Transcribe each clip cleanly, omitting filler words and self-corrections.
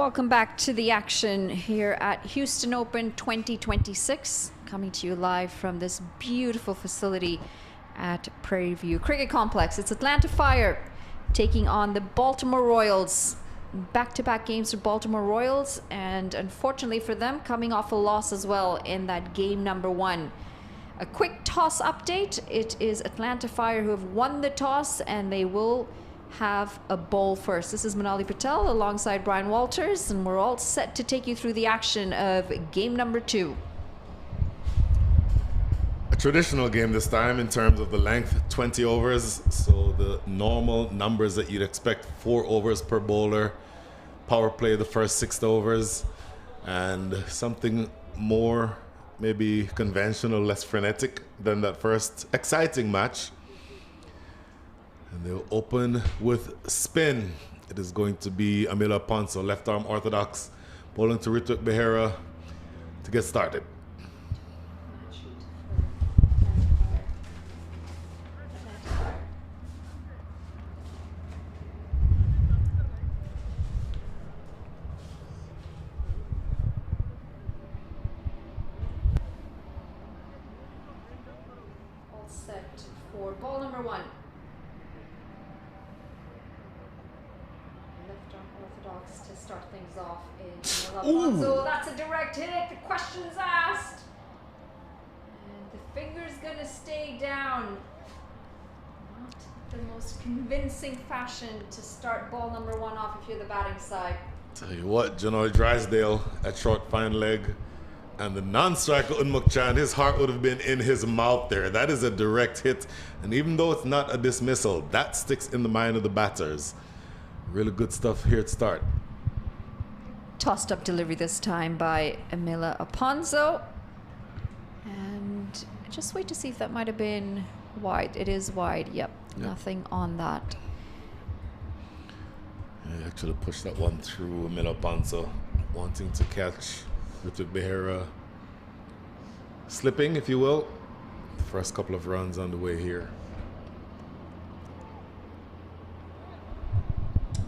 Welcome back to the action here at Houston Open 2026. Coming to you live from this beautiful facility at Prairie View Cricket Complex. It's Atlanta Fire taking on the Baltimore Royals. Back-to-back games for Baltimore Royals, and unfortunately for them, coming off a loss as well in that game number one. A quick toss update. It is Atlanta Fire who have won the toss, and they will have a bowl first. This is Manali Patel alongside Brian Walters, and we're all set to take you through the action of game number two. A traditional game this time in terms of the length, 20 overs. So the normal numbers that you'd expect, 4 overs per bowler, power play the first 6 overs, and something more maybe conventional, less frenetic than that first exciting match. And they'll open with spin. It is going to be Amila Ponso, left arm orthodox, bowling to Rituk Behera to get started. All set for ball number one. Orthodox to start things off in so that's a direct hit. The question's asked, and the finger's gonna stay down. Not the most convincing fashion to start ball number one off if you're the batting side. Tell you what, Janoy Drysdale at short fine leg, and the non-striker Unmuk Chan, his heart would have been in his mouth there. That is a direct hit, and even though it's not a dismissal, that sticks in the mind of the batters. Really good stuff here at start. Tossed up delivery this time by Amila Aponzo. And just wait to see if that might have been wide. It is wide, yep. Nothing on that. Yeah, actually pushed that one through Amila Aponzo, wanting to catch Rituk Behera. Slipping, if you will. The first couple of runs on the way here.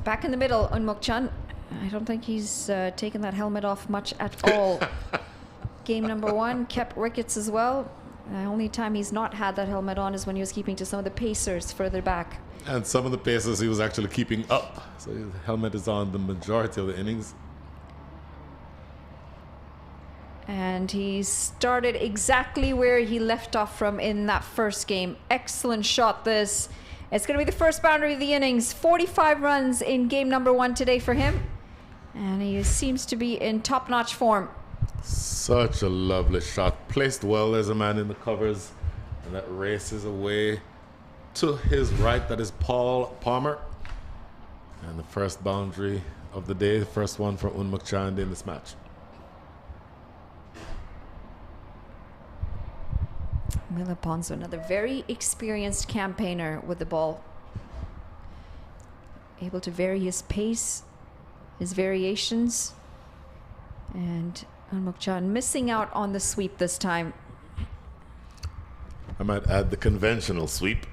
Back in the middle, Unmuk Chan. I don't think he's taken that helmet off much at all. Game number one, kept wickets as well. The only time he's not had that helmet on is when he was keeping to some of the pacers further back. And some of the pacers he was actually keeping up. So his helmet is on the majority of the innings. And he started exactly where he left off from in that first game. Excellent shot this. It's going to be the first boundary of the innings. 45 runs in game number one today for him. And he seems to be in top-notch form. Such a lovely shot. Placed well. There's a man in the covers. And that races away to his right. That is Paul Palmer. And the first boundary of the day. The first one for Unmuk Chan in this match. Amila Aponzo, another very experienced campaigner with the ball. Able to vary his pace, his variations. And Unmuk Chan missing out on the sweep this time. I might add the conventional sweep.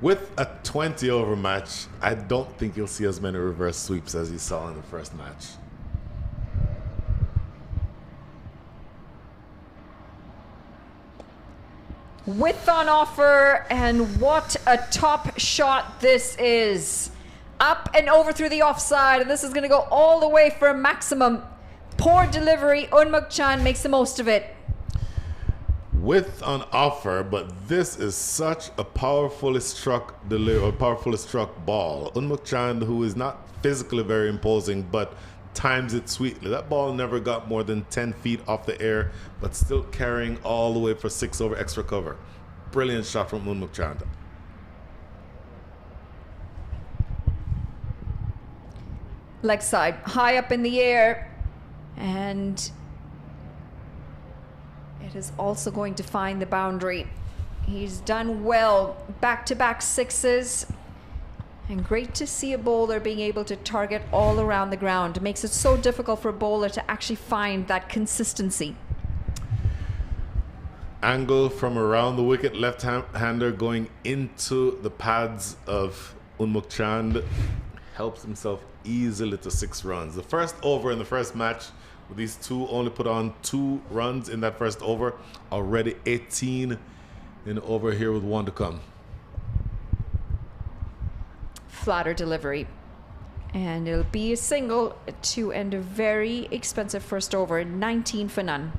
With a 20 over match, I don't think you'll see as many reverse sweeps as you saw in the first match. Width on offer, and what a top shot this is. Up and over through the offside, and this is going to go all the way for a maximum. Poor delivery. Unmuk Chan makes the most of it. Width on offer, but this is such a powerfully struck ball. Unmuk Chan, who is not physically very imposing, but times it sweetly. That ball never got more than 10 feet off the air, but still carrying all the way for 6 over extra cover. Brilliant shot from Unmuk Chan. Leg side, high up in the air, and it is also going to find the boundary. He's done well, back-to-back sixes. And great to see a bowler being able to target all around the ground. It makes it so difficult for a bowler to actually find that consistency. Angle from around the wicket, left-hander going into the pads of Unmuk Chan. helps himself easily to 6 runs. The first over in the first match, with these two only put on 2 runs in that first over. Already 18 in over here with 1 to come. Flatter delivery. And it'll be a single to end a very expensive first over, 19 for none.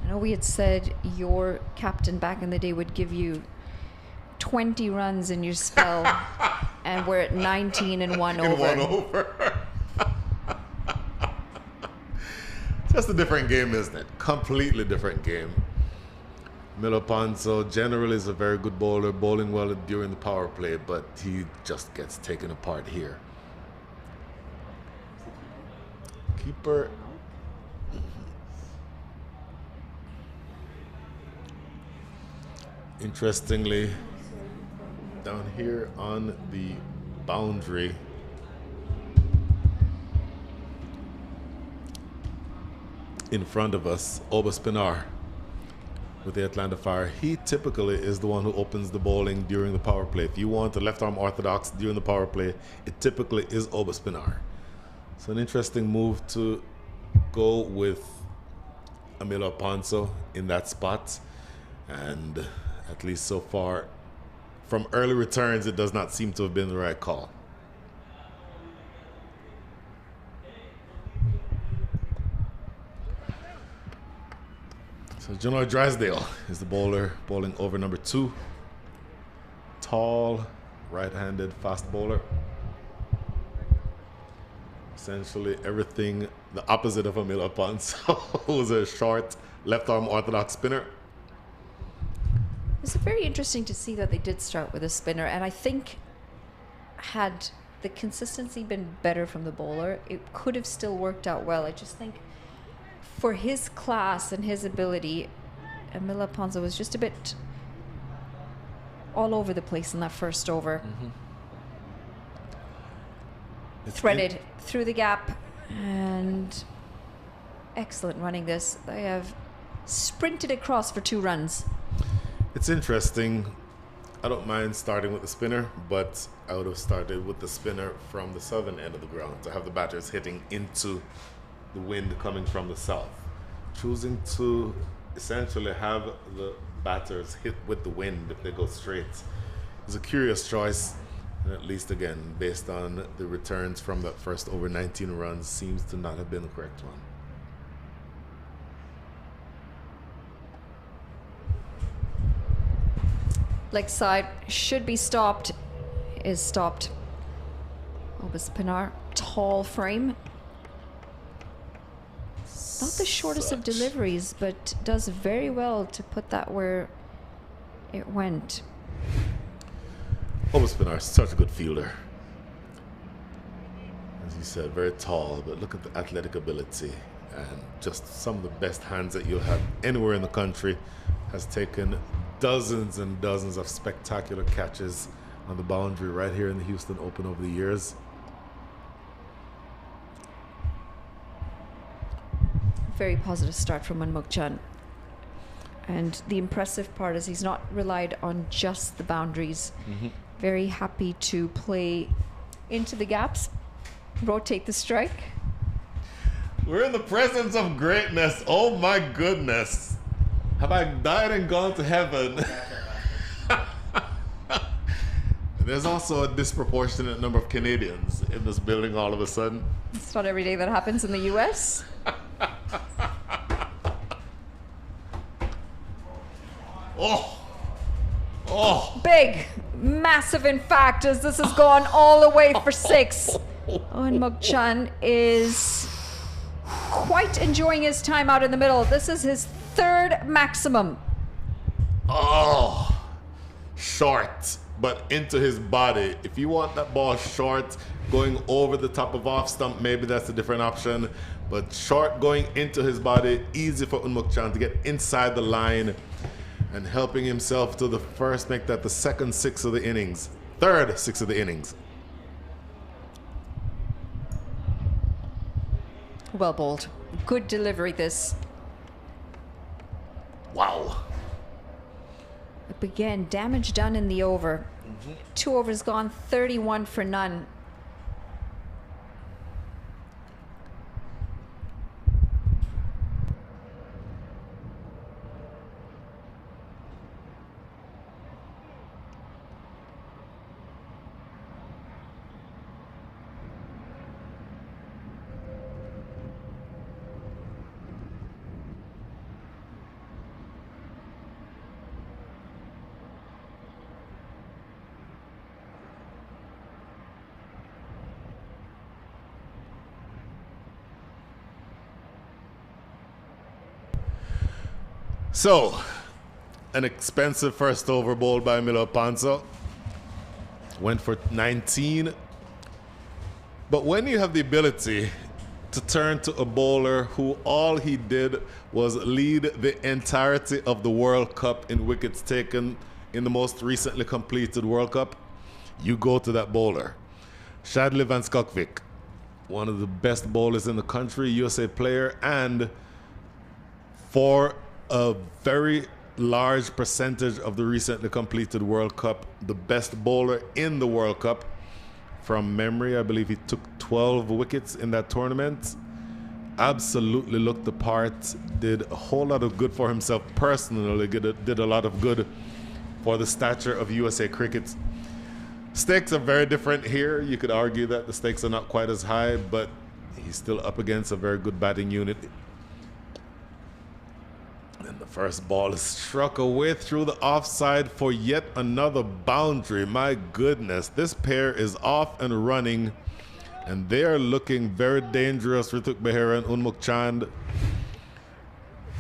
I know we had said your captain back in the day would give you 20 runs in your spell, and we're at 19 and 1 over. 1 over. Just a different game, isn't it? Completely different game. Milopanzo generally is a very good bowler, bowling well during the power play, but he just gets taken apart here. Keeper. Interestingly, down here on the boundary, in front of us, Obaspinar with the Atlanta Fire. He typically is the one who opens the bowling during the power play. If you want a left arm orthodox during the power play, it typically is Obaspinar. So an interesting move to go with Emilio Ponzo in that spot. And at least so far, from early returns, it does not seem to have been the right call. So Janoy Drysdale is the bowler, bowling over number 2. Tall, right-handed fast bowler. Essentially everything the opposite of Emilio Ponzo, who's a short left-arm orthodox spinner. It's very interesting to see that they did start with a spinner, and I think had the consistency been better from the bowler, it could have still worked out well. I just think for his class and his ability, Emilio Ponzo was just a bit all over the place in that first over. Threaded through the gap, and excellent running this. They have sprinted across for 2 runs. It's interesting. I don't mind starting with the spinner, but I would have started with the spinner from the southern end of the ground to have the batters hitting into the wind coming from the south. Choosing to essentially have the batters hit with the wind if they go straight is a curious choice, and at least again, based on the returns from that first over 19 runs, seems to not have been the correct one. Leg side should be stopped, is stopped. Obaspinar, tall frame. Not the shortest of deliveries, but does very well to put that where it went. Obaspinar is such a good fielder. As you said, very tall, but look at the athletic ability and just some of the best hands that you'll have anywhere in the country. Has taken dozens and dozens of spectacular catches on the boundary right here in the Houston Open over the years. Very positive start from Unmukchan. And the impressive part is he's not relied on just the boundaries. Very happy to play into the gaps, rotate the strike. We're in the presence of greatness. Oh my goodness. Have I died and gone to heaven? There's also a disproportionate number of Canadians in this building all of a sudden. It's not every day that happens in the US. Oh. Big, massive in fact, as this has gone all the way for 6. Unmukchan is quite enjoying his time out in the middle. This is his 3rd maximum. Oh, short, but into his body. If you want that ball short, going over the top of off stump, maybe that's a different option. But short going into his body, easy for Unmukchan to get inside the line and helping himself to the first, make that the 2nd 6 of the innings. 3rd 6 of the innings. Well bowled. Good delivery this. Wow. Again, damage done in the over. 2 overs gone, 31 for none. So, an expensive first over bowl by Milo Panza. Went for 19. But when you have the ability to turn to a bowler who all he did was lead the entirety of the World Cup in wickets taken in the most recently completed World Cup, you go to that bowler. Shadley Van Skokvik, one of the best bowlers in the country, USA player, and for a very large percentage of the recently completed World Cup, the best bowler in the World Cup. From memory, I believe he took 12 wickets in that tournament. Absolutely looked the part, did a whole lot of good for himself personally, did a lot of good for the stature of USA cricket. Stakes are very different here. You could argue that the stakes are not quite as high, but he's still up against a very good batting unit. And the first ball is struck away through the offside for yet another boundary. My goodness, this pair is off and running, and they are looking very dangerous. Rituk Behera and Unmuk Chand.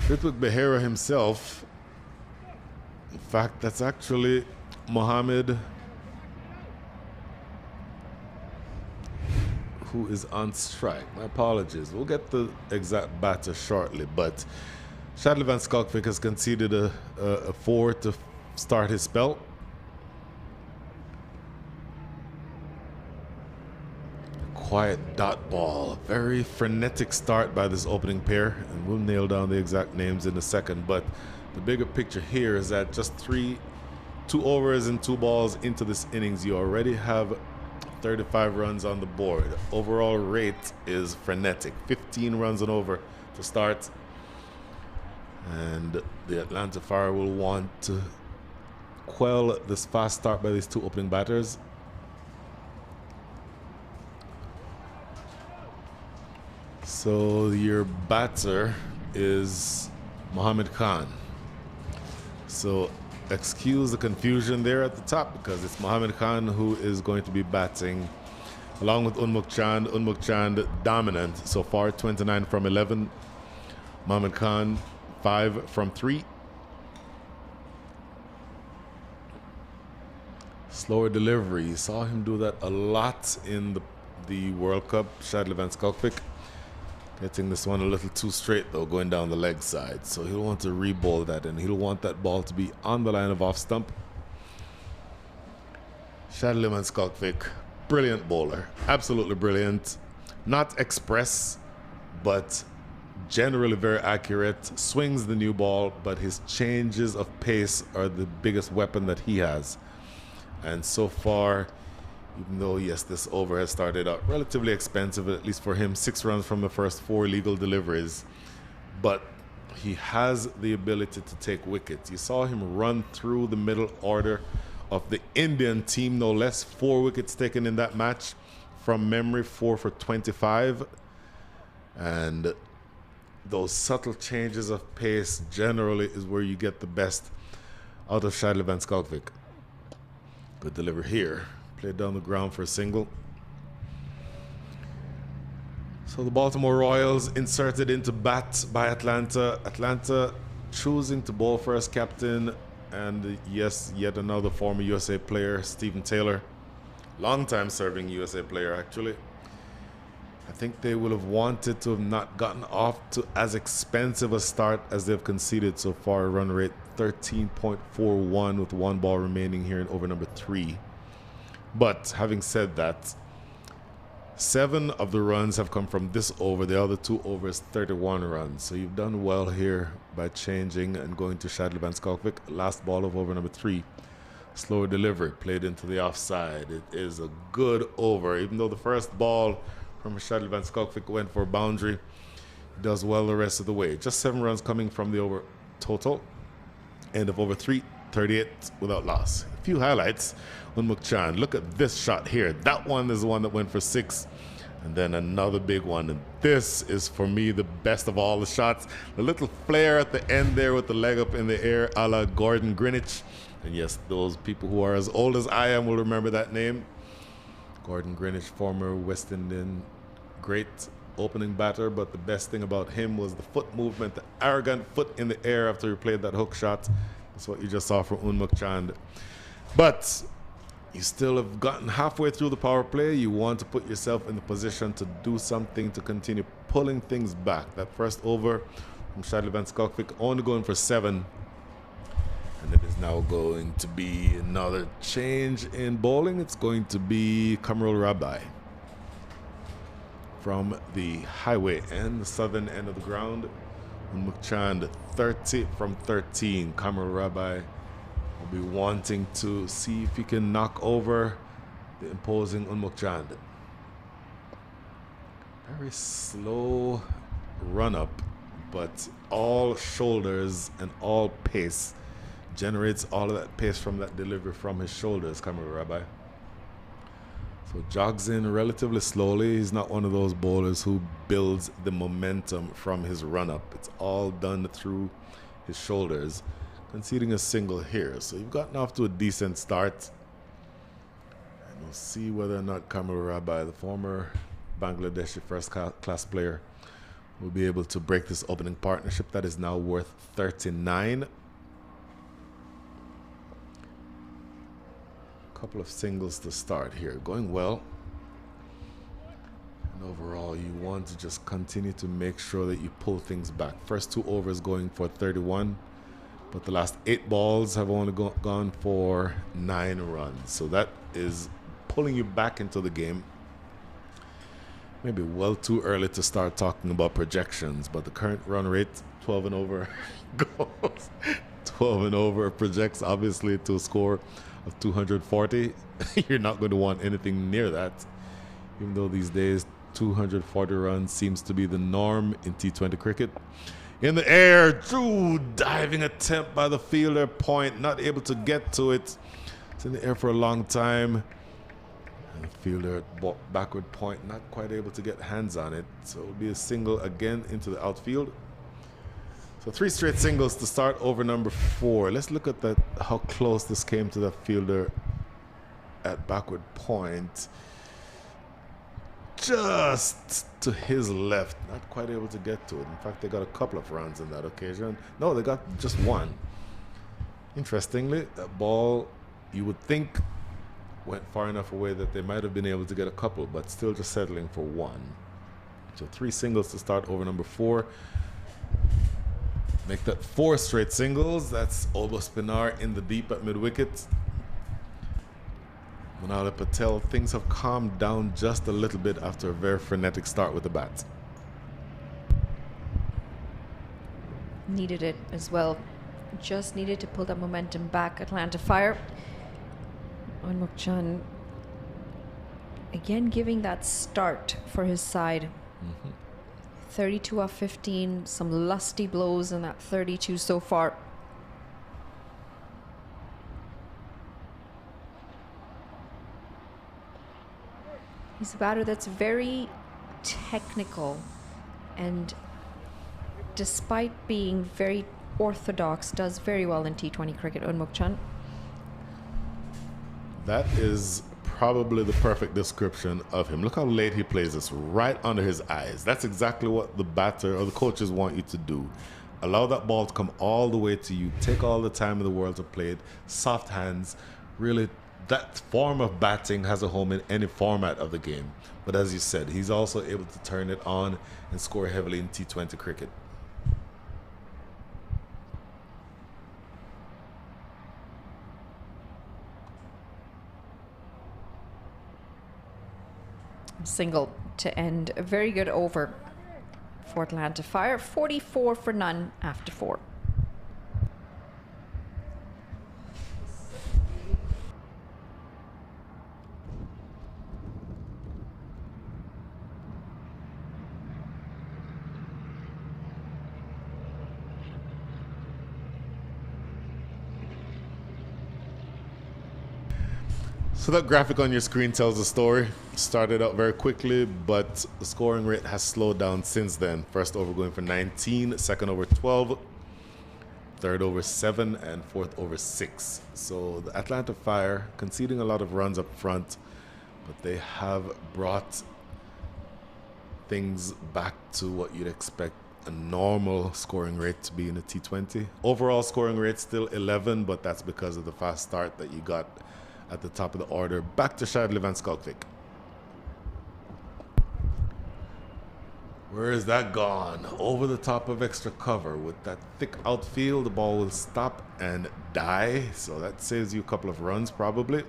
Rituk Behera himself, in fact, that's actually Mohammed, who is on strike. My apologies. We'll get the exact batter shortly, but Shadley Van Skokvik has conceded a 4 to start his spell. Quiet dot ball. Very frenetic start by this opening pair, and we'll nail down the exact names in a second. But the bigger picture here is that just 2 overs and 2 balls into this innings, you already have 35 runs on the board. Overall rate is frenetic. 15 runs and over to start. And the Atlanta Fire will want to quell this fast start by these 2 opening batters. So your batter is Mohammed Khan. So excuse the confusion there at the top, because it's Mohammed Khan who is going to be batting along with Unmuk Chand. Unmuk Chand dominant so far, 29 from 11. Mohammed Khan 5 from 3. Slower delivery. You saw him do that a lot in the World Cup. Shadley Van Skokvik getting this one a little too straight though, going down the leg side. So he'll want to re-bowl that, and he'll want that ball to be on the line of off stump. Shadley Van Skokvik, brilliant bowler. Absolutely brilliant. Not express, but generally very accurate, swings the new ball, but his changes of pace are the biggest weapon that he has. And so far, even though, yes, this over has started out relatively expensive, at least for him, 6 runs from the first 4 legal deliveries, but he has the ability to take wickets. You saw him run through the middle order of the Indian team, no less. 4 wickets taken in that match. From memory, 4 for 25. And those subtle changes of pace generally is where you get the best out of Shadley Van Skokvik. Good delivery here. Played down the ground for a single. So the Baltimore Royals inserted into bat by Atlanta. Atlanta choosing to bowl first, captain, and yes, yet another former USA player, Stephen Taylor. Long-time serving USA player, actually. I think they would have wanted to have not gotten off to as expensive a start as they've conceded so far. Run rate 13.41 with 1 ball remaining here in over number 3. But having said that, 7 of the runs have come from this over. The other 2 overs, 31 runs. So you've done well here by changing and going to Shadley Van Skalkvik. Last ball of over number 3. Slower delivery, played into the offside. It is a good over. Even though the first ball from Shadley Van Skalkvik went for a boundary, he does well the rest of the way. Just 7 runs coming from the over total. End of over 3, 38 without loss. A few highlights on Mukchan. Look at this shot here. That one is the one that went for 6. And then another big one. And this is, for me, the best of all the shots. The little flare at the end there with the leg up in the air, a la Gordon Greenwich. And yes, those people who are as old as I am will remember that name. Gordon Greenwich, former West Indian great opening batter. But the best thing about him was the foot movement, the arrogant foot in the air after he played that hook shot. That's what you just saw from Unmukchand. But you still have gotten halfway through the power play. You want to put yourself in the position to do something to continue pulling things back. That first over from Shadley Van Skalkvik only going for 7. And it is now going to be another change in bowling. It's going to be Kamarul Rabbi from the highway end, the southern end of the ground. Mukchand 30 from 13. Kamarul Rabbi will be wanting to see if he can knock over the imposing Unmukchand. Very slow run up, but all shoulders and all pace. Generates all of that pace from that delivery from his shoulders, Kamarul Rabbi. So jogs in relatively slowly. He's not one of those bowlers who builds the momentum from his run-up. It's all done through his shoulders. Conceding a single here. So you've gotten off to a decent start. And we'll see whether or not Kamarul Rabbi, the former Bangladeshi first-class player, will be able to break this opening partnership that is now worth 39. Couple of singles to start here, going well. And overall, you want to just continue to make sure that you pull things back. First 2 overs going for 31, but the last 8 balls have only gone for 9 runs. So that is pulling you back into the game. Maybe well too early to start talking about projections, but the current run rate, 12 and over, goes 12 and over, projects obviously to a score of 240. You're not going to want anything near that, even though these days 240 runs seems to be the norm in T20 cricket. In the air, Drew diving attempt by the fielder, point, not able to get to it. It's in the air for a long time. And the fielder at backward point, not quite able to get hands on it. So it will be a single again into the outfield. So 3 straight singles to start over number 4. Let's look at that, how close this came to that fielder at backward point. Just to his left, not quite able to get to it. In fact, they got a couple of runs on that occasion. No, they got just 1. Interestingly, that ball, you would think, went far enough away that they might have been able to get a couple, but still just settling for 1. So 3 singles to start over number 4. Make that 4 straight singles. That's Oba Spinar in the deep at mid-wicket. Manala Patel, things have calmed down just a little bit after a very frenetic start with the bat. Needed it as well. Just needed to pull that momentum back. Atlanta Fire. Unmukchand again giving that start for his side. 32 off 15, some lusty blows in that 32 so far. He's a batter that's very technical, and despite being very orthodox, does very well in T20 cricket. Unmukchand. That is probably the perfect description of him. Look how late he plays this, right under his eyes. That's exactly what the batter or the coaches want you to do. Allow that ball to come all the way to you. Take all the time in the world to play it. Soft hands. Really, that form of batting has a home in any format of the game. But as you said, he's also able to turn it on and score heavily in T20 cricket. Single to end a very good over for Atlanta Fire. 44 for none after 4. So that graphic on your screen tells the story. Started out very quickly, but the scoring rate has slowed down since then. First over going for 19, second over 12, third over 7, and fourth over 6. So the Atlanta Fire conceding a lot of runs up front, but they have brought things back to what you'd expect a normal scoring rate to be in a T20. Overall scoring rate still 11, but that's because of the fast start that you got at the top of the order. Back to Shadley Van Skalkvik. Where is that gone? Over the top of extra cover. With that thick outfield, the ball will stop and die. So that saves you a couple of runs probably.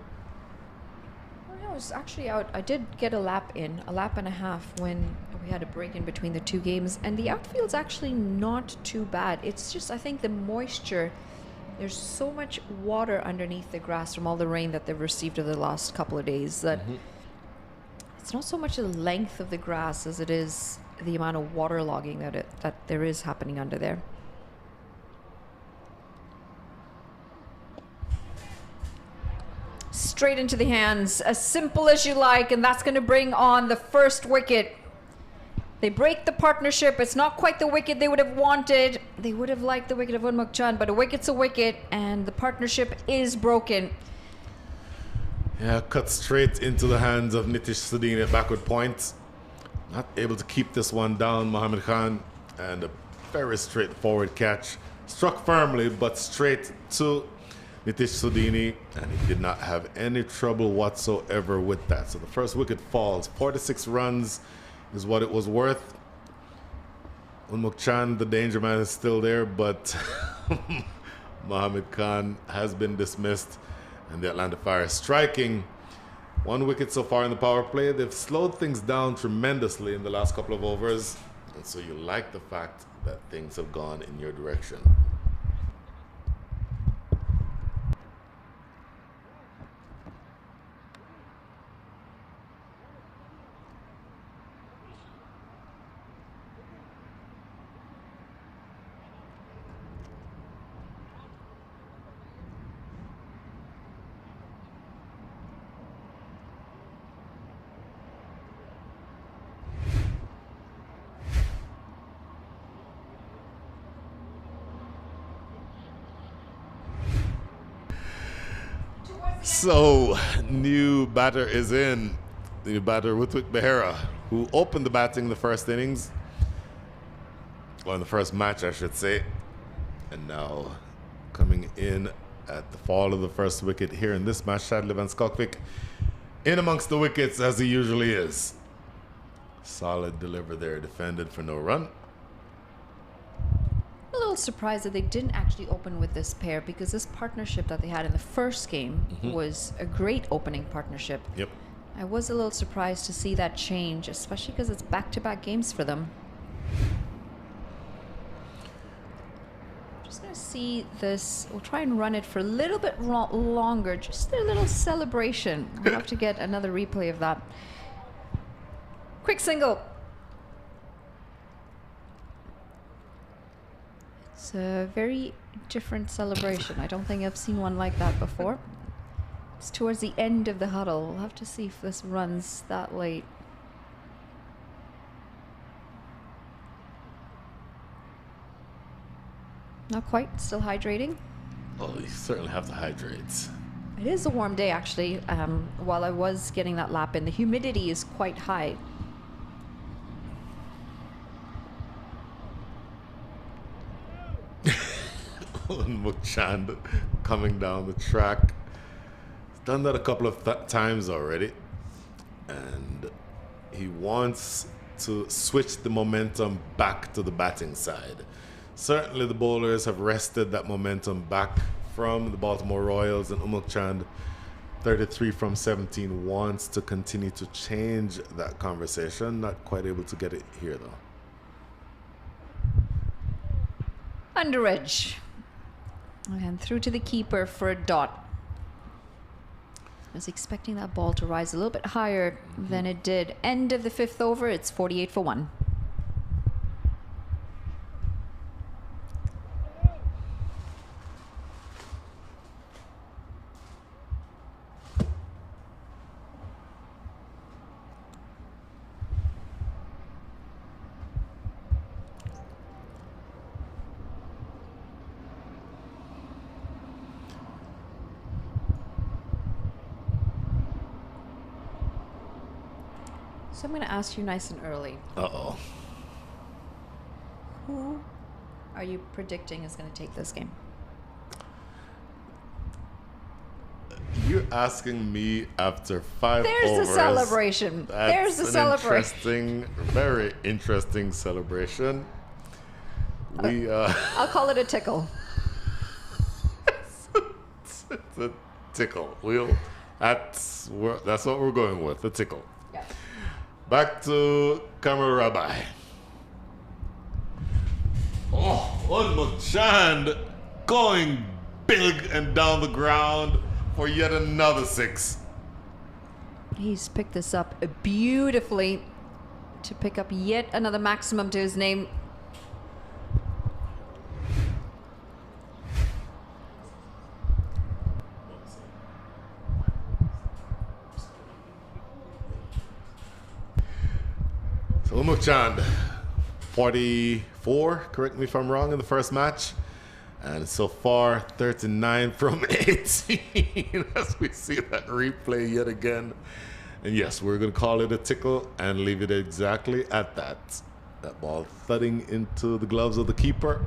Well, no, it's actually out. I did get a lap and a half when we had a break in between the two games. And the outfield's actually not too bad. It's just, I think the moisture, there's so much water underneath the grass from all the rain that they've received over the last couple of days that it's not so much the length of the grass as it is the amount of water logging that there is happening under there. Straight into the hands, as simple as you like, and that's going to bring on the first wicket. They break the partnership. It's not quite the wicket they would have wanted. They would have liked the wicket of Unmuk Chand, but a wicket's a wicket, and the partnership is broken. Yeah, cut straight into the hands of Nitish Sudhini at backward point. Not able to keep this one down, Mohammed Khan, and a very straightforward catch. Struck firmly, but straight to Nitish Sudhini, and he did not have any trouble whatsoever with that. So the first wicket falls. 46 runs is what it was worth. Unmuk Chand, the danger man, is still there, but Mohammed Khan has been dismissed, and the Atlanta Fire striking 1 wicket so far in the power play. They've slowed things down tremendously in the last couple of overs, and so you like the fact that things have gone in your direction. So, new batter is in. The new batter, Ritwik Behera, who opened the batting in the first innings. Or in the first match, I should say. And now coming in at the fall of the first wicket here in this match, Shadley Van Skalkvik in amongst the wickets as he usually is. Solid deliver there, defended for no run. A little surprised that they didn't actually open with this pair, because this partnership that they had in the first game was a great opening partnership. Yep. I was a little surprised to see that change, especially because it's back-to-back games for them. Just going to see this. We'll try and run it for a little bit longer, just a little celebration. We'll have to get another replay of that. Quick single. It's a very different celebration. I don't think I've seen one like that before. It's towards the end of the huddle. We'll have to see if this runs that late. Not quite. Still hydrating. Oh, you certainly have to hydrate. It is a warm day, actually. While I was getting that lap in, the humidity is quite high. Unmuk Chand coming down the track. He's done that a couple of times already, and he wants to switch the momentum back to the batting side. Certainly the bowlers have wrested that momentum back from the Baltimore Royals, and Unmuk Chand 33 from 17 wants to continue to change that conversation. Not quite able to get it here, though. Under edge. And through to the keeper for a dot. I was expecting that ball to rise a little bit higher than it did. End of the 5th over, it's 48 for 1. So I'm going to ask you nice and early. Uh-oh. Who are you predicting is going to take this game? You're asking me after 5 There's overs. the celebration. There's the celebration. Very interesting celebration. I'll call it a tickle. It's a tickle. That's what we're going with, a tickle. Yeah. Back to Camera Rabbi. Oh, Unmuchand going big and down the ground for yet another 6. He's picked this up beautifully to pick up yet another maximum to his name. So Unmuchand, 44, correct me if I'm wrong, in the first match. And so far, 39 from 18 as we see that replay yet again. And yes, we're going to call it a tickle and leave it exactly at that. That ball thudding into the gloves of the keeper.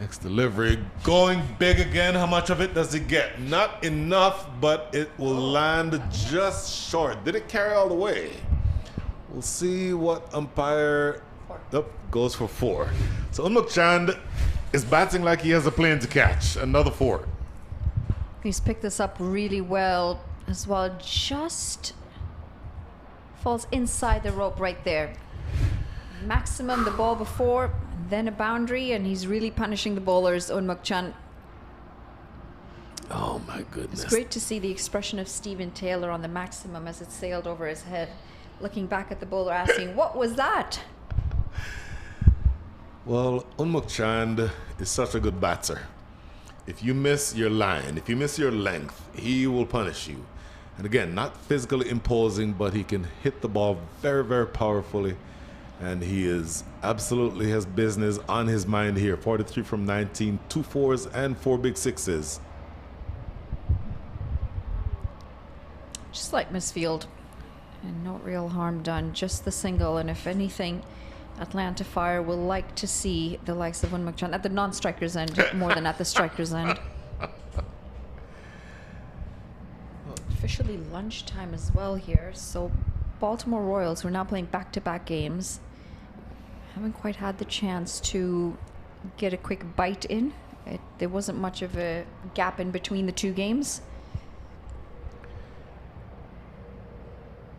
Next delivery, going big again. How much of it does he get? Not enough, but it will land just short. Did it carry all the way? We'll see what umpire goes for 4. So Unmuchand is batting like he has a plane to catch. Another 4. He's picked this up really well as well. Just falls inside the rope right there. Maximum the ball before, then a boundary, and he's really punishing the bowlers, Unmuchand. Oh my goodness. It's great to see the expression of Stephen Taylor on the maximum as it sailed over his head, looking back at the bowler asking, what was that? Well, Unmuchand is such a good batter. If you miss your line, if you miss your length, he will punish you. And again, not physically imposing, but he can hit the ball very, very powerfully. And he is absolutely has business on his mind here. 43 from 19, 2 4s and 4 big 6s. Just like Misfield. And no real harm done, just the single. And if anything, Atlanta Fire will like to see the likes of Unmuchand at the non-striker's end more than at the striker's end. Officially lunchtime as well here. So Baltimore Royals, who are now playing back-to-back games, haven't quite had the chance to get a quick bite in. There wasn't much of a gap in between the 2 games.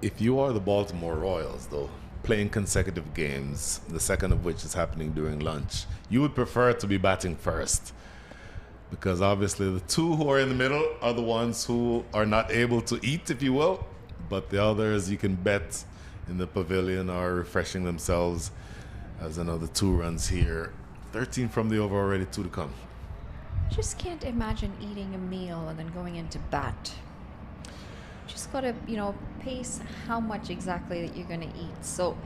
If you are the Baltimore Royals, though, playing consecutive games, the second of which is happening during lunch, you would prefer to be batting first. Because obviously the 2 who are in the middle are the ones who are not able to eat, if you will. But the others you can bet in the pavilion are refreshing themselves as another 2 runs here. 13 from the over already, 2 to come. Just can't imagine eating a meal and then going into bat. Just got to, pace how much exactly that you're going to eat. So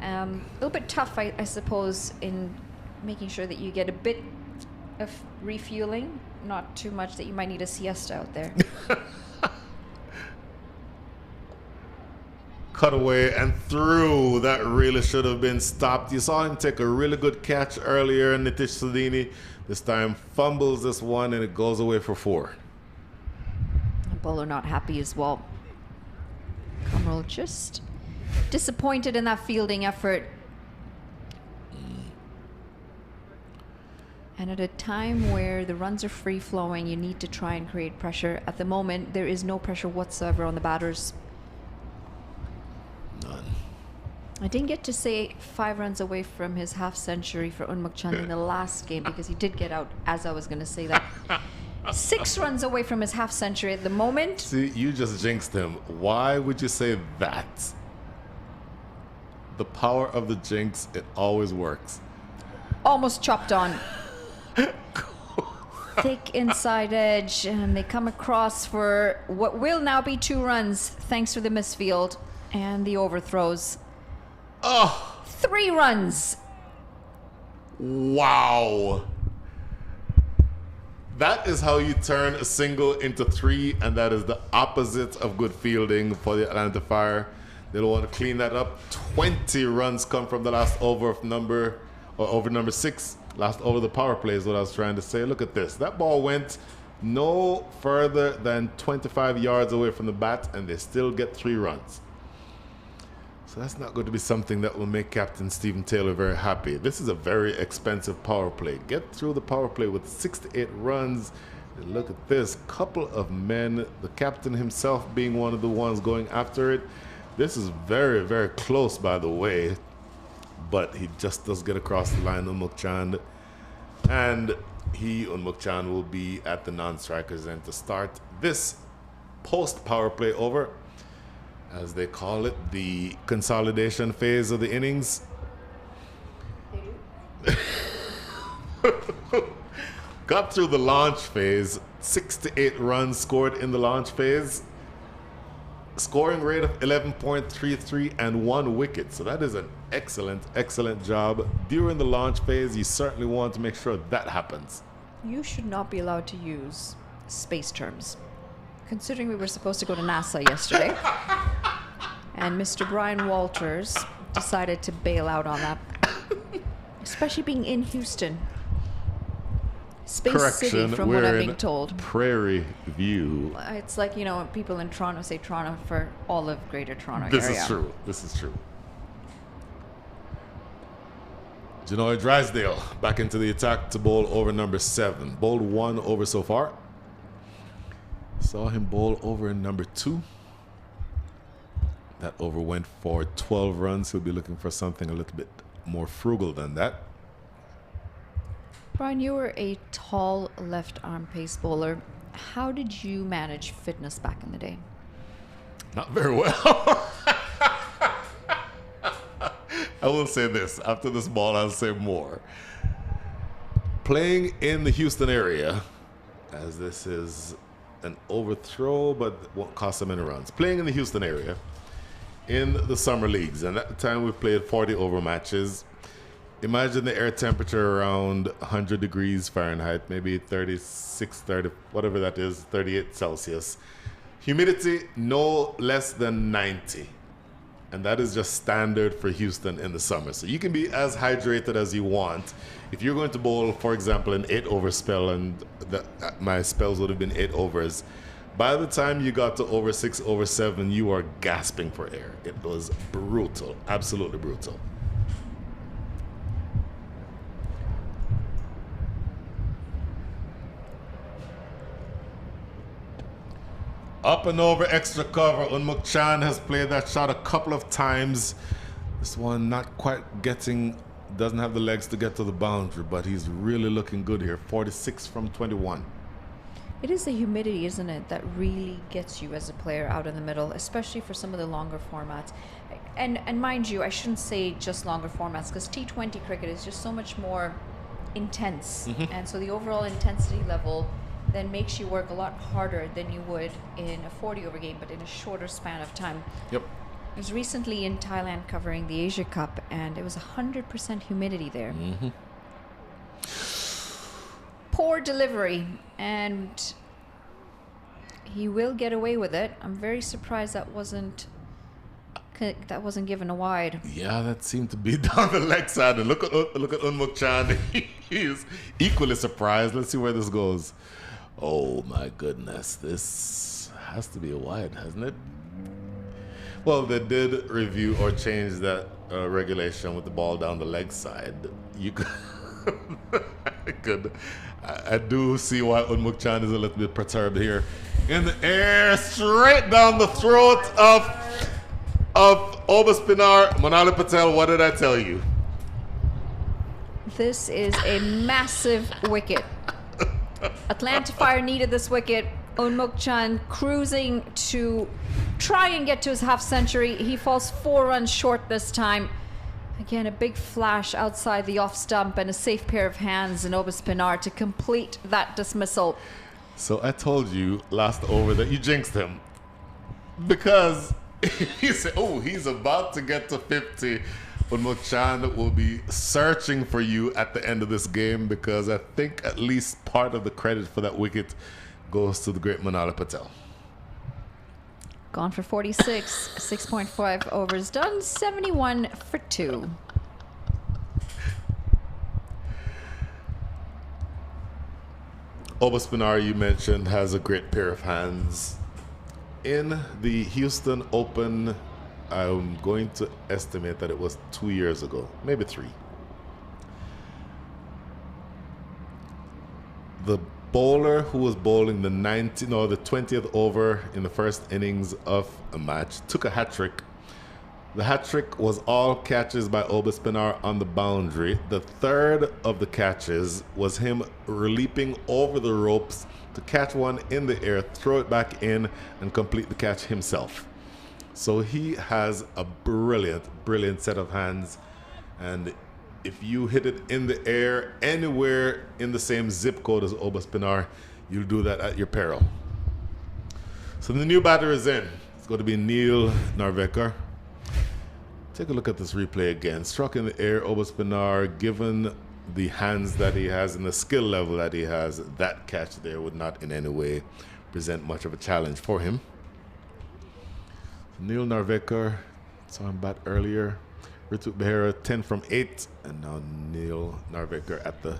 a little bit tough, I suppose, in making sure that you get a bit of refueling, not too much that you might need a siesta out there. Cut away and through. That really should have been stopped. You saw him take a really good catch earlier, Nitish Sudhini. This time fumbles this one and it goes away for 4. The bowler not happy as well. Kumrall just disappointed in that fielding effort. And at a time where the runs are free flowing, you need to try and create pressure. At the moment, there is no pressure whatsoever on the batters. None. I didn't get to say 5 runs away from his half century for Unmukhchand in the last game because he did get out as I was going to say that. 6 runs away from his half century at the moment. See, you just jinxed him. Why would you say that? The power of the jinx, it always works. Almost chopped on. Thick inside edge, and they come across for what will now be 2 runs thanks to the misfield and the overthrows. Oh, 3 runs. wow. That is how you turn a single into 3, and that is the opposite of good fielding for the Atlanta Fire. They'll want to clean that up. 20 runs come from the last over of number 6. Last over the power play is what I was trying to say. Look at this. That ball went no further than 25 yards away from the bat, and they still get 3 runs. So that's not going to be something that will make Captain Stephen Taylor very happy. This is a very expensive power play. Get through the power play with 6 to 8 runs. And look at this. Couple of men, the captain himself being one of the ones going after it. This is very, very close, by the way. But he just does get across the line, Unmukhchand. And Unmukhchand, will be at the non-strikers end to start this post-power play over, as they call it, the consolidation phase of the innings. Got through the launch phase, 6 to 8 runs scored in the launch phase. Scoring rate of 11.33 and 1 wicket. So that is an excellent, excellent job. During the launch phase, you certainly want to make sure that happens. You should not be allowed to use space terms, considering we were supposed to go to NASA yesterday. And Mr. Brian Walters decided to bail out on that, especially being in Houston. Space City, from what I'm being told. Prairie View. It's like, when people in Toronto say Toronto for all of Greater Toronto area. This is true. This is true. Janoy Drysdale back into the attack to bowl over number 7. Bowled 1 over so far. Saw him bowl over in number 2. That over went for 12 runs. He'll be looking for something a little bit more frugal than that. Brian, you were a tall left arm pace bowler. How did you manage fitness back in the day? Not very well. I will say this. After this ball, I'll say more. Playing in the Houston area, as this is an overthrow, but won't cost them any runs. Playing in the Houston area, in the summer leagues, and at the time we played 40 over matches. Imagine the air temperature around 100 degrees Fahrenheit, maybe 36, 30, whatever that is, 38 Celsius. Humidity no less than 90. And that is just standard for Houston in the summer. So you can be as hydrated as you want. If you're going to bowl, for example, an 8-over spell, and my spells would have been 8 overs, by the time you got to over 6, over 7, you are gasping for air. It was brutal, absolutely brutal. Up and over extra cover. Unmukhchand has played that shot a couple of times. This one not quite getting, doesn't have the legs to get to the boundary, but he's really looking good here. 46 from 21. It is the humidity, isn't it, that really gets you as a player out in the middle, especially for some of the longer formats. And mind you, I shouldn't say just longer formats, because T20 cricket is just so much more intense. Mm-hmm. And so the overall intensity level then makes you work a lot harder than you would in a 40-over game, but in a shorter span of time. Yep. I was recently in Thailand covering the Asia Cup, and it was 100% humidity there. Mm-hmm. Poor delivery, and he will get away with it. I'm very surprised that wasn't given a wide. Yeah, that seemed to be down the leg side. And look at Unmukhchand. He's equally surprised. Let's see where this goes. Oh my goodness, this has to be a wide, hasn't it? Well, they did review or change that regulation with the ball down the leg side. You could Good. I do see why Unmuk Chan is a little bit perturbed here. In the air, straight down the throat of Obaspinar. Monali Patel, what did I tell you? This is a massive wicket. Atlanta Fire needed this wicket. Unmuk Chan cruising to try and get to his half century. He falls 4 runs short this time. Again, a big flash outside the off stump and a safe pair of hands in Obaspinar to complete that dismissal. So I told you last over that you jinxed him. Because he said, oh, he's about to get to 50. Unmuk Chan will be searching for you at the end of this game, because I think at least part of the credit for that wicket goes to the great Monali Patel. Gone for 46, 6.5 overs done, 71 for 2. Obaspinar, you mentioned, has a great pair of hands. In the Houston Open, I'm going to estimate that it was 2 years ago, maybe 3. The bowler who was bowling the 20th over in the first innings of a match took a hat trick. The hat trick was all catches by Obaspinar on the boundary. The third of the catches was him leaping over the ropes to catch one in the air, throw it back in, and complete the catch himself. So he has a brilliant, brilliant set of hands. And if you hit it in the air anywhere in the same zip code as Obaspinar, you'll do that at your peril. So the new batter is in. It's going to be Neil Narvekar. Take a look at this replay again. Struck in the air, Obaspinar, given the hands that he has and the skill level that he has, that catch there would not in any way present much of a challenge for him. Neil Narvekar, saw him bat earlier. Ritu Behera 10 from 8, and now Neil Narvekar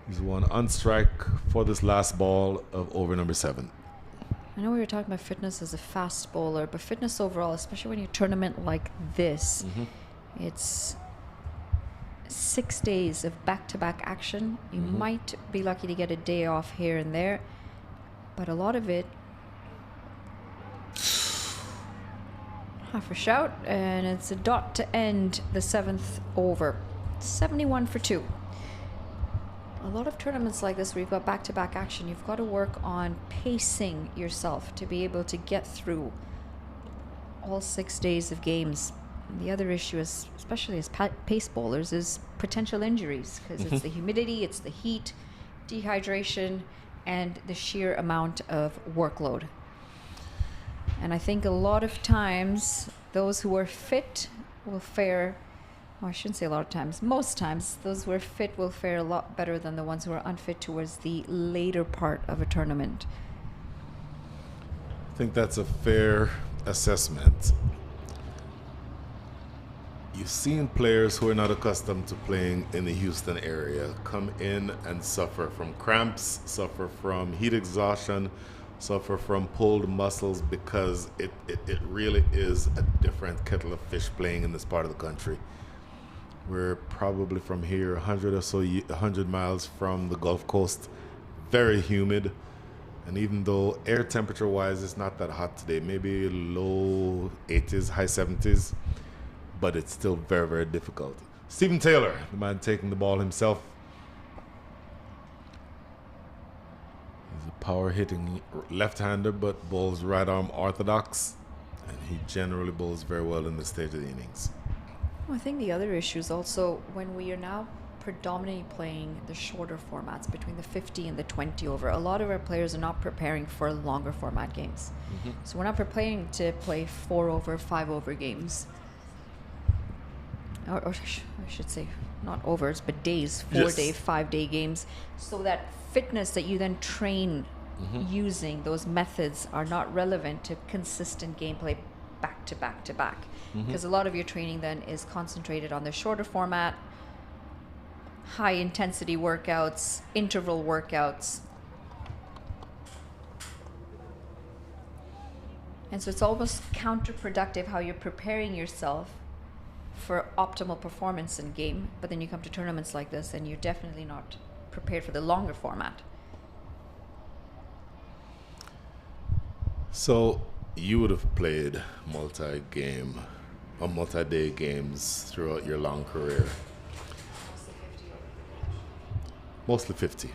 he's one on strike for this last ball of over number 7. I know we were talking about fitness as a fast bowler, but fitness overall, especially when you tournament like this, it's 6 days of back-to-back action. You might be lucky to get a day off here and there, but a lot of it, half a shout, and it's a dot to end the 7th over. 71 for 2. A lot of tournaments like this where you've got back-to-back action, you've got to work on pacing yourself to be able to get through all 6 days of games. And the other issue is, especially as pace bowlers, is potential injuries, because it's the humidity, it's the heat, dehydration, and the sheer amount of workload. And I think a lot of times those who are fit will fare, well, I shouldn't say a lot of times, most times those who are fit will fare a lot better than the ones who are unfit towards the later part of a tournament. I think that's a fair assessment. You've seen players who are not accustomed to playing in the Houston area come in and suffer from cramps, suffer from heat exhaustion, suffer from pulled muscles, because it really is a different kettle of fish playing in this part of the country. We're probably from here 100 miles from the Gulf Coast, very humid, and even though air temperature wise it's not that hot today, maybe low 80s, high 70s, but it's still very, very difficult. Stephen Taylor, the man taking the ball himself. He's a power hitting left-hander, but bowls right arm orthodox, and he generally bowls very well in this stage of the innings. Well, I think the other issue is also when we are now predominantly playing the shorter formats between the 50 and the 20 over, a lot of our players are not preparing for longer format games. So we're not preparing to play 4 over, 5 over games. Or I should say, not overs, but days, 4-day, 5-day games, so that fitness that you then train using those methods are not relevant to consistent gameplay back to back to back. Because a lot of your training then is concentrated on the shorter format, high intensity workouts, interval workouts. And so it's almost counterproductive how you're preparing yourself for optimal performance in game, but then you come to tournaments like this and you're definitely not prepared for the longer format. So you would have played multi-game or multi-day games throughout your long career. Mostly 50.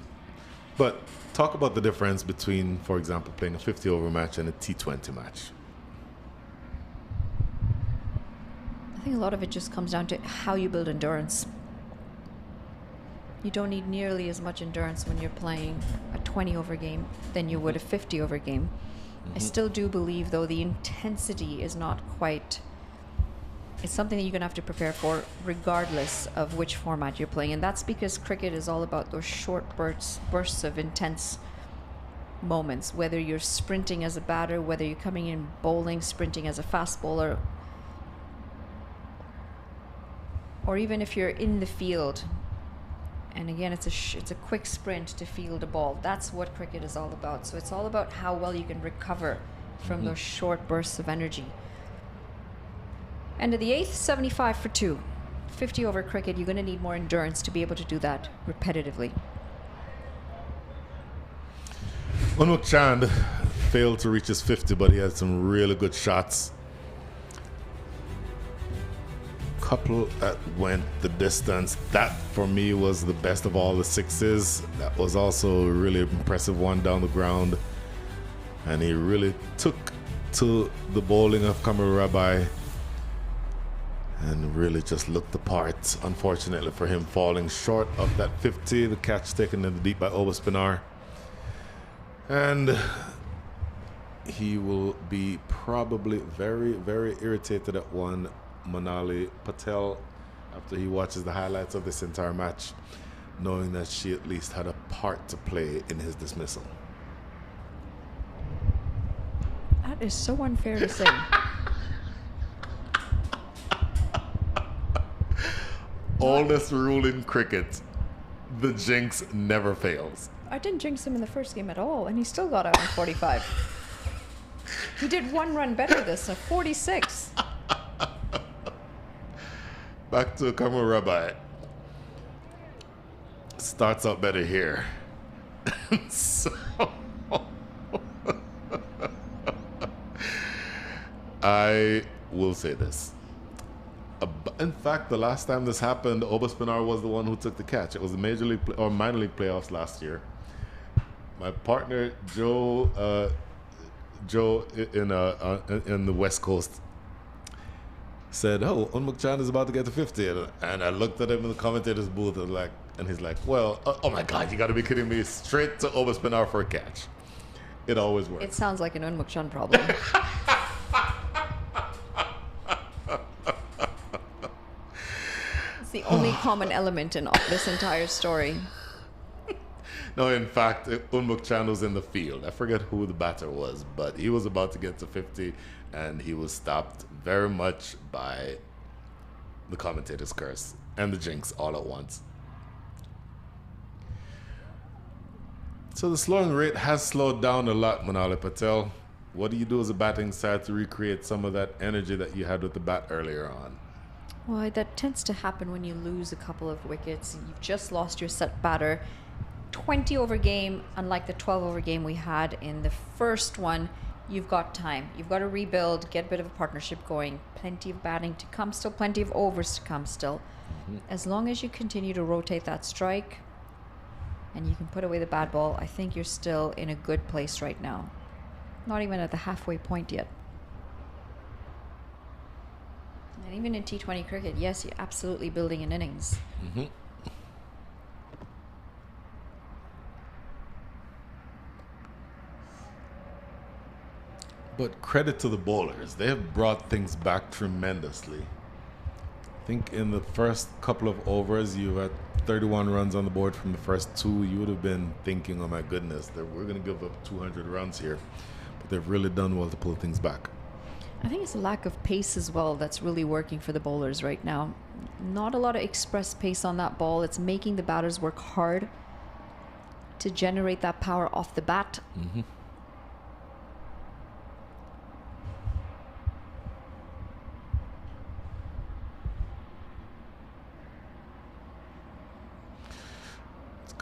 But talk about the difference between, for example, playing a 50 over match and a T20 match. I think a lot of it just comes down to how you build endurance. You don't need nearly as much endurance when you're playing a 20 over game than you would a 50 over game. I still do believe, though, the intensity is not quite... It's something that you're going to have to prepare for regardless of which format you're playing. And that's because cricket is all about those short bursts of intense moments, whether you're sprinting as a batter, whether you're coming in bowling, sprinting as a fast bowler, or even if you're in the field. And again, it's a quick sprint to field a ball. That's what cricket is all about. So it's all about how well you can recover from those short bursts of energy. End of the 8th, 75 for 2. 50 over cricket, you're going to need more endurance to be able to do that repetitively. Unmuk Chand failed to reach his 50, but he had some really good shots. Couple that went the distance. That for me was the best of all the sixes. That was also a really impressive one down the ground. And he really took to the bowling of Kamil Rabbi and really just looked the part. Unfortunately for him, falling short of that 50. The catch taken in the deep by Obaspinar. And he will be probably very, very irritated at one Manali Patel after he watches the highlights of this entire match, knowing that she at least had a part to play in his dismissal. That is so unfair to say. Oldest rule in cricket, the jinx never fails. I didn't jinx him in the first game at all, and he still got out in 45. He did one run better this, 46. Back to Kamil Rabbi. Starts out better here. So I will say this. In fact, the last time this happened, Obaspinar was the one who took the catch. It was the major league or minor league playoffs last year. My partner Joe in the West Coast said, "Oh, Unmuk Chand is about to get to 50," and I looked at him in the commentator's booth and he's like, "Well, oh my God, you got to be kidding me! Straight to Obaspinar for a catch." It always works. It sounds like an Unmuk Chand problem. It's the only common element in this entire story. No, in fact, Unmuk Chand was in the field. I forget who the batter was, but he was about to get to 50, and he was stopped very much by the commentator's curse and the jinx all at once. So the slowing rate has slowed down a lot, Manali Patel. What do you do as a batting side to recreate some of that energy that you had with the bat earlier on? Well, that tends to happen when you lose a couple of wickets. You've just lost your set batter. 20 over game, unlike the 12 over game we had in the first one, you've got time. You've got to rebuild, get a bit of a partnership going. Plenty of batting to come still, plenty of overs to come still. As long as you continue to rotate that strike and you can put away the bad ball, I think you're still in a good place right now. Not even at the halfway point yet. And even in T20 cricket, yes, you're absolutely building an innings. But credit to the bowlers. They have brought things back tremendously. I think in the first couple of overs, you had 31 runs on the board from the first two. You would have been thinking, oh my goodness, that we're going to give up 200 runs here. But they've really done well to pull things back. I think it's a lack of pace as well that's really working for the bowlers right now. Not a lot of express pace on that ball. It's making the batters work hard to generate that power off the bat.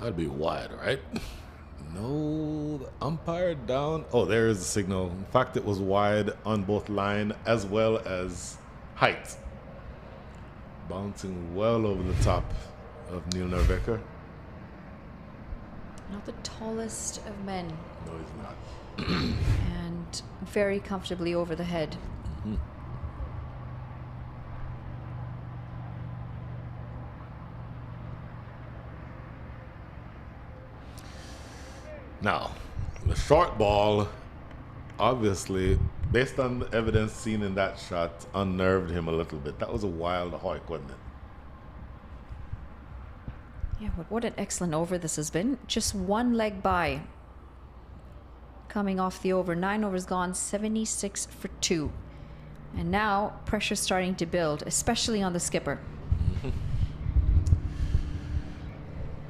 That'd be wide, right? No, the umpire down. Oh, there is the signal. In fact, it was wide on both line as well as height. Bouncing well over the top of Neil Nervecker. Not the tallest of men. No, he's not. And very comfortably over the head. Mm-hmm. Now, the short ball, obviously, based on the evidence seen in that shot, unnerved him a little bit. That was a wild hoik, wasn't it? Yeah, but what an excellent over this has been. Just one leg by. Coming off the over. 9 overs gone, 76 for 2. And now pressure's starting to build, especially on the skipper.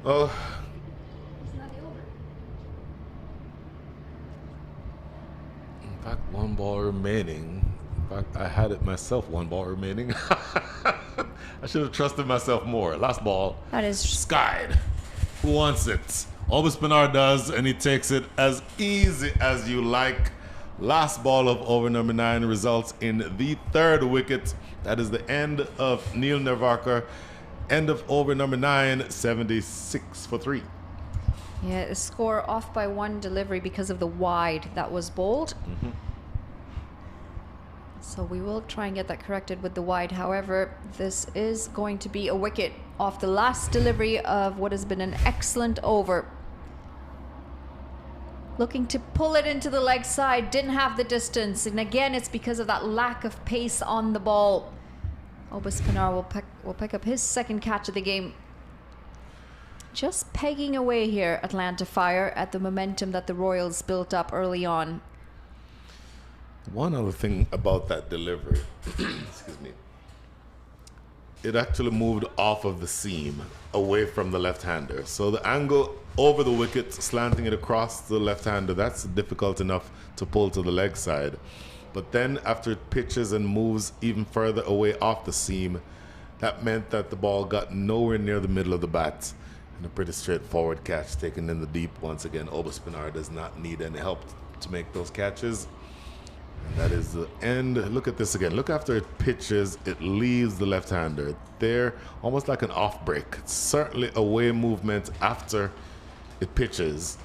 Oh. In fact, one ball remaining. In fact, I had it myself, one ball remaining. I should have trusted myself more. Last ball. That is skied. Who wants it? Oberspinar does, and he takes it as easy as you like. Last ball of over number 9 results in the 3rd wicket. That is the end of Neil Nervecker. End of over number 9, 76 for 3. Yeah, the score off by 1 delivery because of the wide that was bowled. Mm-hmm. So we will try and get that corrected with the wide. However, this is going to be a wicket off the last delivery of what has been an excellent over. Looking to pull it into the leg side, didn't have the distance. And again, it's because of that lack of pace on the ball. Oberspinar will pick up his 2nd catch of the game. Just pegging away here, Atlanta Fire, at the momentum that the Royals built up early on. One other thing about that delivery, excuse me, it actually moved off of the seam away from the left-hander. So the angle over the wicket, slanting it across the left-hander, that's difficult enough to pull to the leg side. But then after it pitches and moves even further away off the seam, that meant that the ball got nowhere near the middle of the bat. And a pretty straightforward catch taken in the deep. Once again, Oberspinar does not need any help to make those catches. And that is the end. Look at this again. Look after it pitches, it leaves the left-hander. There, almost like an off break. It's certainly a way movement after it pitches.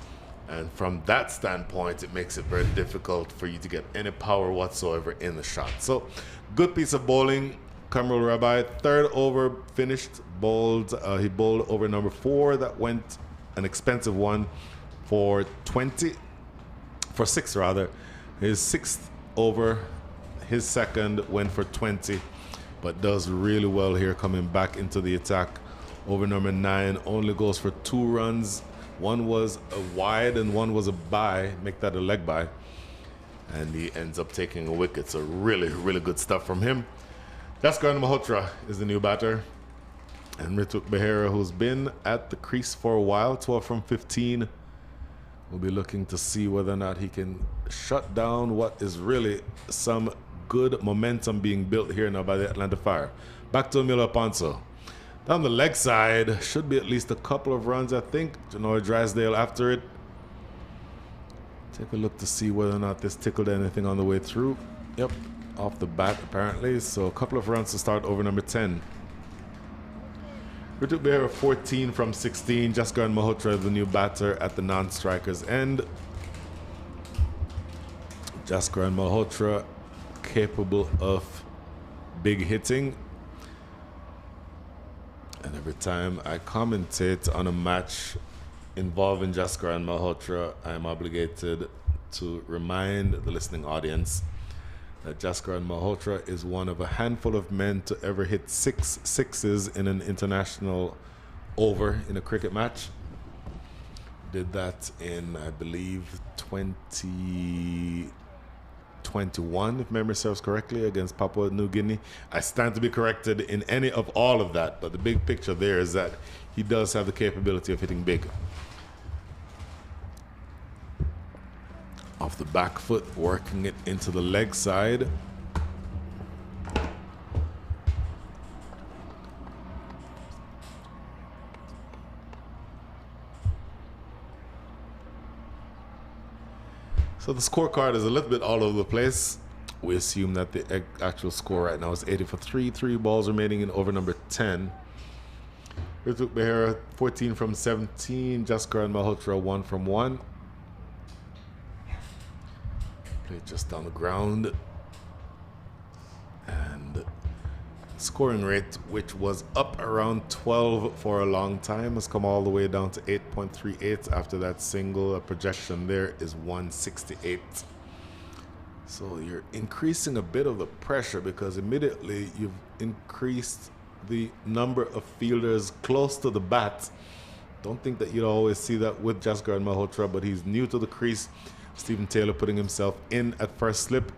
And from that standpoint, it makes it very difficult for you to get any power whatsoever in the shot. So, good piece of bowling. Kamrul Rabbi, 3rd over finished, bowled. He bowled over number 4. That went an expensive one for 6 rather. His 6th over, his 2nd went for 20, but does really well here coming back into the attack. Over number 9 only goes for 2 runs. One was a wide and one was a bye, make that a leg bye. And he ends up taking a wicket. So really, really good stuff from him. Jaskaran Malhotra is the new batter. And Rituk Behera, who's been at the crease for a while, 12 from 15, will be looking to see whether or not he can shut down what is really some good momentum being built here now by the Atlanta Fire. Back to Emilio Ponzo. Down the leg side, should be at least a couple of runs, I think. Janoy Drysdale after it. Take a look to see whether or not this tickled anything on the way through. Yep, off the bat apparently. So a couple of runs to start over number 10. Rituk Behera 14 from 16. Jaskaran Malhotra, the new batter at the non-strikers end. Jaskaran Malhotra capable of big hitting. And every time I commentate on a match involving Jaskaran Malhotra, I am obligated to remind the listening audience that Jaskaran Malhotra is one of a handful of men to ever hit 6 sixes in an international over in a cricket match. Did that in, I believe, 2021, if memory serves correctly, against Papua New Guinea. I stand to be corrected in any of all of that, but the big picture there is that he does have the capability of hitting big. Off the back foot, working it into the leg side. So the scorecard is a little bit all over the place. We assume that the actual score right now is 80 for 3. 3 balls remaining in over number 10. Rituk Behera 14 from 17. Jaskar and Malhotra 1 from 1. Played just down the ground. And scoring rate, which was up around 12 for a long time, has come all the way down to 8.38 after that single. A projection there is 168. So you're increasing a bit of the pressure because immediately you've increased the number of fielders close to the bat. Don't think that you'd always see that with Jaskar and Malhotra, but he's new to the crease. Stephen Taylor putting himself in at first slip.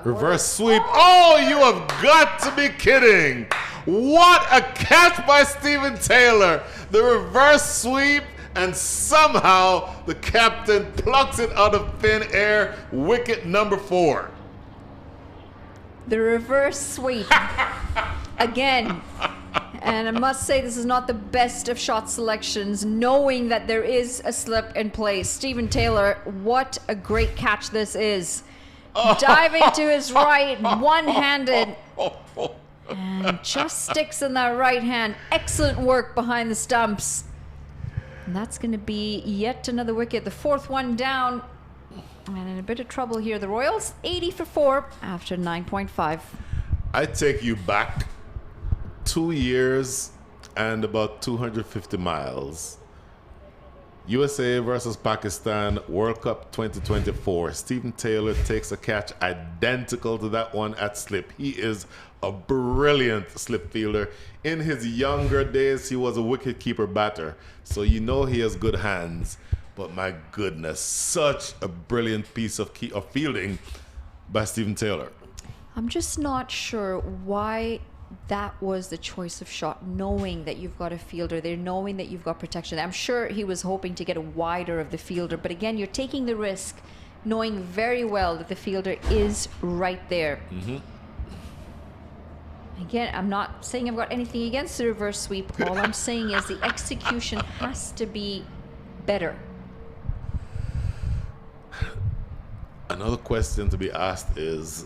Reverse sweep. Oh, you have got to be kidding. What a catch by Stephen Taylor. The reverse sweep, and somehow the captain plucks it out of thin air. Wicket number 4. The reverse sweep. Again. And I must say, this is not the best of shot selections, knowing that there is a slip in place. Stephen Taylor, what a great catch this is. Diving to his right, one-handed, and just sticks in that right hand. Excellent work behind the stumps. And that's going to be yet another wicket. The 4th one down, and in a bit of trouble here. The Royals 80 for 4 after 9.5. I take you back 2 years and about 250 miles. USA versus Pakistan, World Cup 2024. Stephen Taylor takes a catch identical to that one at slip. He is a brilliant slip fielder. In his younger days, he was a wicketkeeper batter, so you know he has good hands. But my goodness, such a brilliant piece of fielding by Stephen Taylor. I'm just not sure why that was the choice of shot, knowing that you've got a fielder there, knowing that you've got protection. I'm sure he was hoping to get a wider of the fielder, but again, you're taking the risk knowing very well that the fielder is right there. Again, I'm not saying I've got anything against the reverse sweep. All I'm saying is the execution has to be better. Another question to be asked is,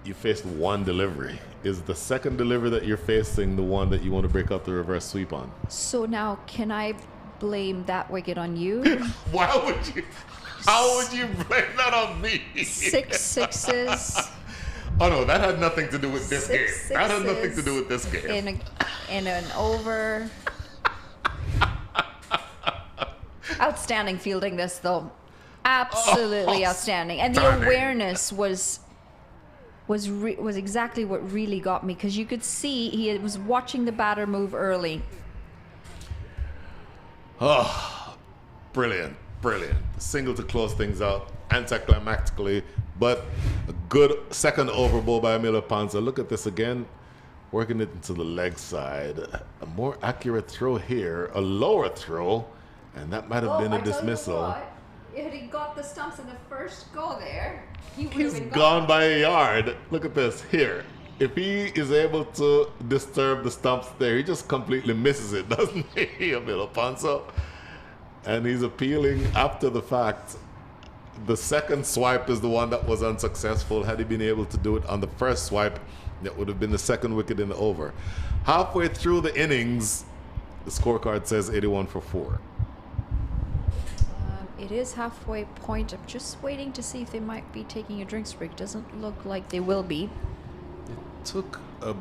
you faced one delivery. Is the second delivery that you're facing the one that you want to break out the reverse sweep on? So now, can I blame that wicket on you? Why would you? How would you blame that on me? 6 sixes. Oh no, that had nothing to do with this game. Sixes That had nothing to do with this game. In an over. Outstanding fielding this though. Absolutely outstanding. And the awareness was exactly what really got me, because you could see he was watching the batter move early. Oh, brilliant, brilliant. Single to close things out, anticlimactically, but a good second over ball by Emilio Panza. Look at this again, working it into the leg side. A more accurate throw here, a lower throw, and that might have been a dismissal. If he got the stumps in the first go there, he's gone by a yard. Look at this here. If he is able to disturb the stumps there, he just completely misses it, doesn't he, Emilio Panza? And he's appealing after the fact. The second swipe is the one that was unsuccessful. Had he been able to do it on the first swipe, that would have been the second wicket in the over. Halfway through the innings, the scorecard says 81 for 4. It is halfway point. I'm just waiting to see if they might be taking a drinks break. Doesn't look like they will be. It took a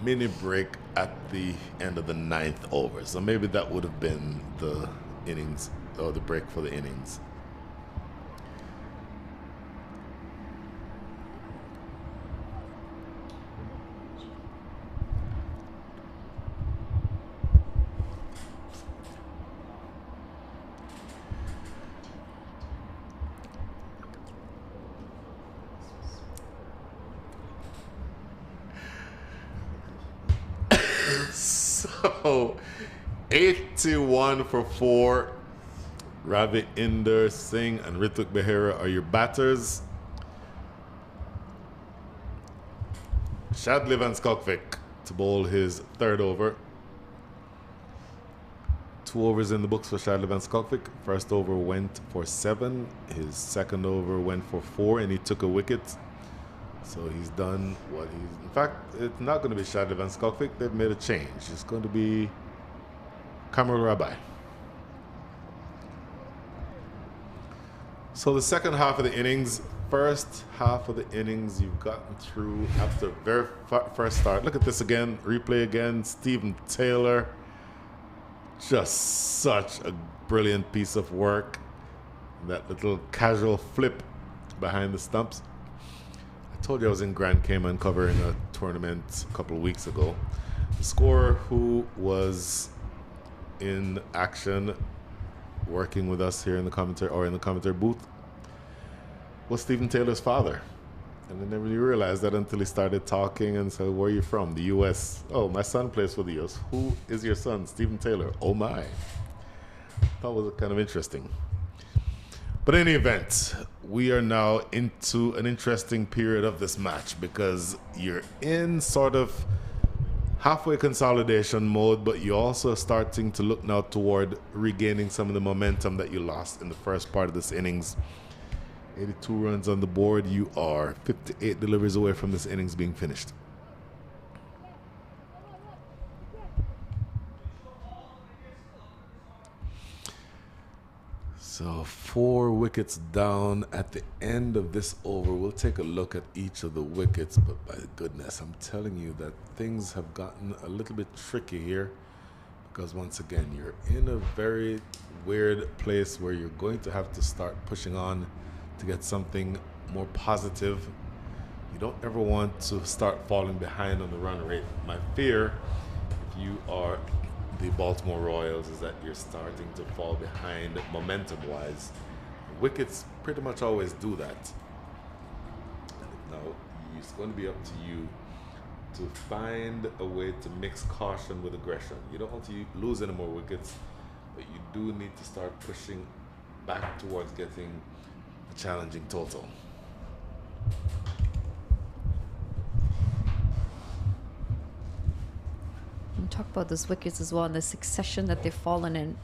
mini break at the end of the 9th over, so maybe that would have been the innings, or the break for the innings. So, 81 for 4. Ravi Inder Singh and Rituk Behera are your batters. Shadley Van Skalkvik to bowl his third over. 2 overs in the books for Shadley Van Skalkvik. First over went for 7. His second over went for 4, and he took a wicket. So he's done what he's... In fact, it's not going to be Shadley Van Skalkvik. They've made a change. It's going to be Kamal Rabbi. So the second half of the innings, first half of the innings you've gotten through after the very first start. Look at this again, replay again. Stephen Taylor, just such a brilliant piece of work. That little casual flip behind the stumps. I told you I was in Grand Cayman covering a tournament a couple of weeks ago. The scorer who was in action working with us here in the commentary booth was Stephen Taylor's father. And I never really realized that until he started talking and said, "Where are you from?" "The U.S." "Oh, my son plays for the U.S." "Who is your son?" "Stephen Taylor." "Oh my." That was kind of interesting. But in any event, we are now into an interesting period of this match because you're in sort of halfway consolidation mode, but you're also starting to look now toward regaining some of the momentum that you lost in the first part of this innings. 82 runs on the board. You are 58 deliveries away from this innings being finished. So 4 wickets down at the end of this over. We'll take a look at each of the wickets, but by goodness, I'm telling you that things have gotten a little bit tricky here because once again, you're in a very weird place where you're going to have to start pushing on to get something more positive. You don't ever want to start falling behind on the run rate. My fear, if you are the Baltimore Royals, is that you're starting to fall behind momentum-wise. Wickets pretty much always do that. Now, it's going to be up to you to find a way to mix caution with aggression. You don't want to lose any more wickets, but you do need to start pushing back towards getting a challenging total. And talk about those wickets as well and the succession that they've fallen in.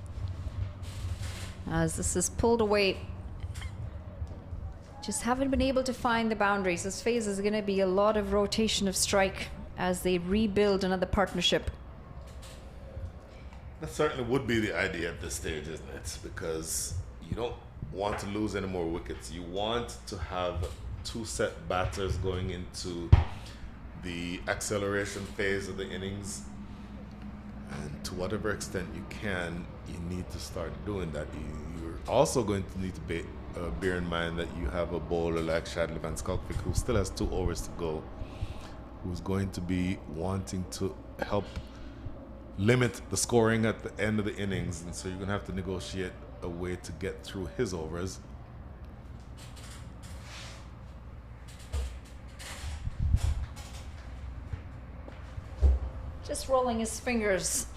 As this is pulled away, just haven't been able to find the boundaries. This phase is going to be a lot of rotation of strike as they rebuild another partnership. That certainly would be the idea at this stage, isn't it? Because you don't want to lose any more wickets. You want to have 2 set batters going into the acceleration phase of the innings. And to whatever extent you can, you need to start doing that. You're also going to need to bear in mind that you have a bowler like Shadley Van Skalkvik who still has 2 overs to go, who's going to be wanting to help limit the scoring at the end of the innings. And so you're going to have to negotiate a way to get through his overs. Just rolling his fingers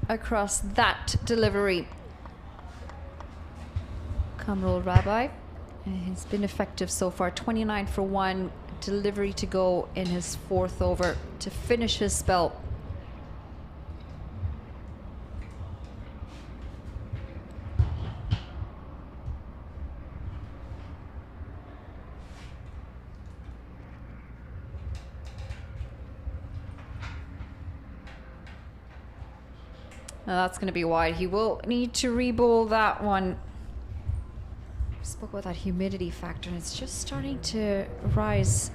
across that delivery. Kamrul Rabbi, he's been effective so far. 29 for 1, delivery to go in his 4th over to finish his spell. Now that's going to be wide. He will need to re-bowl that one. We spoke about that humidity factor, and it's just starting to rise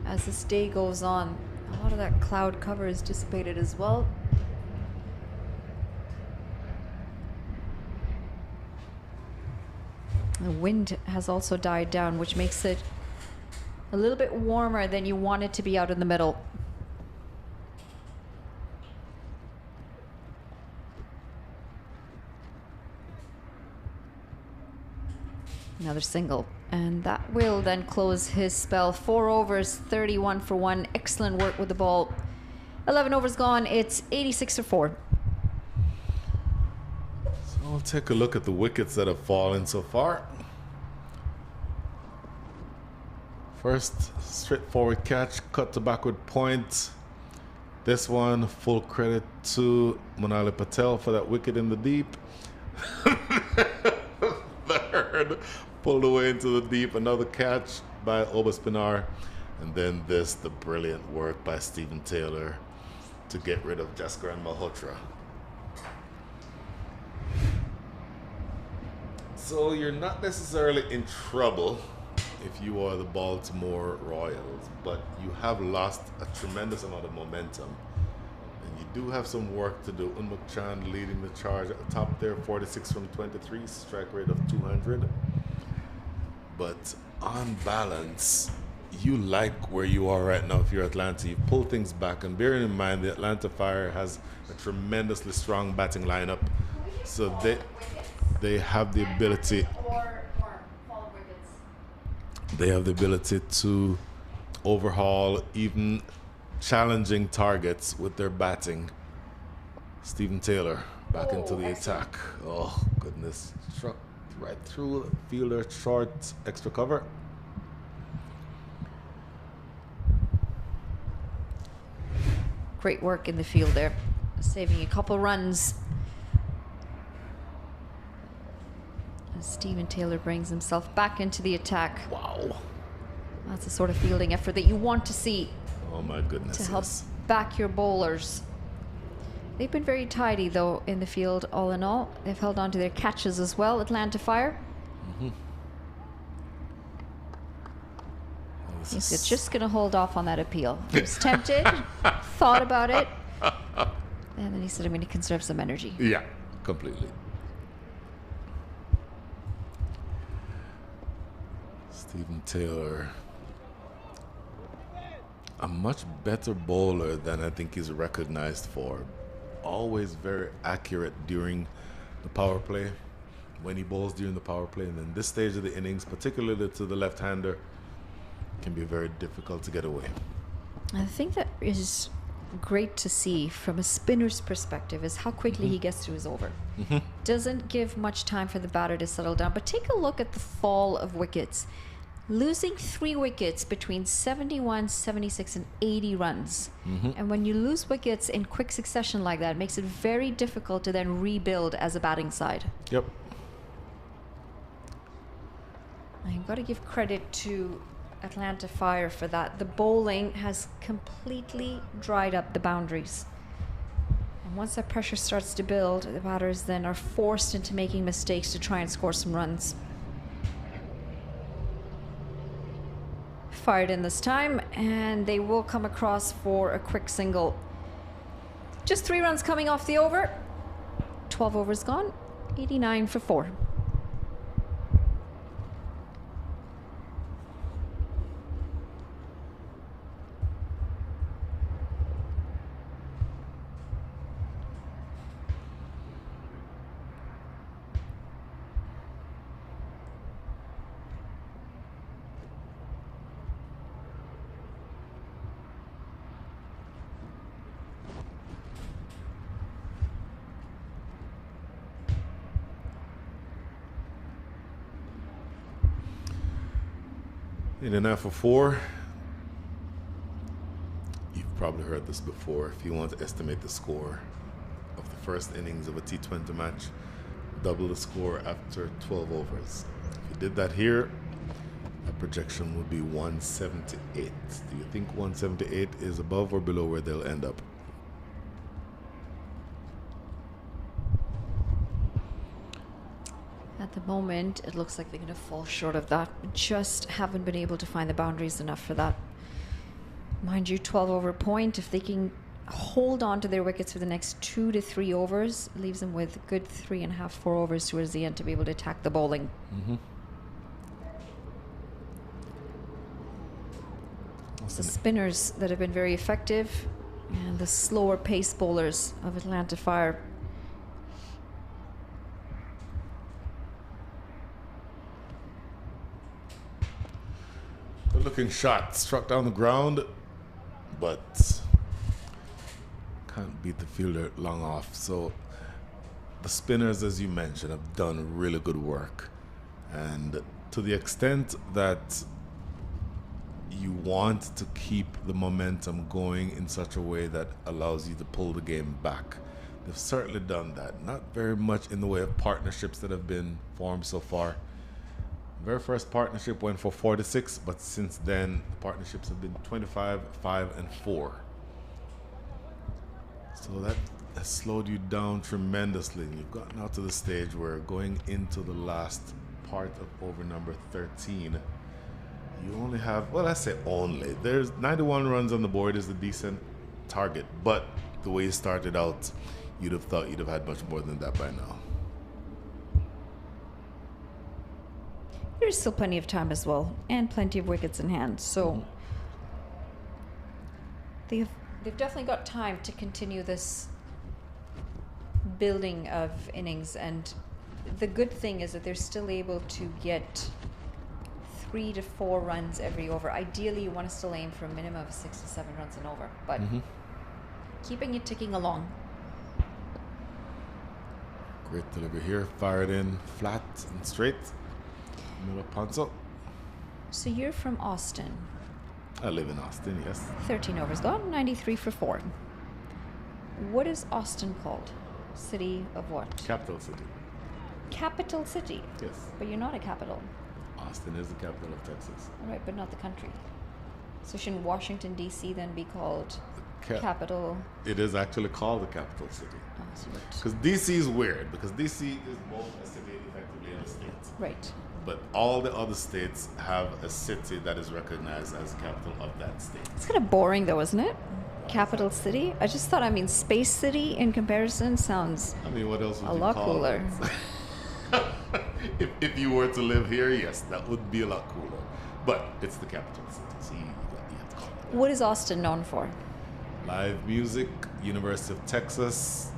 as this day goes on. A lot of that cloud cover is dissipated as well. The wind has also died down, which makes it a little bit warmer than you want it to be out in the middle. Another single, and that will then close his spell. 4 overs, 31 for 1. Excellent work with the ball. 11 overs gone. It's 86 for 4. So we'll take a look at the wickets that have fallen so far. First, straightforward catch, cut to backward point. This one, full credit to Monali Patel for that wicket in the deep. Third, pulled away into the deep. Another catch by Obaspinar. And then this, the brilliant work by Stephen Taylor to get rid of Jaskaran Malhotra. So you're not necessarily in trouble if you are the Baltimore Royals, but you have lost a tremendous amount of momentum. And you do have some work to do. Unmuk Chan leading the charge at the top there, 46 from 23, strike rate of 200. But on balance, you like where you are right now if you're Atlanta. You pull things back, and bearing in mind the Atlanta Fire has a tremendously strong batting lineup, so they have the ability to overhaul even challenging targets with their batting. Stephen Taylor back into the attack. Oh goodness, struck right through fielder, short, extra cover. Great work in the field there, saving a couple runs. As Stephen Taylor brings himself back into the attack. Wow. That's the sort of fielding effort that you want to see. Oh my goodness. To help back your bowlers. They've been very tidy though in the field all in all. They've held on to their catches as well, Atlanta Fire. Mm-hmm. He's just going to hold off on that appeal. He was tempted, thought about it, and then he said, I'm going to conserve some energy. Yeah, completely. Stephen Taylor, a much better bowler than I think he's recognized for. Always very accurate during the power play, when he bowls during the power play. And then this stage of the innings, particularly to the left-hander, can be very difficult to get away. I think that is great to see from a spinner's perspective is how quickly he gets to his over. Doesn't give much time for the batter to settle down. But take a look at the fall of wickets. Losing 3 wickets between 71, 76, and 80 runs. And when you lose wickets in quick succession like that, it makes it very difficult to then rebuild as a batting side. Yep. I've got to give credit to Atlanta Fire for that. The bowling has completely dried up the boundaries. And once that pressure starts to build, the batters then are forced into making mistakes to try and score some runs. Fired in this time, and they will come across for a quick single. Just 3 runs coming off the over. 12 overs gone, 89 for 4. In an F for 4, you've probably heard this before. If you want to estimate the score of the first innings of a T20 match, double the score after 12 overs. If you did that here, a projection would be 178. Do you think 178 is above or below where they'll end up? At the moment, it looks like they're going to fall short of that. Just haven't been able to find the boundaries enough for that. Mind you, 12 over point, if they can hold on to their wickets for the next 2 to 3 overs, it leaves them with good 3.5, 4 overs towards the end to be able to attack the bowling. The spinners that have been very effective, and the slower pace bowlers of Atlanta Fire. Good looking shot, struck down the ground, but can't beat the fielder long off. So the spinners, as you mentioned, have done really good work. And to the extent that you want to keep the momentum going in such a way that allows you to pull the game back. They've certainly done that. Not very much in the way of partnerships that have been formed so far. Very first partnership went for 4-6, but since then, the partnerships have been 25, 5, and 4. So that has slowed you down tremendously. And you've gotten out to the stage where going into the last part of over number 13, you only have, well, I say only. There's 91 runs on the board is a decent target, but the way you started out, you'd have thought you'd have had much more than that by now. There's still plenty of time as well, and plenty of wickets in hand. So they've definitely got time to continue this building of innings. And the good thing is that they're still able to get 3 to 4 runs every over. Ideally, you want to still aim for a minimum of 6 to 7 runs an over, but keeping it ticking along. Great delivery here. Fired in flat and straight. Middle Ponzo. So you're from Austin. I live in Austin, yes. 13 overs gone, 93 for 4. What is Austin called? City of what? Capital city. Capital city? Yes. But you're not a capital. Austin is the capital of Texas. All right, but not the country. So shouldn't Washington, D.C. then be called capital? It is actually called the capital city. Oh, so what? Because D.C. is weird, because D.C. is both a city effectively and a state. Right. But all the other states have a city that is recognized as the capital of that state. It's kind of boring though, isn't it? Capital city? I just thought, Space City in comparison sounds what else would a you lot call cooler. it? if you were to live here, yes, that would be a lot cooler. But it's the capital city, so you have to call it that. What is Austin known for? Live music, University of Texas,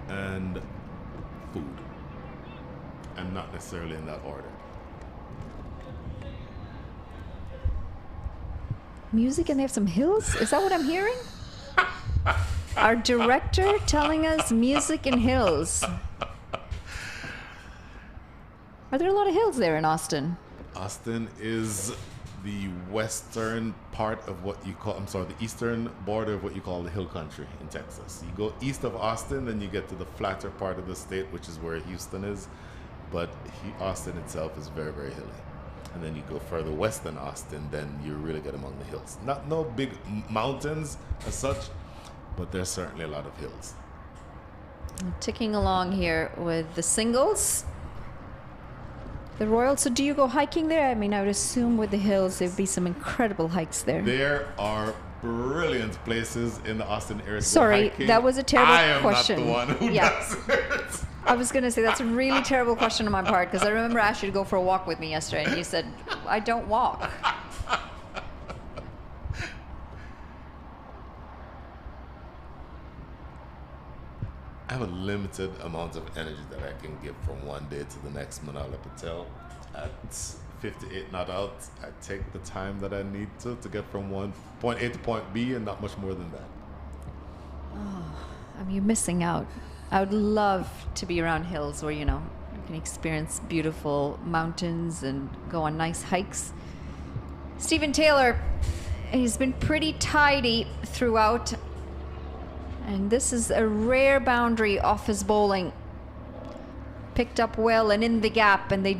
and food. And not necessarily in that order. Music, and they have some hills? Is that what I'm hearing? Our director telling us music and hills. Are there a lot of hills there in Austin? Austin is the western part of what you call, the eastern border of what you call the hill country in Texas. You go east of Austin, then you get to the flatter part of the state, which is where Houston is. But Austin itself is very, very hilly. And then you go further west than Austin, then you really get among the hills. No big mountains as such, but there's certainly a lot of hills. Ticking along here with the singles. The Royals. So do you go hiking there? I would assume with the hills there'd be some incredible hikes there. There are brilliant places in the Austin area. Sorry, that was a terrible question. I am not the one who does it. I was going to say that's a really terrible question on my part, because I remember I asked you to go for a walk with me yesterday, and you said, I don't walk. I have a limited amount of energy that I can give from one day to the next, Manala Patel. At 58 not out, I take the time that I need to get from point A to point B, and not much more than that. Oh, you're missing out. I would love to be around hills where, you can experience beautiful mountains and go on nice hikes. Stephen Taylor, he's been pretty tidy throughout. And this is a rare boundary off his bowling. Picked up well and in the gap, and they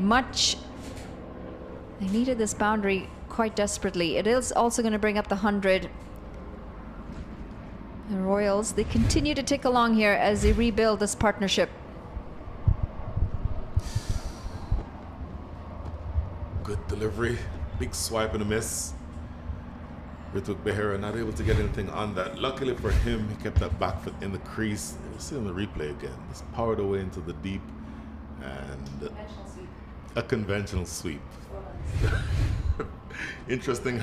needed this boundary quite desperately. It is also going to bring up the 100. The Royals, they continue to tick along here as they rebuild this partnership. Good delivery, big swipe and a miss. Rituk Behera not able to get anything on that. Luckily for him, he kept that back foot in the crease. You'll see on the replay again. Just powered away into the deep, and a conventional sweep. Interesting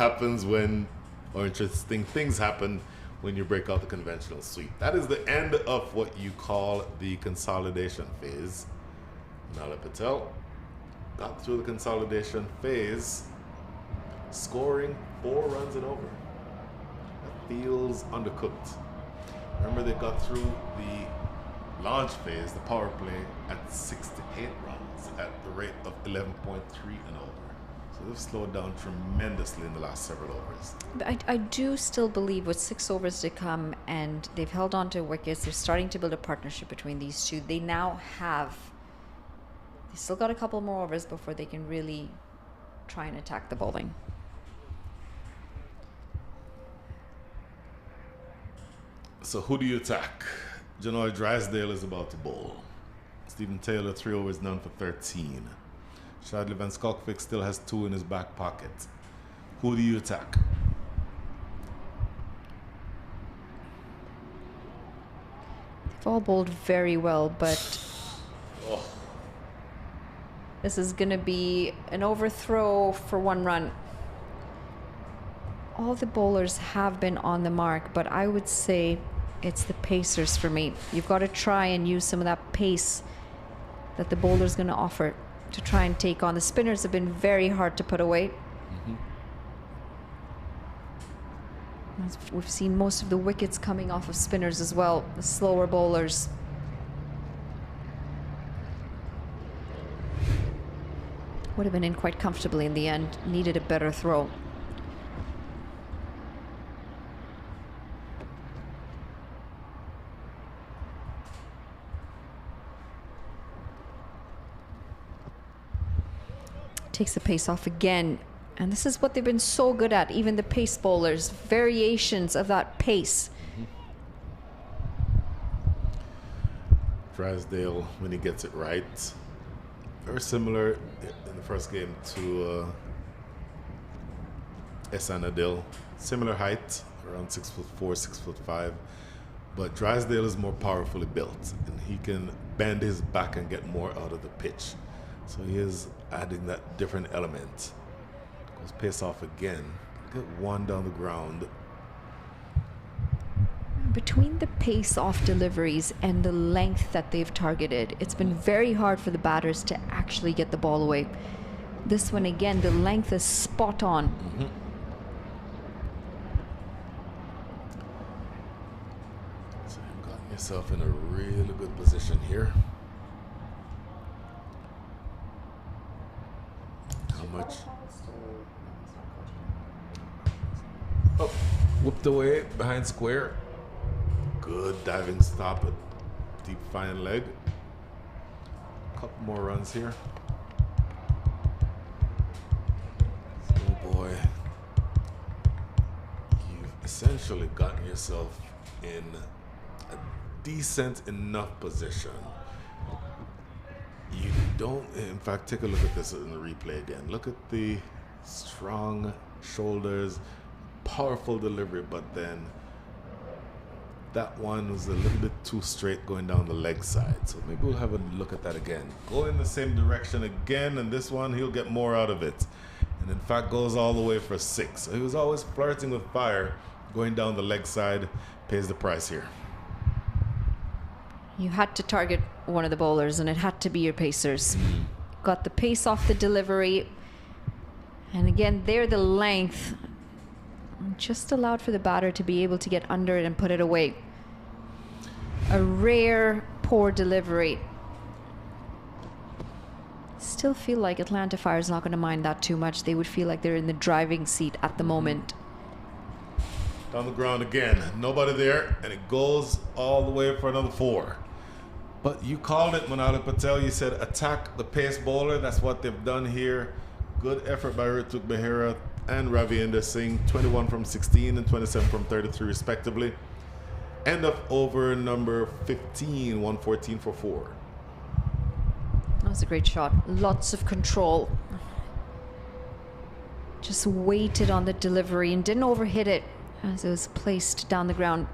things happen when you break out the conventional sweep. That is the end of what you call the consolidation phase. Nala Patel got through the consolidation phase, scoring 4 runs and over. That feels undercooked. Remember, they got through the launch phase, the power play, at 6 to 8 runs at the rate of 11.3 and over. So So they've slowed down tremendously in the last several overs. But I do still believe with 6 overs to come and they've held on to wickets, they're starting to build a partnership between these two. They still got a couple more overs before they can really try and attack the bowling. So who do you attack? Janoy Drysdale is about to bowl. Stephen Taylor, 3 overs, none for 13. Shadley Van Skalkvik still has 2 in his back pocket. Who do you attack? They've all bowled very well, but this is going to be an overthrow for 1 run. All the bowlers have been on the mark, but I would say it's the pacers for me. You've got to try and use some of that pace that the bowler's going to offer to try and take on. The spinners have been very hard to put away. We've seen most of the wickets coming off of spinners as well, the slower bowlers. Would have been in quite comfortably in the end, needed a better throw. Takes the pace off again. And this is what they've been so good at, even the pace bowlers, variations of that pace. Drysdale, when he gets it right, very similar in the first game to Ehsan Adil. Similar height, around 6'4", 6'5", but Drysdale is more powerfully built, and he can bend his back and get more out of the pitch. So he is adding that different element. Goes pace off again. Get 1 down the ground. Between the pace off deliveries and the length that they've targeted, it's been very hard for the batters to actually get the ball away. This one again, the length is spot on. So you've gotten yourself in a really good position here. How much? Oh, whipped away behind square. Good diving stop at deep fine leg. Couple more runs here. Oh boy. You've essentially gotten yourself in a decent enough position. You don't, in fact, take a look at this in the replay again. Look at the strong shoulders, powerful delivery, but then that one was a little bit too straight going down the leg side. So maybe we'll have a look at that again. Go in the same direction again, and this one he'll get more out of it. And in fact goes all the way for 6. So he was always flirting with fire. Going down the leg side pays the price here. You had to target one of the bowlers, and it had to be your pacers. Got the pace off the delivery. And again, there the length just allowed for the batter to be able to get under it and put it away. A rare poor delivery. Still feel like Atlanta Fire is not going to mind that too much. They would feel like they're in the driving seat at the moment. Down the ground again. Nobody there, and it goes all the way for another 4. But you called it, Manali Patel. You said attack the pace bowler. That's what they've done here. Good effort by Rituk Behera and Ravinder Singh. 21 from 16 and 27 from 33 respectively. End of over number 15, 114 for 4. That was a great shot. Lots of control. Just waited on the delivery and didn't overhit it as it was placed down the ground.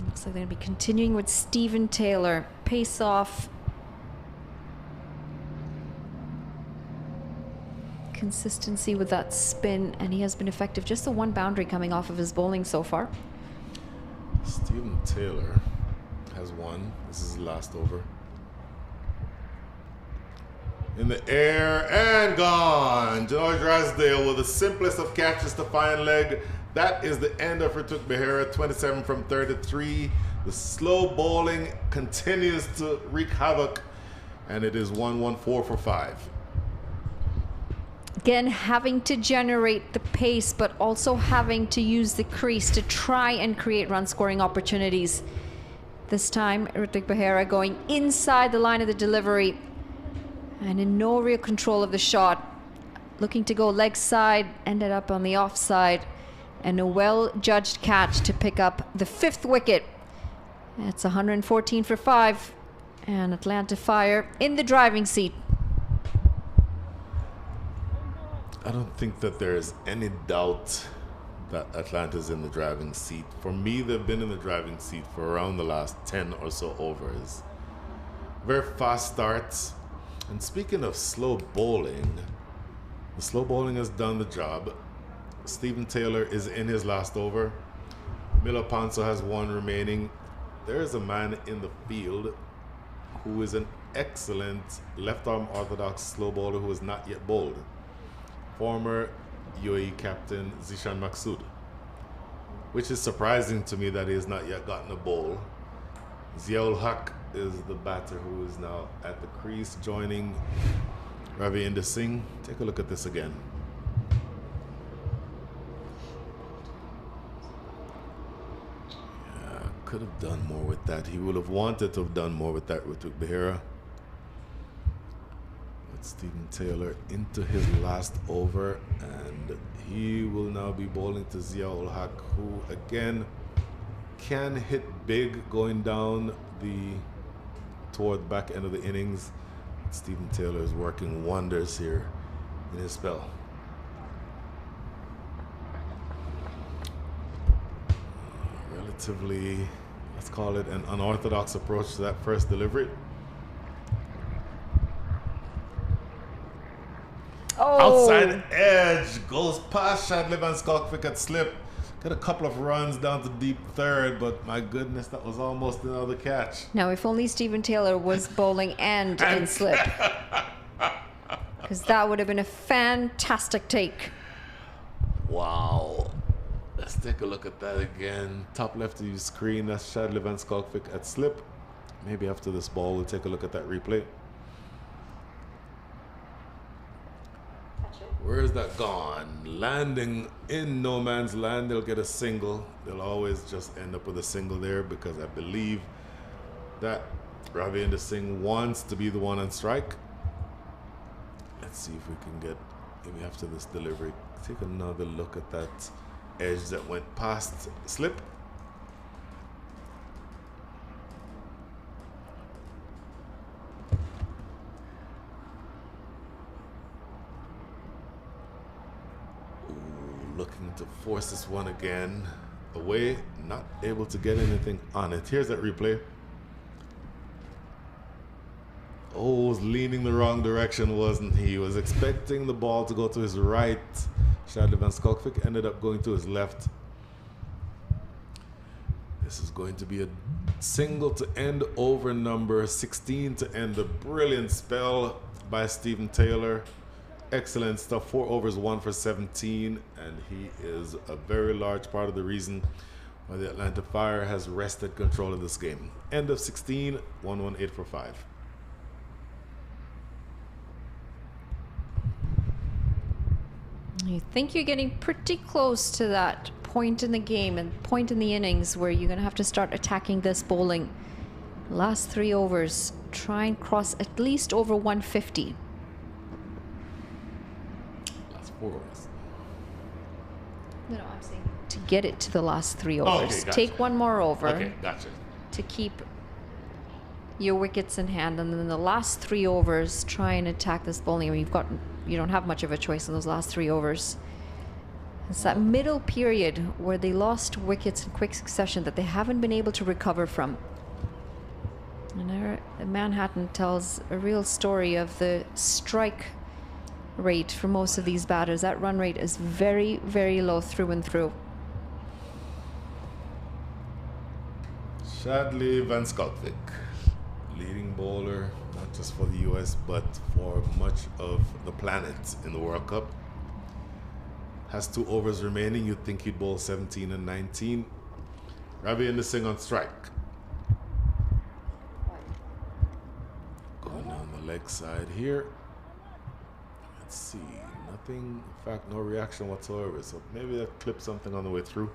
Looks like they're going to be continuing with Stephen Taylor. Pace off. Consistency with that spin, and he has been effective. Just the 1 boundary coming off of his bowling so far. Stephen Taylor has 1. This is the last over. In the air and gone. George Drysdale with the simplest of catches to fine leg. That is the end of Rituk Behera. 27 from 33. The slow bowling continues to wreak havoc, and it is 1-1-4 for 5. Again, having to generate the pace, but also having to use the crease to try and create run-scoring opportunities. This time, Ritik Behera going inside the line of the delivery and in no real control of the shot. Looking to go leg side, ended up on the offside, and a well-judged catch to pick up the 5th wicket. It's 114 for 5, and Atlanta Fire in the driving seat. I don't think that there's any doubt that Atlanta's in the driving seat. For me, they've been in the driving seat for around the last 10 or so overs. Very fast starts. And speaking of slow bowling, the slow bowling has done the job. Stephen Taylor is in his last over. Milo Panso has 1 remaining. There is a man in the field who is an excellent left-arm orthodox slow bowler who is not yet bowled. Former UAE captain Zishan Maksud, which is surprising to me that he has not yet gotten a bowl. Ziaul Haq is the batter who is now at the crease, joining Ravi Inder Singh. Take a look at this again. Yeah, could have done more with that. He would have wanted to have done more with that, Ritik Behera. Stephen Taylor into his last over, and he will now be bowling to Ziaul Haq, who again can hit big going down toward the back end of the innings. Stephen Taylor is working wonders here in his spell. Relatively, let's call it an unorthodox approach to that first delivery. Oh. Outside edge goes past Shadley Van Skalkvik at slip. Got a couple of runs down to deep third, but my goodness, that was almost another catch. Now, if only Stephen Taylor was bowling and in slip, because that would have been a fantastic take. Wow. Let's take a look at that again. Top left of your screen, that's Shadley Van Skalkvik at slip. Maybe after this ball, we'll take a look at that replay. Where is that gone? Landing in no man's land. They'll get a single. They'll always just end up with a single there because I believe that Ravi Inder Singh wants to be the one on strike. Let's see if we can get, maybe after this delivery, take another look at that edge that went past slip. Looking to force this one again away, not able to get anything on it. Here's that replay. Oh, was leaning the wrong direction, wasn't he? He was expecting the ball to go to his right. Shadley Van Skalkvik ended up going to his left. This is going to be a single to end over number 16 to end a brilliant spell by Stephen Taylor. Excellent stuff. 4 overs, 1 for 17, and he is a very large part of the reason why the Atlanta Fire has wrested control of this game. End of 16, 118 for 5. You think you're getting pretty close to that point in the game and point in the innings where you're going to have to start attacking this bowling. Last 3 overs, try and cross at least over 150. 4 overs. No, I'm saying to get it to the last 3 overs. Okay, gotcha. Take 1 more over. Okay, gotcha. To keep your wickets in hand, and then the last 3 overs, try and attack this bowling. I mean, you don't have much of a choice in those last 3 overs. It's that middle period where they lost wickets in quick succession that they haven't been able to recover from. And Manhattan tells a real story of the strike rate for most of these batters. That run rate is very, very low through and through. Shadley Van Skalkvik, leading bowler, not just for the US, but for much of the planet in the World Cup. Has 2 overs remaining. You'd think he'd bowl 17 and 19. Ravi Inder Singh on strike. leg side here. Let's see. Nothing, in fact, no reaction whatsoever. So maybe that clipped something on the way through.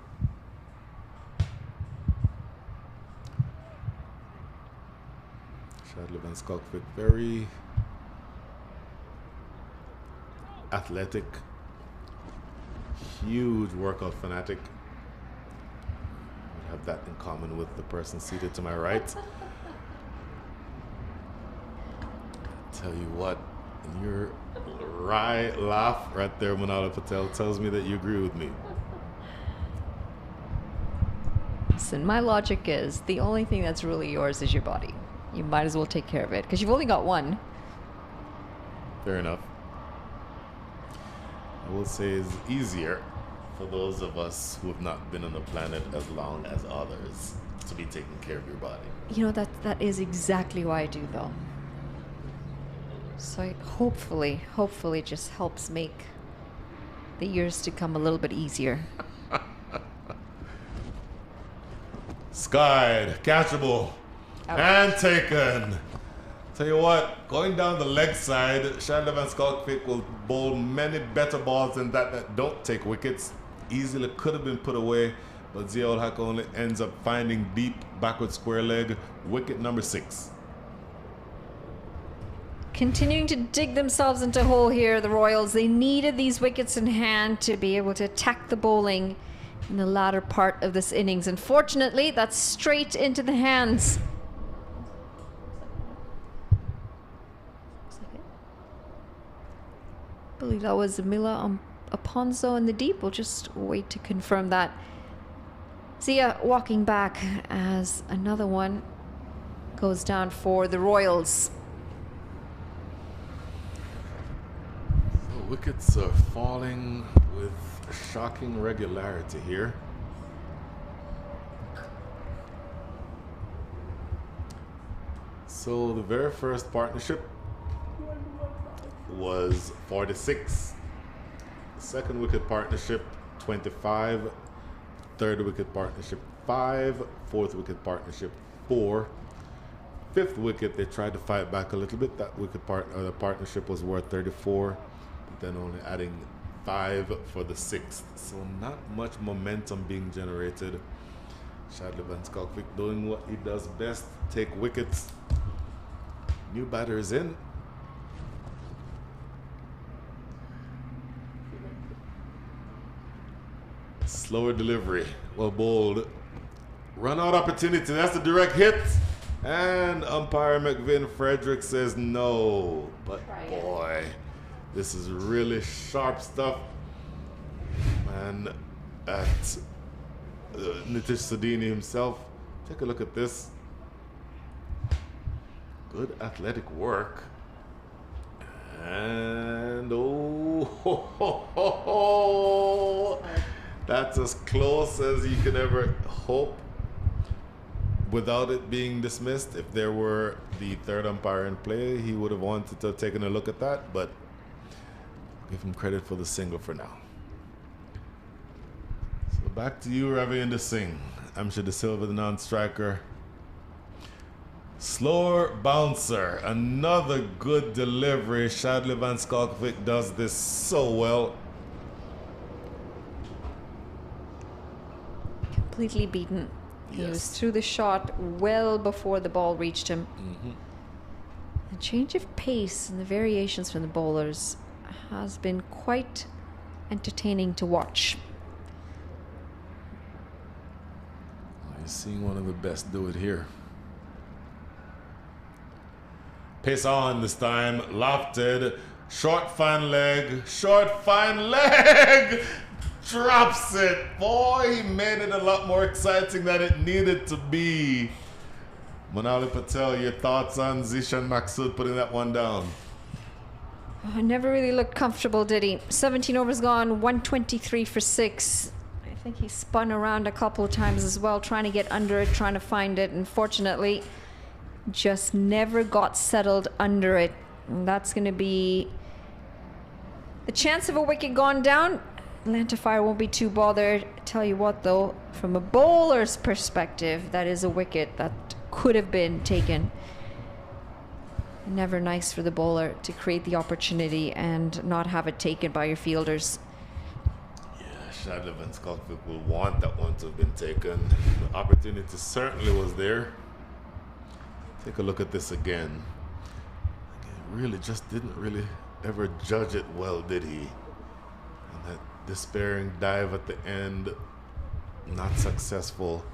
Shadley Van Skalkvik, very athletic, huge workout fanatic. Would have that in common with the person seated to my right. Tell you what, your wry laugh right there, Manala Patel, tells me that you agree with me. Listen, my logic is the only thing that's really yours is your body. You might as well take care of it because you've only got one. Fair enough. I will say it's easier for those of us who have not been on the planet as long as others to be taking care of your body. You know, that is exactly what I do, though. So hopefully it just helps make the years to come a little bit easier. Skied, catchable, and taken. Tell you what, going down the leg side, Shadley Van Skalkvik will bowl many better balls than that don't take wickets. Easily could have been put away, but Zia ul Haq only ends up finding deep backward square leg, wicket number 6. Continuing to dig themselves into a hole here, the Royals. They needed these wickets in hand to be able to attack the bowling in the latter part of this innings. Unfortunately, that's straight into the hands. I believe that was Mila Aponzo in the deep. We'll just wait to confirm that. Zia walking back as another one goes down for the Royals. Wickets are falling with shocking regularity here. So the very first partnership was 46. The second wicket partnership, 25. Third wicket partnership, 5. Fourth wicket partnership, 4. Fifth wicket, they tried to fight back a little bit. That wicket the partnership was worth 34. Then only adding 5 for the 6th. So not much momentum being generated. Shadley Van Skalkvik doing what he does best, take wickets. New batters in. Slower delivery, well bowled. Run out opportunity, that's a direct hit. And umpire McVin Frederick says no, but boy, this is really sharp stuff. And at Nitish Sodini himself, take a look at this. Good athletic work. And that's as close as you could ever hope without it being dismissed. If there were the third umpire in play, he would have wanted to have taken a look at that, but give him credit for the single for now. So back to you, Ravinder Singh. Amshad De Silva, the non-striker. Slower bouncer, another good delivery. Shadley Van Skalkvik does this so well. Completely beaten. Yes. He was through the shot well before the ball reached him. The change of pace and the variations from the bowlers has been quite entertaining to watch. You're seeing one of the best do it here. Pace on this time, lofted, short fine leg, drops it. Boy, he made it a lot more exciting than it needed to be. Manali Patel, your thoughts on Zishan Maksud putting that one down? Never really looked comfortable, did he? 17 overs gone, 123 for 6. I think he spun around a couple of times as well, trying to get under it, trying to find it. Unfortunately, just never got settled under it. And that's going to be the chance of a wicket gone down. Atlanta Fire won't be too bothered. Tell you what, though, from a bowler's perspective, that is a wicket that could have been taken. Never nice for the bowler to create the opportunity and not have it taken by your fielders. Yeah, Shadley and Scottfield will want that one to have been taken. The opportunity certainly was there. Take a look at this again. Really just didn't really ever judge it well, did he? And that despairing dive at the end, not successful.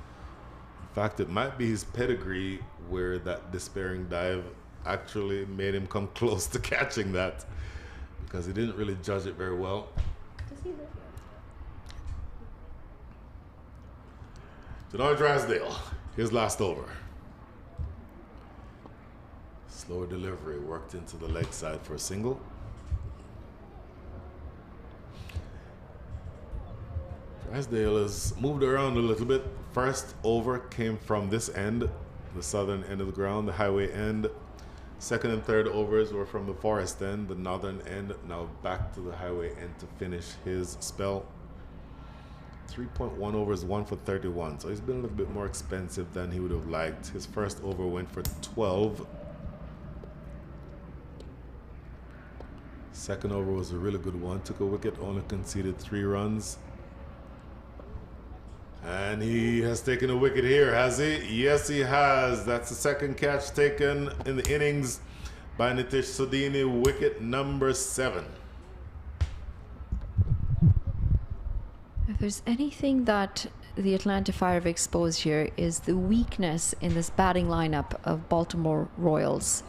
In fact, it might be his pedigree where that despairing dive actually made him come close to catching that, because he didn't really judge it very well. Does he live here? Janoy Drysdale, his last over. Slower delivery, worked into the leg side for a single. Drysdale has moved around a little bit. First over came from this end, the southern end of the ground, the highway end. Second and third overs were from the forest end, the northern end. Now back to the highway end to finish his spell. 3.1 overs, 1 for 31. So he's been a little bit more expensive than he would have liked. His first over went for 12. Second over was a really good one. Took a wicket, only conceded 3 runs. And he has taken a wicket here, has he? Yes, he has. That's the second catch taken in the innings by Nitish Sodini, wicket number 7. If there's anything that the Atlanta Fire have exposed here is the weakness in this batting lineup of Baltimore Royals.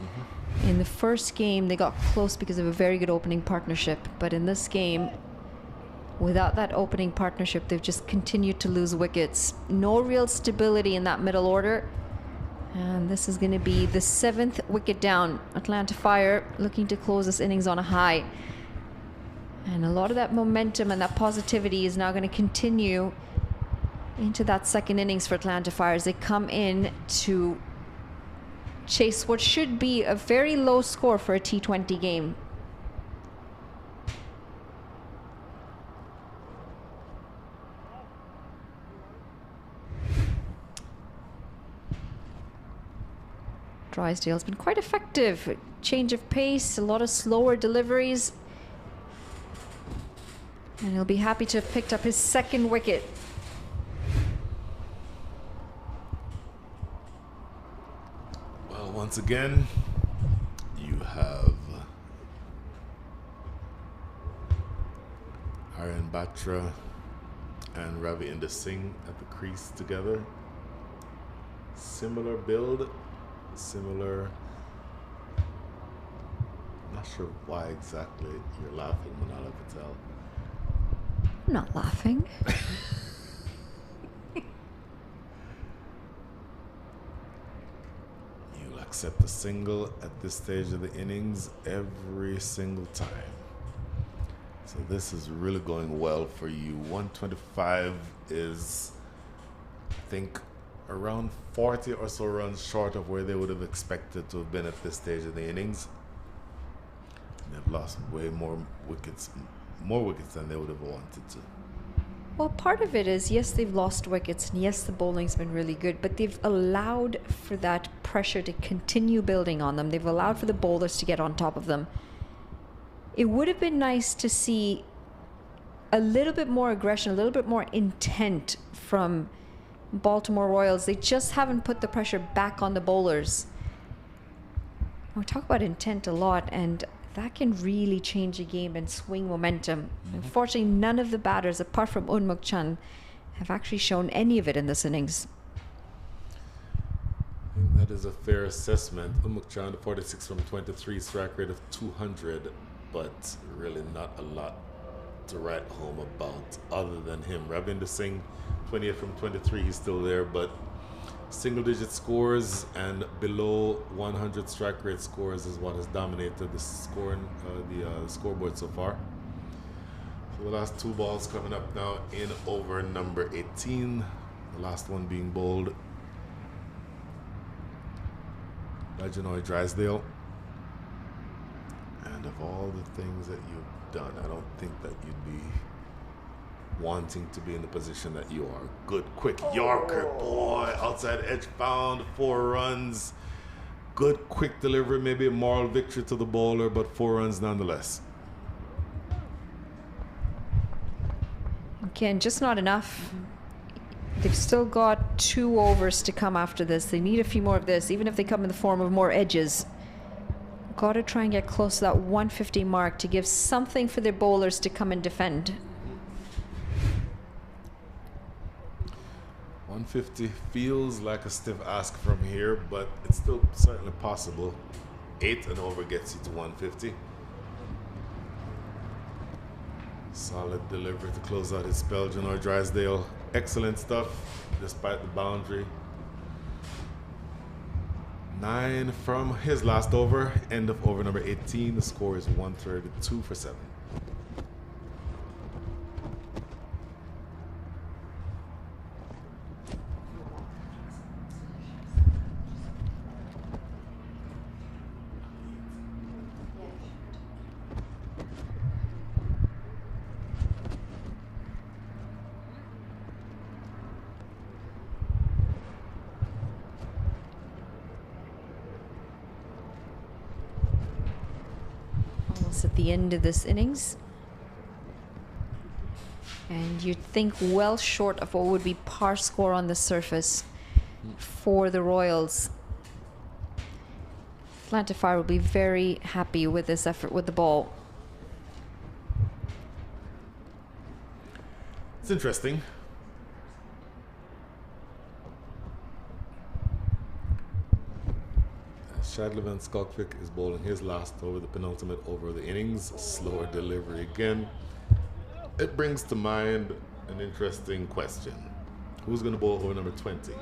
In the first game, they got close because of a very good opening partnership. But in this game, without that opening partnership, they've just continued to lose wickets. No real stability in that middle order. And this is going to be the 7th wicket down. Atlanta Fire looking to close this innings on a high. And a lot of that momentum and that positivity is now going to continue into that second innings for Atlanta Fire as they come in to chase what should be a very low score for a T20 game. Drysdale's been quite effective. Change of pace, a lot of slower deliveries. And he'll be happy to have picked up his second wicket. Well, once again, you have Aryan Batra and Ravi Inder Singh at the crease together. Similar build, similar. I'm not sure why exactly you're laughing, Manala Patel. I'm not laughing. You'll accept a single at this stage of the innings every single time. So this is really going well for you. 125 is, I think, around 40 or so runs short of where they would have expected to have been at this stage of the innings. And they've lost way more wickets than they would have wanted to. Well, part of it is, yes, they've lost wickets, and yes, the bowling's been really good, but they've allowed for that pressure to continue building on them. They've allowed for the bowlers to get on top of them. It would have been nice to see a little bit more aggression, a little bit more intent from Baltimore Royals. They just haven't put the pressure back on the bowlers. We talk about intent a lot, and that can really change a game and swing momentum. Unfortunately, none of the batters, apart from Unmuk Chand, have actually shown any of it in this innings. I think that is a fair assessment. Unmuk Chand, 46 from 23, strike rate of 200, but really not a lot to write home about other than him. Ravinder Singh, 28 from 23, he's still there, but single-digit scores and below 100 strike rate scores is what has dominated the scoreboard so far. So the last 2 balls coming up now in over number 18. The last one being bowled by Janoy Drysdale. And of all the things that you've done, I don't think that you'd be wanting to be in the position that you are. Good, quick Yorker, boy. Outside edge found, 4 runs. good quick delivery, maybe a moral victory to the bowler, but 4 runs nonetheless. Again, just not enough. They've still got 2 overs to come after this. They need a few more of this, even if they come in the form of more edges. Got to try and get close to that 150 mark to give something for their bowlers to come and defend. 150 feels like a stiff ask from here, but it's still certainly possible. 8 and over gets you to 150. Solid delivery to close out his spell, Janor Drysdale. Excellent stuff, despite the boundary. 9 from his last over. End of over number 18. The score is 132 for 7. At the end of this innings, and you'd think well short of what would be par score on the surface for the Royals. Atlanta Fire will be very happy with this effort with the ball. It's interesting. Shadley Van Skalkvik is bowling his last over, the penultimate over of the innings. Slower delivery again. It brings to mind an interesting question. Who's going to bowl over number 20?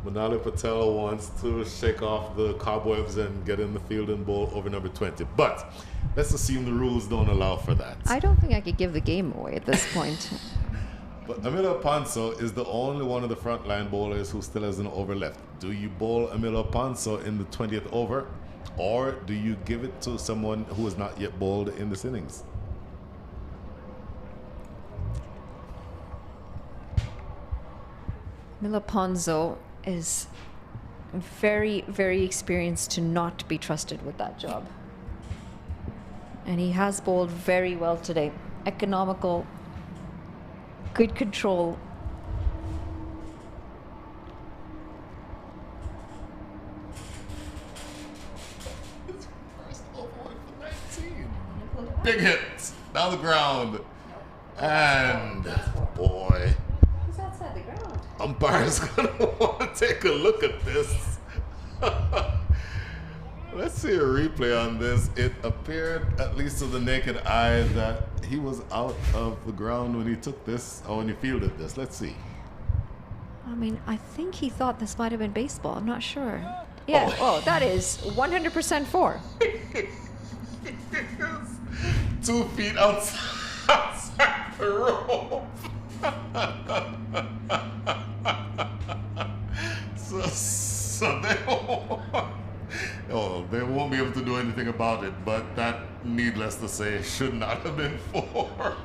Manali Patel wants to shake off the cobwebs and get in the field and bowl over number 20. But let's assume the rules don't allow for that. I don't think I could give the game away at this point. But Emilio Ponzo is the only one of the frontline bowlers who still has an over left. Do you bowl Emilio Ponzo in the 20th over, or do you give it to someone who has not yet bowled in this innings? Mila Ponzo is very, very experienced to not be trusted with that job. And he has bowled very well today. Economical, good control. His first over for 19. Big hit down the ground. And boy, He's outside the ground. umpire's gonna want to take a look at this. Let's see a replay on this. It appeared, at least to the naked eye, that he was out of the ground when he took this, or when he fielded this. Let's see. I mean, I think he thought this might have been baseball. I'm not sure. Yeah, oh, that is 100% 4. 2 feet outside the rope. So they won't be able to do anything about it, but that, needless to say, should not have been 4.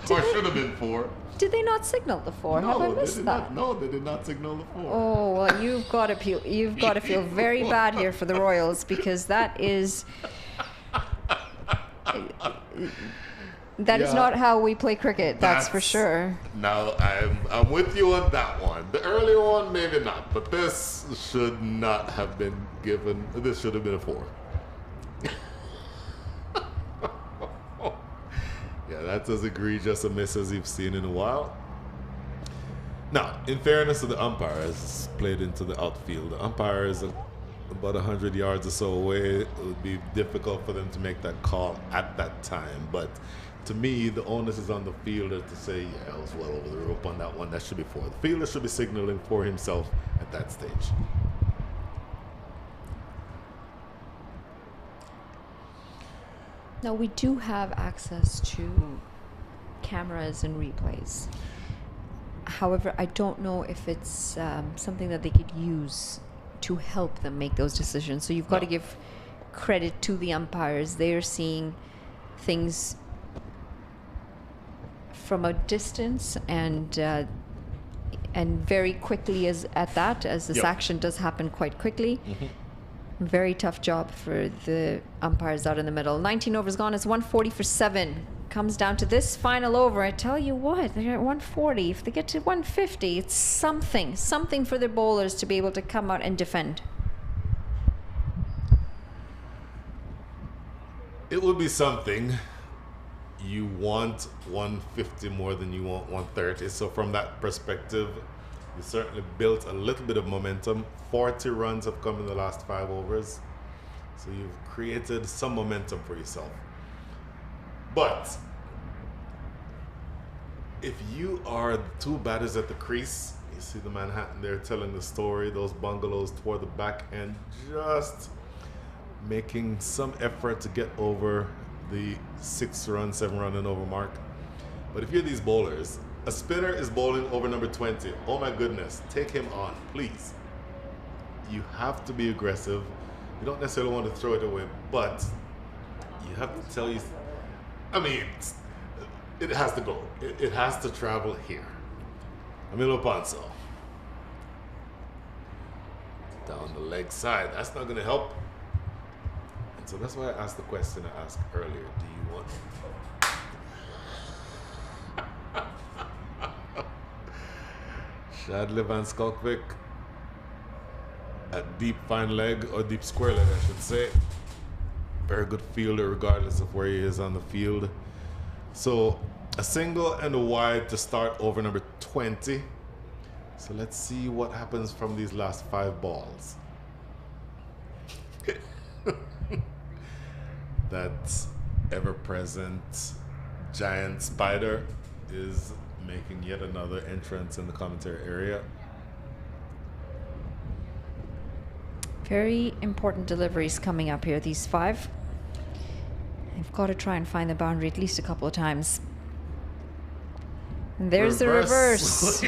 Or should have been 4. Did they not signal the 4? Have I missed that? No, they did not signal the 4. Oh, well, you've got to feel very bad here for the Royals, because that is is not how we play cricket. That's for sure. Now I'm with you on that one. The earlier one, maybe not, but this should not have been given. This should have been a 4. Yeah, that's as egregious a miss as you've seen in a while. Now, in fairness to the umpires, played into the outfield. The umpires are about 100 yards or so away. It would be difficult for them to make that call at that time. But to me, the onus is on the fielder to say, yeah, I was well over the rope on that one. That should be 4. The fielder should be signaling for himself at that stage. Now, we do have access to cameras and replays. However, I don't know if it's something that they could use to help them make those decisions. So you've got to give credit to the umpires. They're seeing things from a distance, and and very quickly as at that, as this Yep. action does happen quite quickly. Very tough job for the umpires out in the middle. 19 overs gone. It's 140 for 7. Comes down to this final over. I tell you what, they're at 140. If they get to 150, it's something for their bowlers to be able to come out and defend. It would be something. You want 150 more than you want 130. So from that perspective, you certainly built a little bit of momentum. 40 runs have come in the last 5 overs. So you've created some momentum for yourself. But if you are the 2 batters at the crease, you see the Manhattan there telling the story, those bungalows toward the back end, just making some effort to get over the 6-run, 7-run and over mark. But if you're these bowlers, a spinner is bowling over number 20. Oh my goodness, take him on, please. You have to be aggressive. You don't necessarily want to throw it away, but you have to tell you, I mean, it has to go. It has to travel here. Emilio Ponzo. Down the leg side. That's not going to help. And so that's why I asked the question I asked earlier. Do you want Shadley Van Skalkvik at deep fine leg, or deep square leg I should say. Very good fielder regardless of where he is on the field. So a single and a wide to start over number 20. So let's see what happens from these last 5 balls. That ever-present giant spider is making yet another entrance in the commentary area. Very important deliveries coming up here, these 5. They've got to try and find the boundary at least a couple of times. And there's the reverse.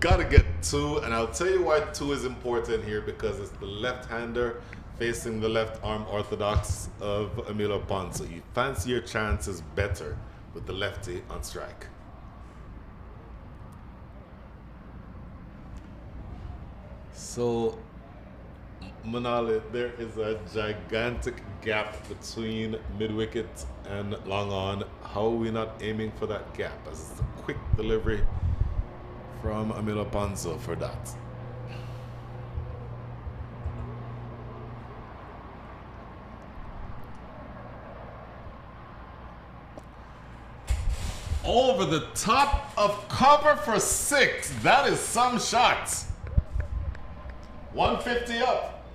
Gotta get 2, and I'll tell you why 2 is important here, because it's the left-hander facing the left arm orthodox of Emilio Ponzo. You fancy your chances better with the lefty on strike. So, Manali, there is a gigantic gap between mid-wicket and long on. How are we not aiming for that gap? As it's a quick delivery from Emilio Ponzo for that. Over the top of cover for 6. That is some shots. 150 up.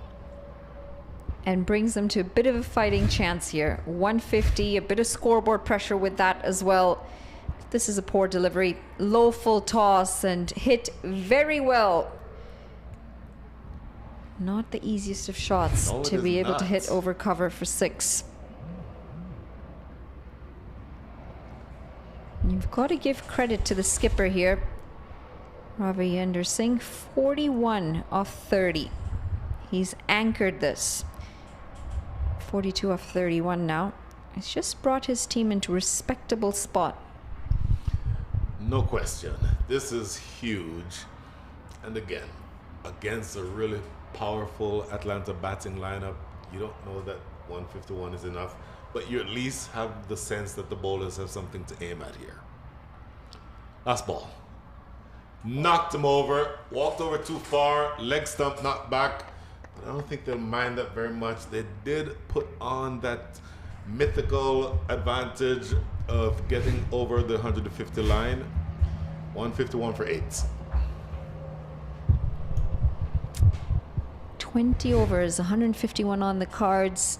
And brings them to a bit of a fighting chance here. 150, a bit of scoreboard pressure with that as well. This is a poor delivery. Low full toss and hit very well. Not the easiest of shots to be able to hit over cover for 6. You've got to give credit to the skipper here. Ravinder Singh, 41 off 30. He's anchored this. 42 off 31 now. He's just brought his team into a respectable spot. No question. This is huge. And again, against a really powerful Atlanta batting lineup, you don't know that 151 is enough, but you at least have the sense that the bowlers have something to aim at here. Last ball. Knocked him over, walked over too far, leg stump knocked back. But I don't think they'll mind that very much. They did put on that mythical advantage of getting over the 150 line. 151 for 8. 20 overs, 151 on the cards.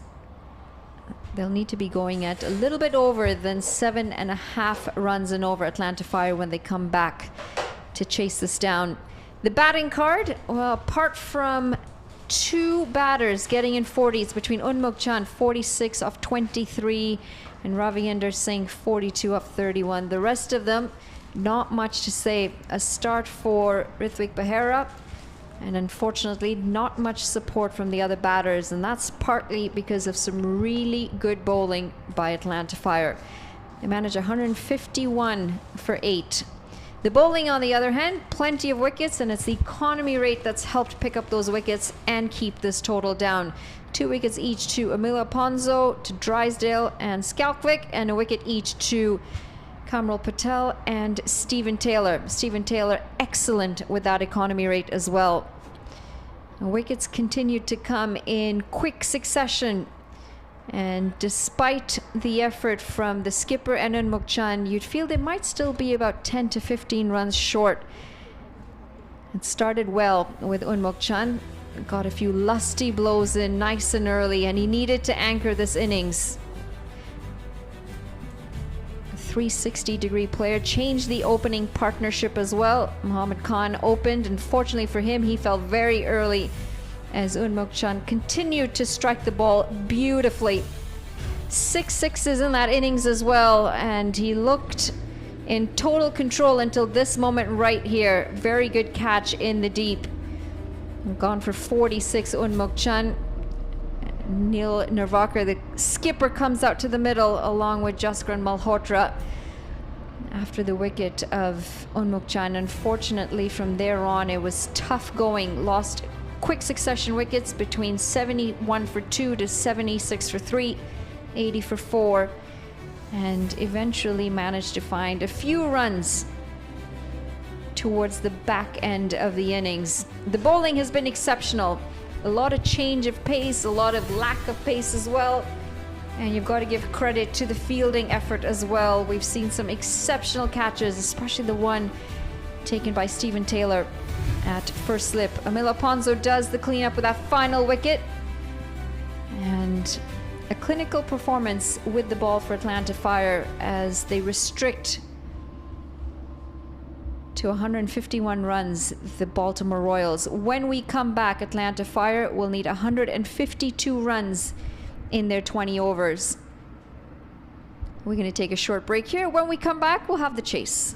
They'll need to be going at a little bit over than 7.5 runs and over Atlanta Fire when they come back to chase this down. The batting card, well, apart from 2 batters getting in 40s between Unmuk Chand, 46 off 23, and Ravinder Singh, 42 off 31. The rest of them, not much to say. A start for Rithwik Behera, and unfortunately not much support from the other batters, and that's partly because of some really good bowling by Atlanta Fire. They managed 151 for 8. The bowling, on the other hand, plenty of wickets, and it's the economy rate that's helped pick up those wickets and keep this total down. 2 wickets each to Emilio Ponzo, to Drysdale and Skalkvik, and a wicket each to Kamral Patel and Stephen Taylor. Stephen Taylor excellent with that economy rate as well. The wickets continued to come in quick succession, and despite the effort from the skipper and Unmuktjan, you'd feel they might still be about 10 to 15 runs short. It started well with Unmuktjan, got a few lusty blows in nice and early, and he needed to anchor this innings. 360-degree player changed the opening partnership as well. Mohammad Khan opened, and fortunately for him, he fell very early as Unmuktjan continued to strike the ball beautifully. 6 sixes in that innings as well, and he looked in total control until this moment right here. Very good catch in the deep. Gone for 46, Unmuktjan. Neil Narvakar, the skipper, comes out to the middle along with Jaskran Malhotra after the wicket of Unmuktjan. Unfortunately, from there on, it was tough going. Lost quick succession wickets between 71 for 2 to 76 for 3, 80 for 4, and eventually managed to find a few runs towards the back end of the innings. The bowling has been exceptional. A lot of change of pace, a lot of lack of pace as well. And you've got to give credit to the fielding effort as well. We've seen some exceptional catches, especially the one taken by Stephen Taylor at first slip. Emilio Ponzo does the cleanup with that final wicket. And a clinical performance with the ball for Atlanta Fire as they restrict to 151 runs the Baltimore Royals. When we come back, Atlanta Fire will need 152 runs in their 20 overs. We're going to take a short break here. When we come back, we'll have the chase.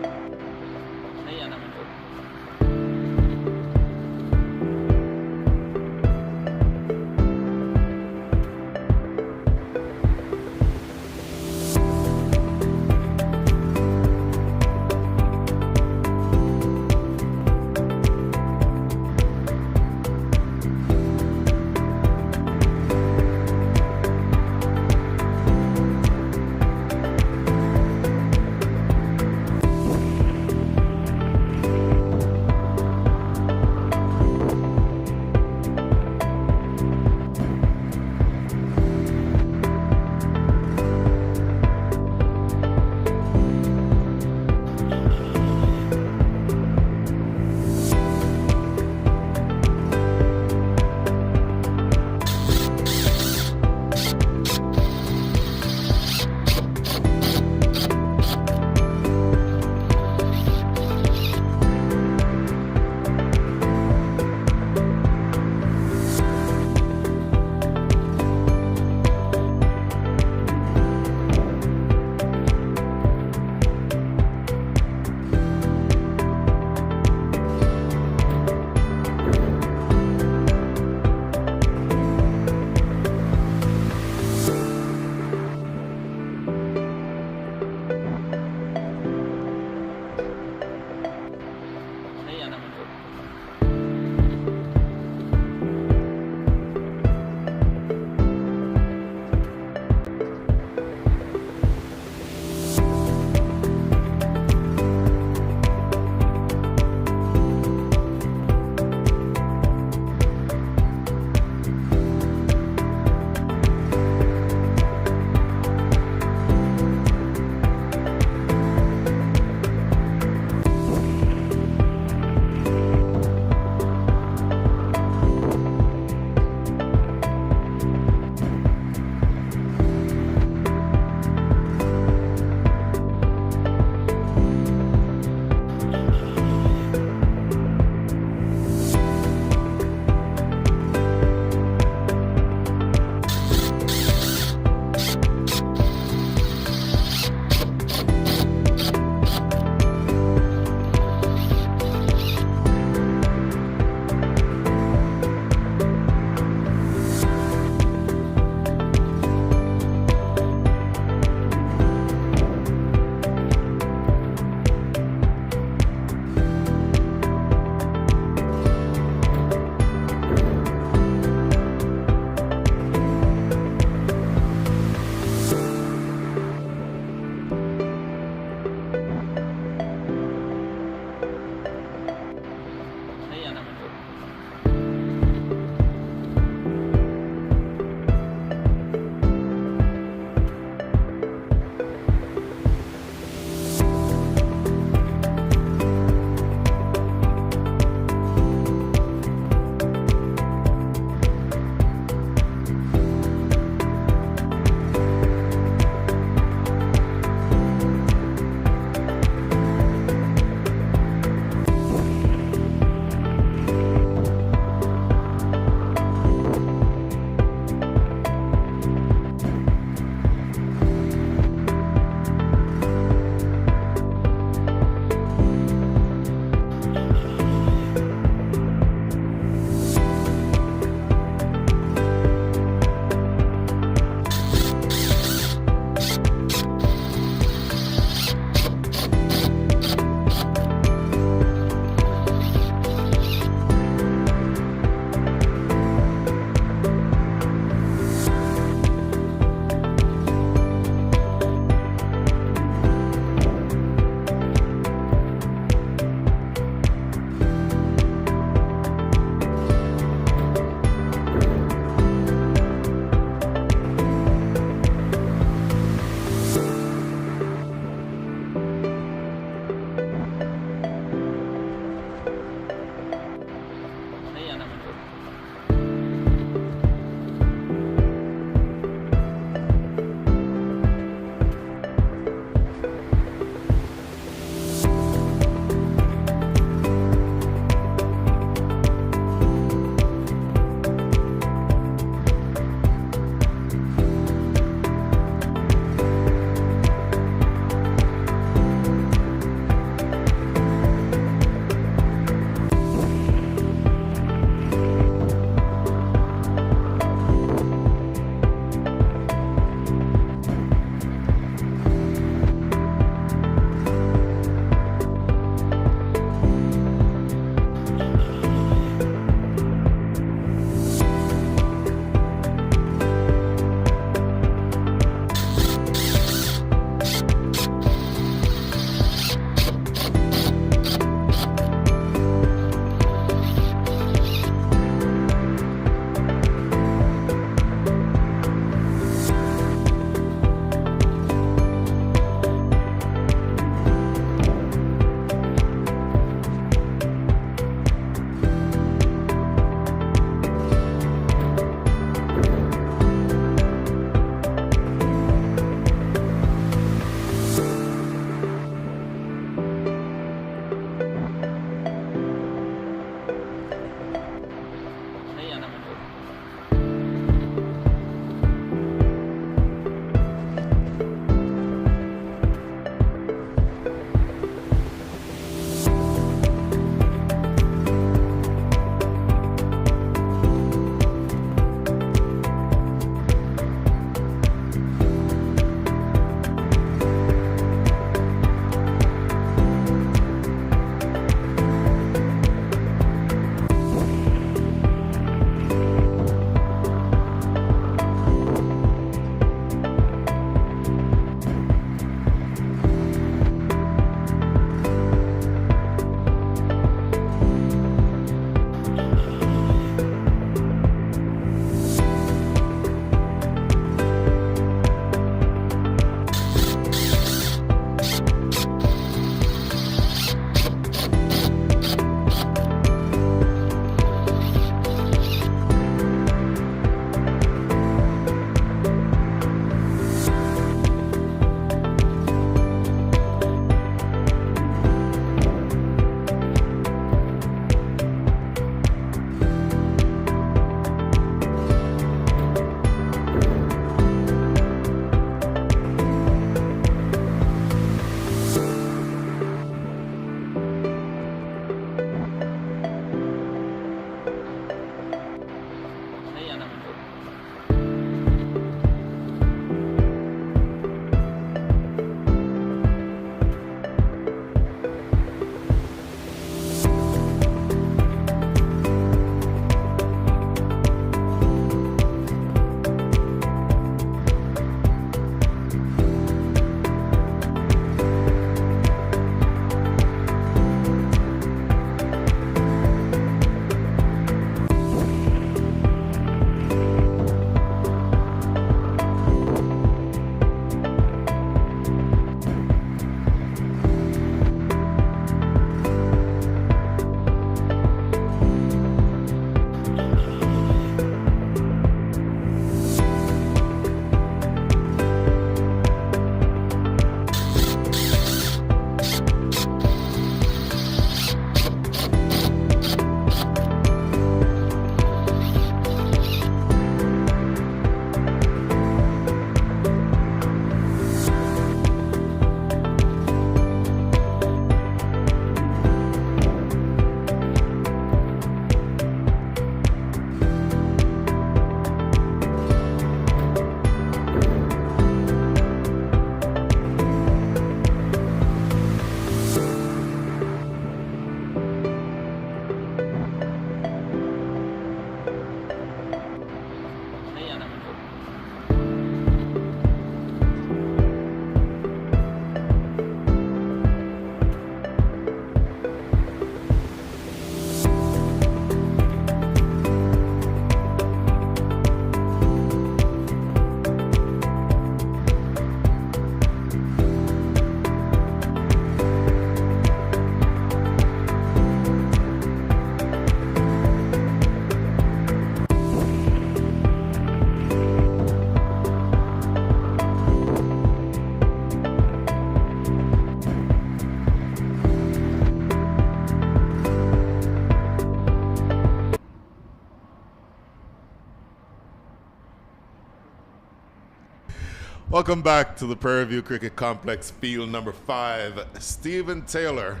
Welcome back to the Prairie View Cricket Complex, field number 5. Stephen Taylor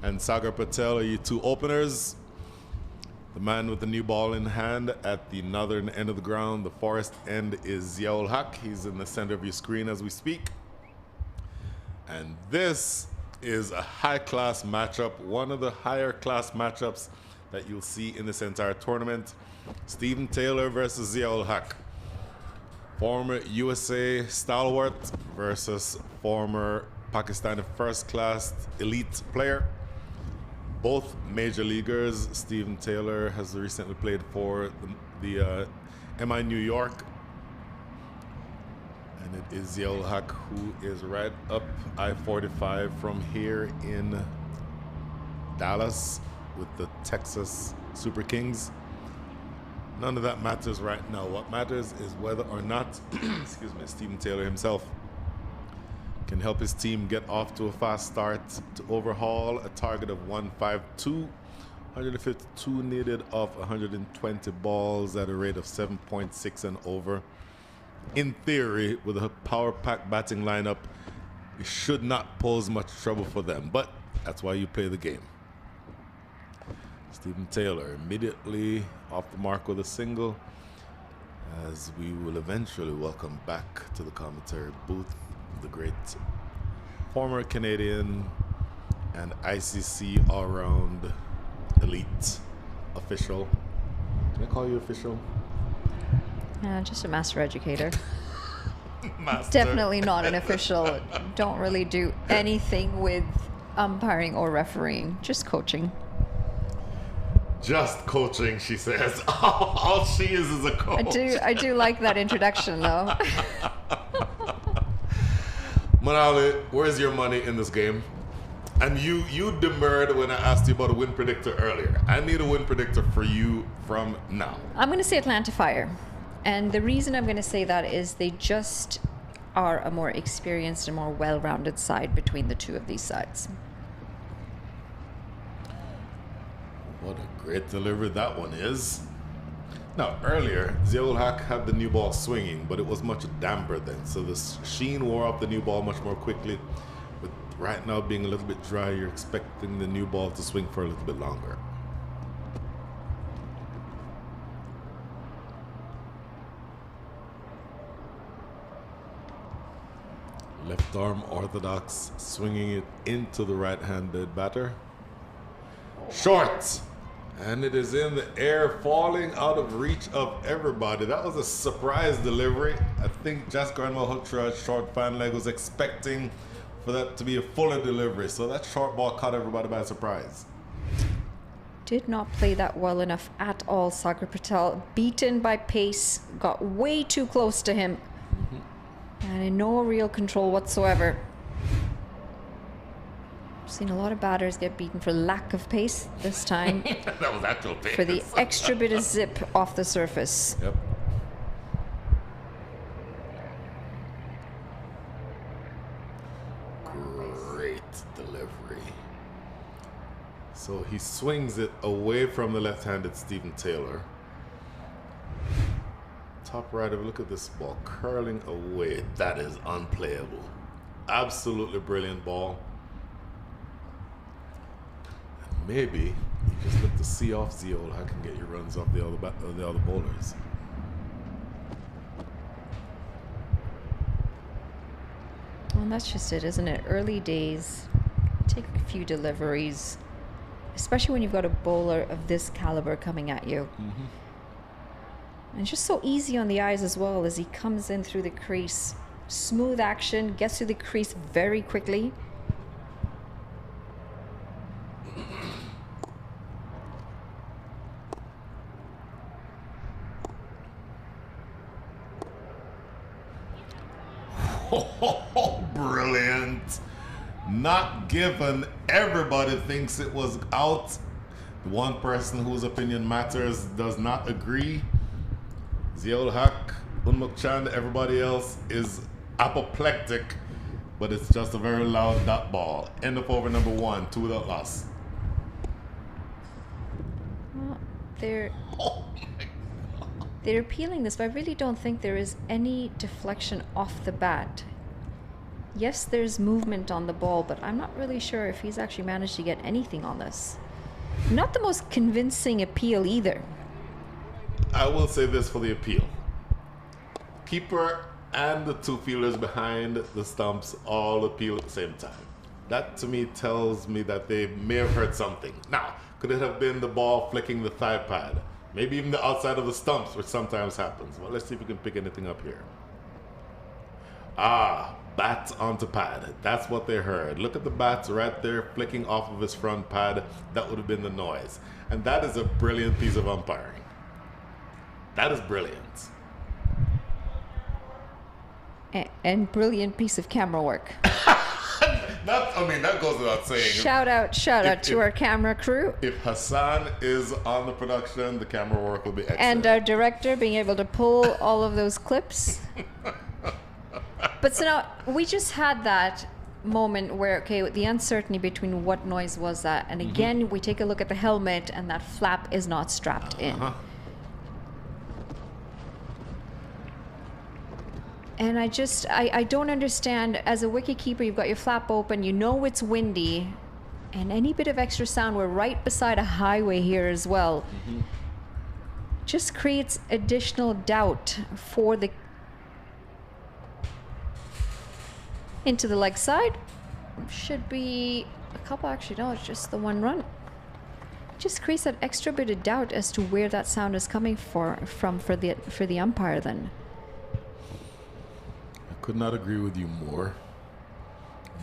and Sagar Patel are your two openers. The man with the new ball in hand at the northern end of the ground. The forest end is Ziaul Haq. He's in the center of your screen as we speak. And this is a high-class matchup, one of the higher-class matchups that you'll see in this entire tournament. Stephen Taylor versus Ziaul Haq. Former USA stalwart versus former Pakistani first-class elite player. Both major leaguers. Stephen Taylor has recently played for the MI New York. And it is Ziaul Haq who is right up I-45 from here in Dallas with the Texas Super Kings. None of that matters right now. What matters is whether or not, excuse me, Stephen Taylor himself can help his team get off to a fast start to overhaul a target of 152. 152 needed off 120 balls at a rate of 7.6 and over. In theory, with a power-packed batting lineup, it should not pose much trouble for them, but that's why you play the game. Stephen Taylor immediately off the mark with a single, as we will eventually welcome back to the commentary booth the great former Canadian and ICC all-round elite official. Can I call you official? Just a master educator. Master. Definitely not an official. Don't really do anything with umpiring or refereeing. Just coaching. Just coaching, she says. All she is a coach. I do like that introduction, though. Manali, where's your money in this game? And you demurred when I asked you about a win predictor earlier. I need a win predictor for you from now. I'm going to say Atlanta Fire. And the reason I'm going to say that is they just are a more experienced and more well-rounded side between the two of these sides. What a great delivery that one is. Now, earlier, Ziaul Haq had the new ball swinging, but it was much damper then. So the sheen wore off the new ball much more quickly. But right now, being a little bit dry, you're expecting the new ball to swing for a little bit longer. Left arm orthodox, swinging it into the right-handed batter. Short! And it is in the air, falling out of reach of everybody. That was a surprise delivery. I think Jaskaran Malhotra's short fan leg was expecting for that to be a fuller delivery. So that short ball caught everybody by surprise. Did not play that well enough at all, Sagar Patel. Beaten by pace, got way too close to him. And in no real control whatsoever. Seen a lot of batters get beaten for lack of pace this time. That was actual pace. For the extra bit of zip off the surface. Yep. Great delivery. So he swings it away from the left-handed Stephen Taylor. Top right of, look at this ball curling away. That is unplayable. Absolutely brilliant ball. Maybe you just look to see off Ziaul Haq and get your runs off the other bowlers. Well, that's just it, isn't it? Early days, take a few deliveries, especially when you've got a bowler of this caliber coming at you. And just so easy on the eyes as well as he comes in through the crease. Smooth action, gets through the crease very quickly. Oh, brilliant. Not given. Everybody thinks it was out. The one person whose opinion matters does not agree. Ziaul Haq, Unmuk Chand, everybody else is apoplectic, but it's just a very loud dot ball. End of over number 1, 2 without loss. Well, there. Oh my God. They're appealing this, but I really don't think there is any deflection off the bat. Yes, there's movement on the ball, but I'm not really sure if he's actually managed to get anything on this. Not the most convincing appeal either. I will say this for the appeal. Keeper and the two fielders behind the stumps all appeal at the same time. That to me tells me that they may have heard something. Now, could it have been the ball flicking the thigh pad? Maybe even the outside of the stumps, which sometimes happens. Well, let's see if we can pick anything up here. Ah, bat onto pad. That's what they heard. Look at the bats right there flicking off of his front pad. That would have been the noise. And that is a brilliant piece of umpiring. That is brilliant. And brilliant piece of camera work. That goes without saying. Shout out to our camera crew. If Hassan is on the production, the camera work will be excellent. And our director being able to pull all of those clips. But so now, we just had that moment where, okay, the uncertainty between what noise was that. And again, we take a look at the helmet and that flap is not strapped in. And I don't understand, as a wicketkeeper, you've got your flap open, you know it's windy, and any bit of extra sound, we're right beside a highway here as well, just creates additional doubt for the... Into the leg side. Should be a couple, actually, no, it's just the one run. Just creates that extra bit of doubt as to where that sound is coming from for the umpire then. Could not agree with you more.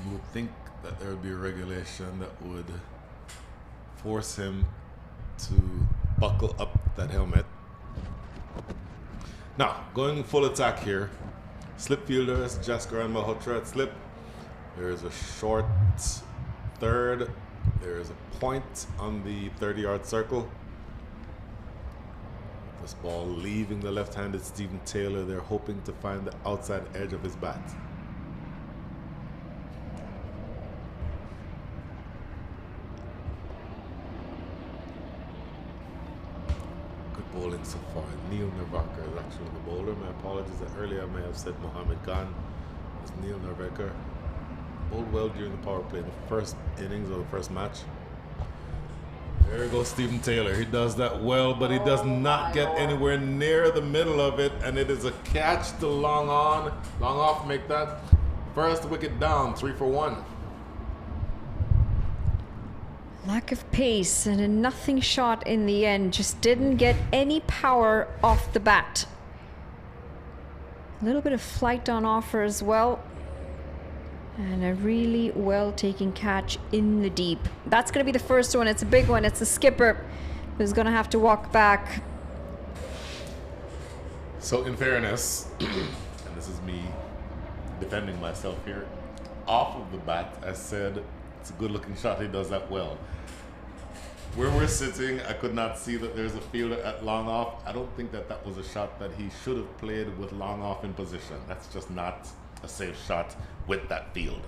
You would think that there would be a regulation that would force him to buckle up that helmet. Now, going full attack here. Slip fielders, Jasker and Malhotra at slip. There's a short third. There's a point on the 30-yard circle. This ball leaving the left-handed Stephen Taylor. They're hoping to find the outside edge of his bat. Good bowling so far. Neil Narvekar is actually the bowler. My apologies that earlier I may have said Mohammed Khan. It's Neil Narvekar. Bowled well during the power play in the first innings of the first match. There goes Stephen Taylor. He does that well, but he does not get anywhere near the middle of it, and it is a catch to long off, make that first wicket down, 3 for 1. Lack of pace and a nothing shot in the end. Just didn't get any power off the bat. A little bit of flight on offer as well. And a really well-taken catch in the deep. That's going to be the first one. It's a big one. It's the skipper who's going to have to walk back. So in fairness, and this is me defending myself here, off of the bat, I said it's a good-looking shot. He does that well. Where we're sitting, I could not see that there's a fielder at long off. I don't think that was a shot that he should have played with long off in position. That's just not a safe shot with that field.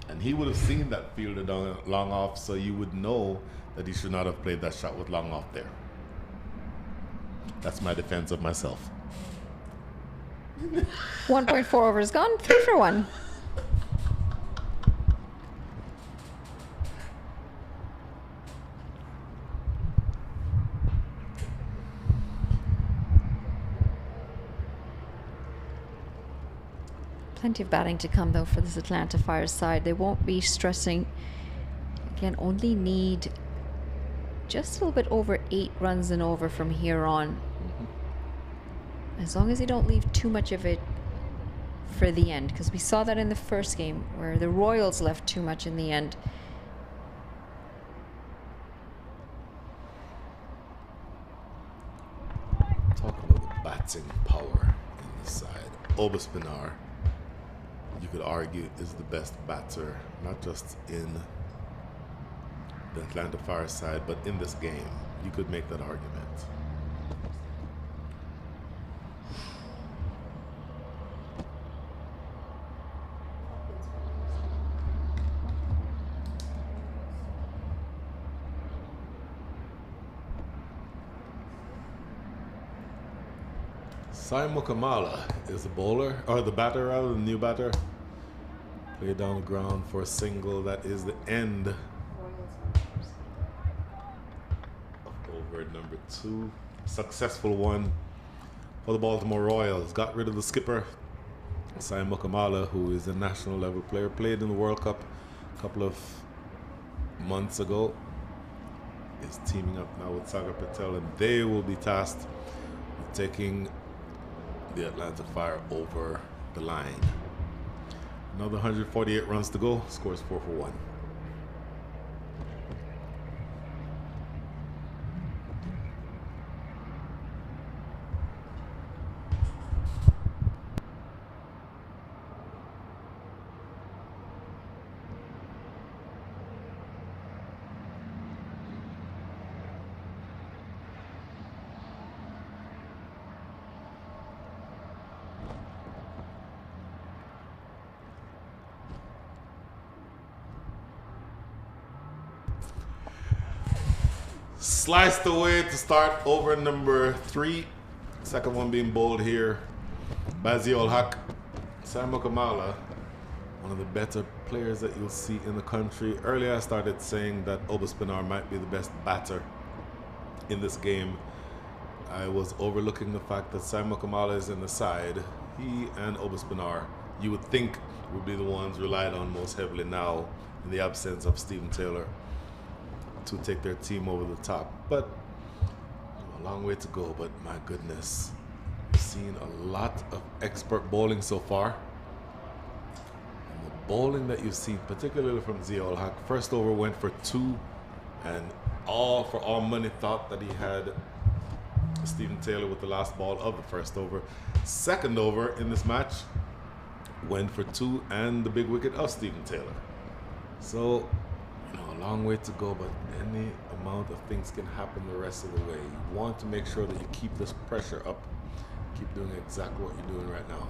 And he would have seen that fielder down long off, so you would know that he should not have played that shot with long off there. That's my defense of myself. 1.4 overs gone, 3 for 1. Plenty of batting to come, though, for this Atlanta Fire side. They won't be stressing. Again, only need just a little bit over 8 runs and over from here on. As long as they don't leave too much of it for the end, because we saw that in the first game where the Royals left too much in the end. Talk about the batting power in this side. Obaspinar, you could argue, is the best batter, not just in the Atlanta Fire side, but in this game. You could make that argument. Sai Mukamala is the bowler, or the batter rather, the new batter. Play down the ground for a single. That is the end of over number 2. Successful one for the Baltimore Royals. Got rid of the skipper, Sai Mukamala, who is a national level player. Played in the World Cup a couple of months ago. Is teaming up now with Sagar Patel, and they will be tasked with taking the Atlanta Fire over the line. Another 148 runs to go. Scores 4-1. Sliced away to start over number 3. Second one being bowled here. Baziol Haq. Sai Mukamala, one of the better players that you'll see in the country. Earlier I started saying that Obaspinar might be the best batter in this game. I was overlooking the fact that Sai Mukamala is in the side. He and Obaspinar, you would think, would be the ones relied on most heavily now in the absence of Stephen Taylor to take their team over the top. But a long way to go, but my goodness, we've seen a lot of expert bowling so far. And the bowling that you've seen, particularly from Ziaul Haq, first over went for 2, and all for all money thought that he had Stephen Taylor with the last ball of the first over. Second over in this match went for 2 and the big wicket of Stephen Taylor. So, a long way to go, but any amount of things can happen the rest of the way. You want to make sure that you keep this pressure up. Keep doing exactly what you're doing right now.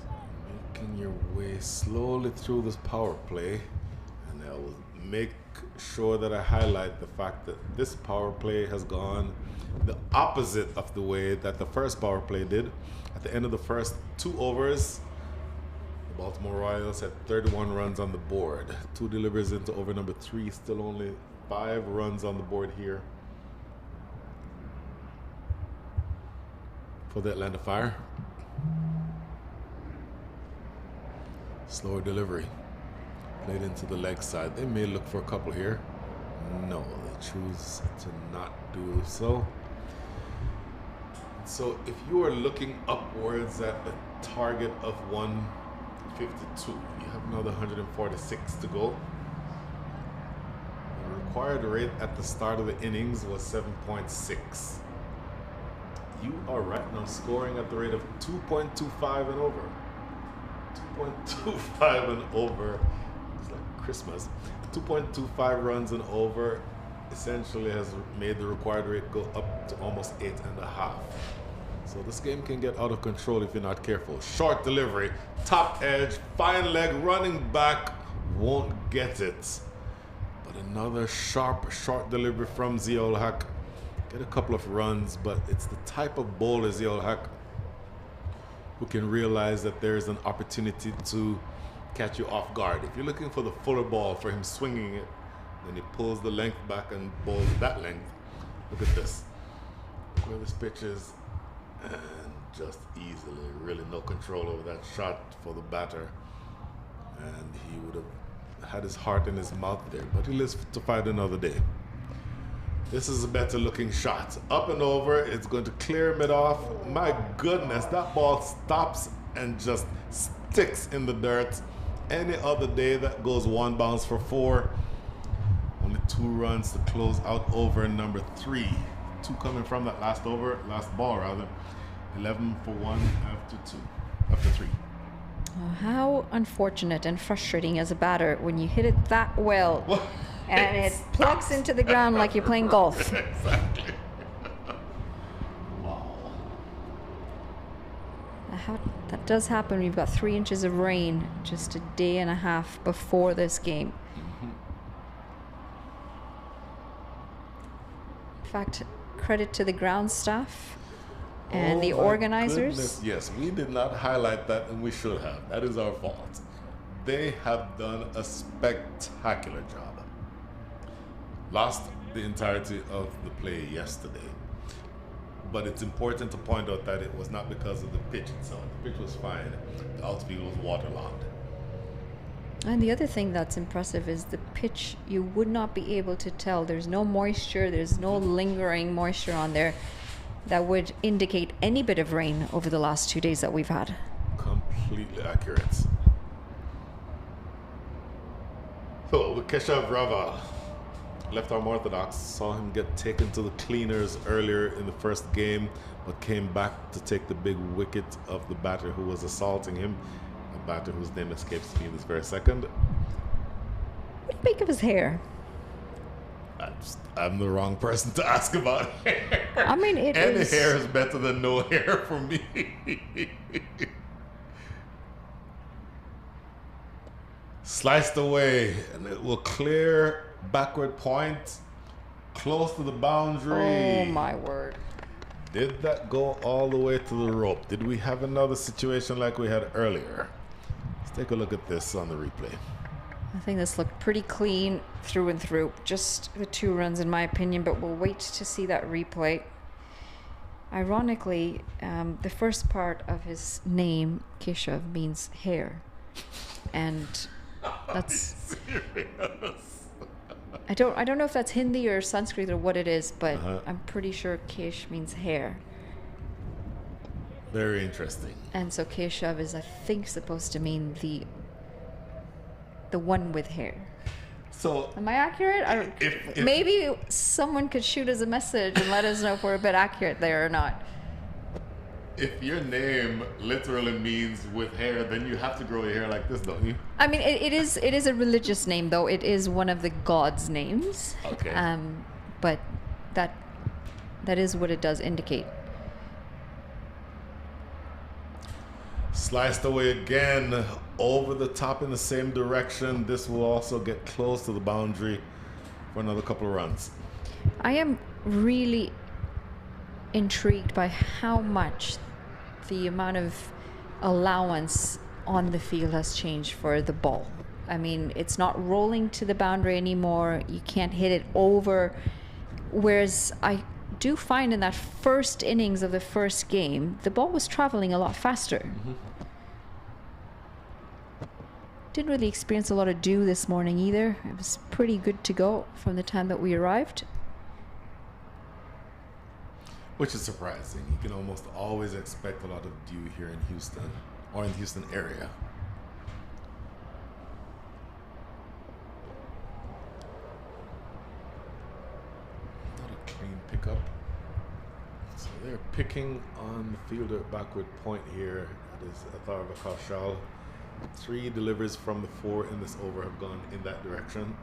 So making your way slowly through this power play, and I will make sure that I highlight the fact that this power play has gone the opposite of the way that the first power play did. At the end of the first 2 overs, the Baltimore Royals had 31 runs on the board. 2 deliveries into over number 3, still only 5 runs on the board here for the Atlanta Fire. Slower delivery. Played into the leg side. They may look for a couple here. No, they choose to not do so. So if you are looking upwards at a target of 152, you have another 146 to go. The required rate at the start of the innings was 7.6. You are right now scoring at the rate of 2.25 and over. 2.25 and over. It's like Christmas. 2.25 runs and over essentially has made the required rate go up to almost 8.5. So this game can get out of control if you're not careful. Short delivery, top edge, fine leg, running back, won't get it. But another sharp, short delivery from Ziaul Haq. Get a couple of runs, but it's the type of bowler Ziaul Haq who can realize that there is an opportunity to catch you off guard. If you're looking for the fuller ball, for him swinging it, then he pulls the length back and bowls that length. Look at this. Look where this pitch is. And just easily, really no control over that shot for the batter. And he would have had his heart in his mouth there, but he lives to fight another day. This is a better looking shot. Up and over, it's going to clear mid off. My goodness, that ball stops and just sticks in the dirt. Any other day that goes 1 bounce for 4. Only 2 runs to close out over number 3. 2 coming from that last ball rather. 11 for 1 after 3. Oh, how unfortunate and frustrating as a batter when you hit it that well and it plugs into the ground like you're playing golf. Exactly. Wow. That does happen. We've got 3 inches of rain just a day and a half before this game. fact, credit to the ground staff and the Oh my organizers. goodness. Yes, we did not highlight that, and we should have. That is our fault. They have done a spectacular job. Lost the entirety of the play yesterday. But it's important to point out that it was not because of the pitch itself. The pitch was fine. The outfield was waterlogged. And the other thing that's impressive is the pitch. You would not be able to tell. There's no moisture. There's no lingering moisture on there that would indicate any bit of rain over the last 2 days that we've had. Completely accurate. So, Keshav Rava, left arm orthodox, saw him get taken to the cleaners earlier in the first game, but came back to take the big wicket of the batter who was assaulting him, a batter whose name escapes me this very second. What do you make of his hair? I'm the wrong person to ask about hair. I mean, Any hair is better than no hair for me. Sliced away, and it will clear backward point, close to the boundary. Oh my word. Did that go all the way to the rope? Did we have another situation like we had earlier? Let's take a look at this on the replay. I think this looked pretty clean through and through. Just the 2 runs in my opinion, but we'll wait to see that replay. Ironically, the first part of his name, Keshav, means hair. And that's... I don't know if that's Hindi or Sanskrit or what it is, but I'm pretty sure Kesh means hair. Very interesting. And so Keshav is, I think, supposed to mean the one with hair. So, am I accurate? if maybe someone could shoot us a message and let us know if we're a bit accurate there or not. If your name literally means with hair, then you have to grow your hair like this, don't you? I mean, it is a religious name, though. It is one of the gods' names. Okay. But that is what it does indicate. Sliced away again, over the top in the same direction. This will also get close to the boundary for another couple of runs. I am really intrigued by how much the amount of allowance on the field has changed for the ball. I mean, it's not rolling to the boundary anymore. You can't hit it over. Whereas I do find in that first innings of the first game, the ball was traveling a lot faster. Mm-hmm. Didn't really experience a lot of dew this morning either. It was pretty good to go from the time that we arrived. Which is surprising. You can almost always expect a lot of dew here in Houston, or in the Houston area. Not a clean pickup. So they're picking on the fielder at backward point here. That is Atharva Kaushal. 3 deliveries from the 4 in this over have gone in that direction.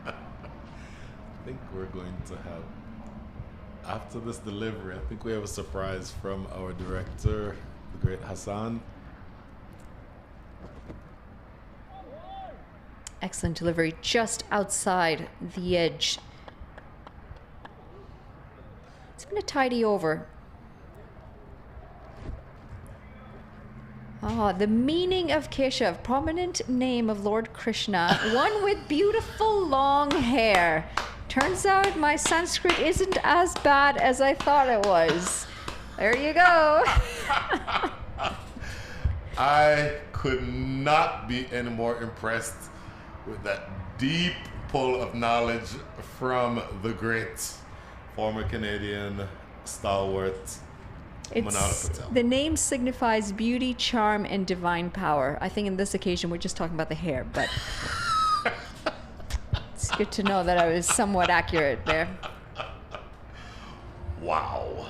I think we're going to have, after this delivery, I think we have a surprise from our director, the great Hassan. Excellent delivery, just outside the edge. It's been a tidy over. The meaning of Keshav, prominent name of Lord Krishna, one with beautiful long hair. Turns out my Sanskrit isn't as bad as I thought it was. There you go. I could not be any more impressed with that deep pull of knowledge from the great former Canadian stalwart Manala Patel. The name signifies beauty, charm, and divine power. I think in this occasion we're just talking about the hair, but it's good to know that I was somewhat accurate there. Wow.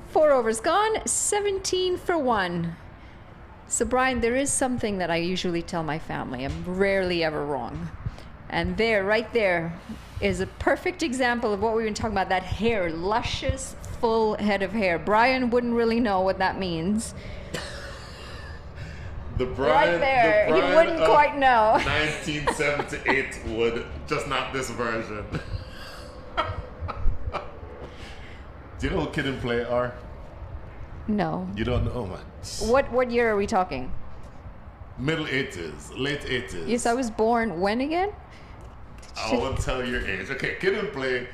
4 overs gone, 17 for 1. So Brian, there is something that I usually tell my family. I'm rarely ever wrong. And there, right there, is a perfect example of what we've been talking about, that hair, luscious, full head of hair. Brian wouldn't really know what that means. The Brian, Right there. The Brian He wouldn't of quite know. 1978 would, just not this version. Do you know who Kid and Play are? No. You don't know? Oh my. What year are we talking? Middle 80s, late 80s. Yes, I was born when again? I won't tell your age. Okay, Kid and Play,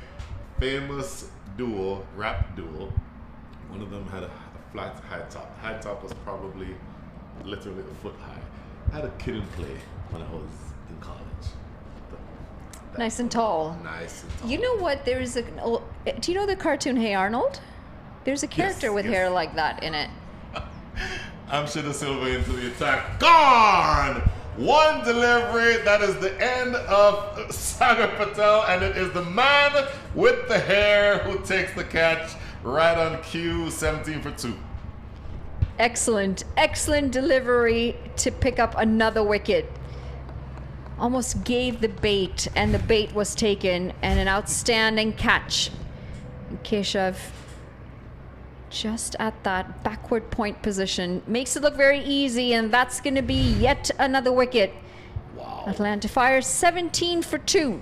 famous duo, rap duo. One of them had a flat high top. High top was probably literally a foot high. I had a Kid and Play when I was in college. Nice and tall. Nice and tall. You know what? Do you know the cartoon Hey Arnold? There's a character with hair like that in it. I'm sure the Silva into the attack. Gone! One delivery. That is the end of Sagar Patel, and it is the man with the hair who takes the catch right on cue, 17 for 2. Excellent delivery to pick up another wicket. Almost gave the bait, and the bait was taken, and an outstanding catch. Keshav just at that backward point position makes it look very easy, and that's going to be yet another wicket. Wow. Atlanta Fire 17 for 2.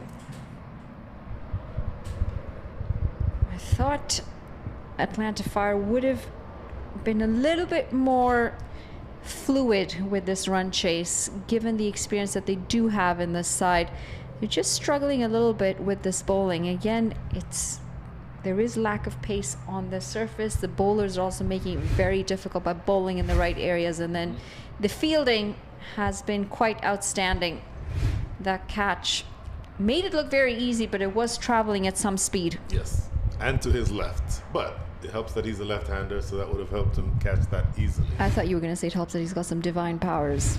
I thought Atlanta Fire would have been a little bit more fluid with this run chase, given the experience that they do have in this side. They're just struggling a little bit with this bowling. Again, there is lack of pace on the surface. The bowlers are also making it very difficult by bowling in the right areas, and then the fielding has been quite outstanding. That catch made it look very easy, but it was traveling at some speed. Yes, and to his left, but it helps that he's a left-hander, so that would have helped him catch that easily. I thought you were going to say it helps that he's got some divine powers.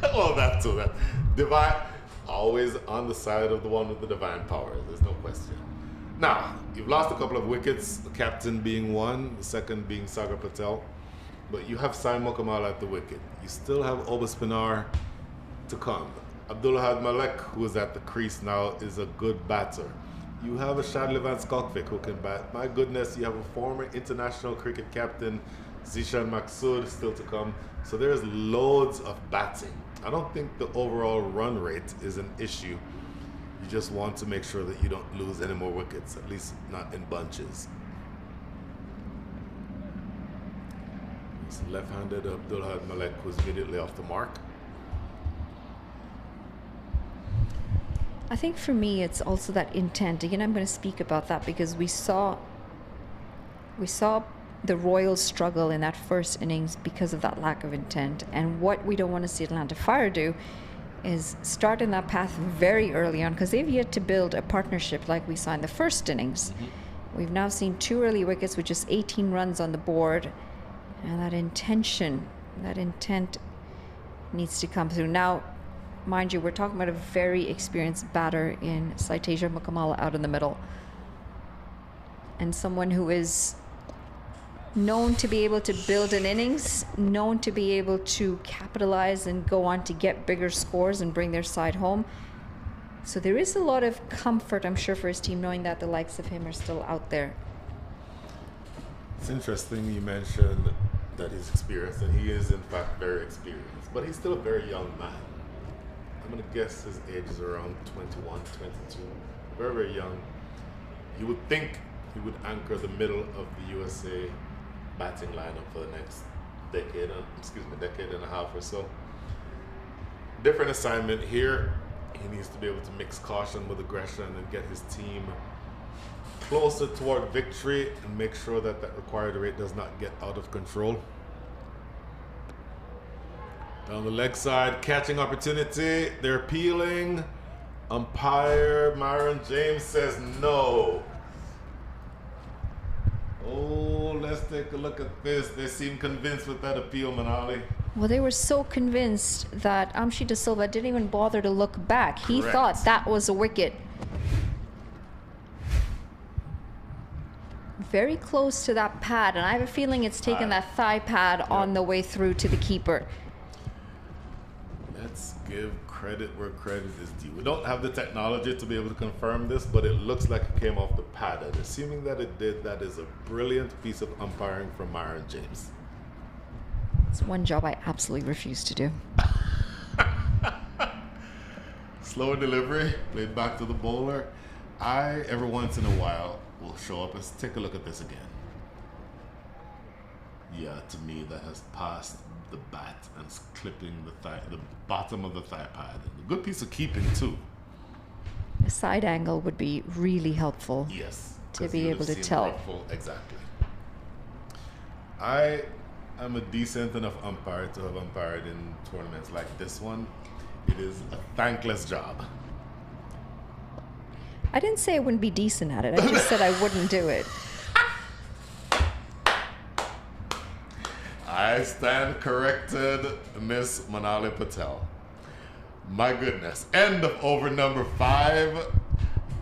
Well, that too. That divine, always on the side of the one with the divine powers. There's no question. Now, you've lost a couple of wickets, the captain being one, the second being Sagar Patel, but you have Simon Kamal at the wicket. You still have Obaspinar to come. Abdullah Malek, who is at the crease now, is a good batter. You have a Shadley Van Skokvik who can bat. My goodness, you have a former international cricket captain, Zishan Maksud, still to come. So there's loads of batting. I don't think the overall run rate is an issue. You just want to make sure that you don't lose any more wickets, at least not in bunches. It's left-handed Abdullah Malek, who's immediately off the mark. I think for me, it's also that intent. Again, I'm going to speak about that because we saw the Royals struggle in that first innings because of that lack of intent. And what we don't want to see Atlanta Fire do is start in that path very early on, because they've yet to build a partnership like we saw in the first innings. We've now seen 2 early wickets with just 18 runs on the board, and that intent needs to come through. Now, mind you, we're talking about a very experienced batter in Saiteja Mukamala out in the middle, and someone who is known to be able to build an innings, known to be able to capitalize and go on to get bigger scores and bring their side home. So there is a lot of comfort, I'm sure, for his team, knowing that the likes of him are still out there. It's interesting you mentioned that he's experienced, and he is in fact very experienced, but he's still a very young man. I'm going to guess his age is around 21, 22, very, very young. You would think he would anchor the middle of the USA batting lineup for the next decade and a half or so. Different assignment here. He needs to be able to mix caution with aggression and get his team closer toward victory and make sure that that required rate does not get out of control. Down the leg side, catching opportunity. They're peeling. Umpire Myron James says no. Oh, let's take a look at this. They seem convinced with that appeal, Manali. Well, they were so convinced that Amshi De Silva didn't even bother to look back. He Correct. thought that was a wicket. Very close to that pad, and I have a feeling it's taken that thigh pad on the way through to the keeper. Let's give credit where credit is due. We don't have the technology to be able to confirm this, but it looks like it came off the pad. And assuming that it did, that is a brilliant piece of umpiring from Myron James. It's one job I absolutely refuse to do. Slower delivery, played back to the bowler. I, every once in a while, will show up and take a look at this again. Yeah, to me, that has passed the bat and is clipping the bottom of the thigh pad. A good piece of keeping, too. A side angle would be really helpful. Yes. To be able to tell. Exactly. I am a decent enough umpire to have umpired in tournaments like this one. It is a thankless job. I didn't say I wouldn't be decent at it. I just said I wouldn't do it. I stand corrected, Miss Manali Patel. My goodness. End of over number 5.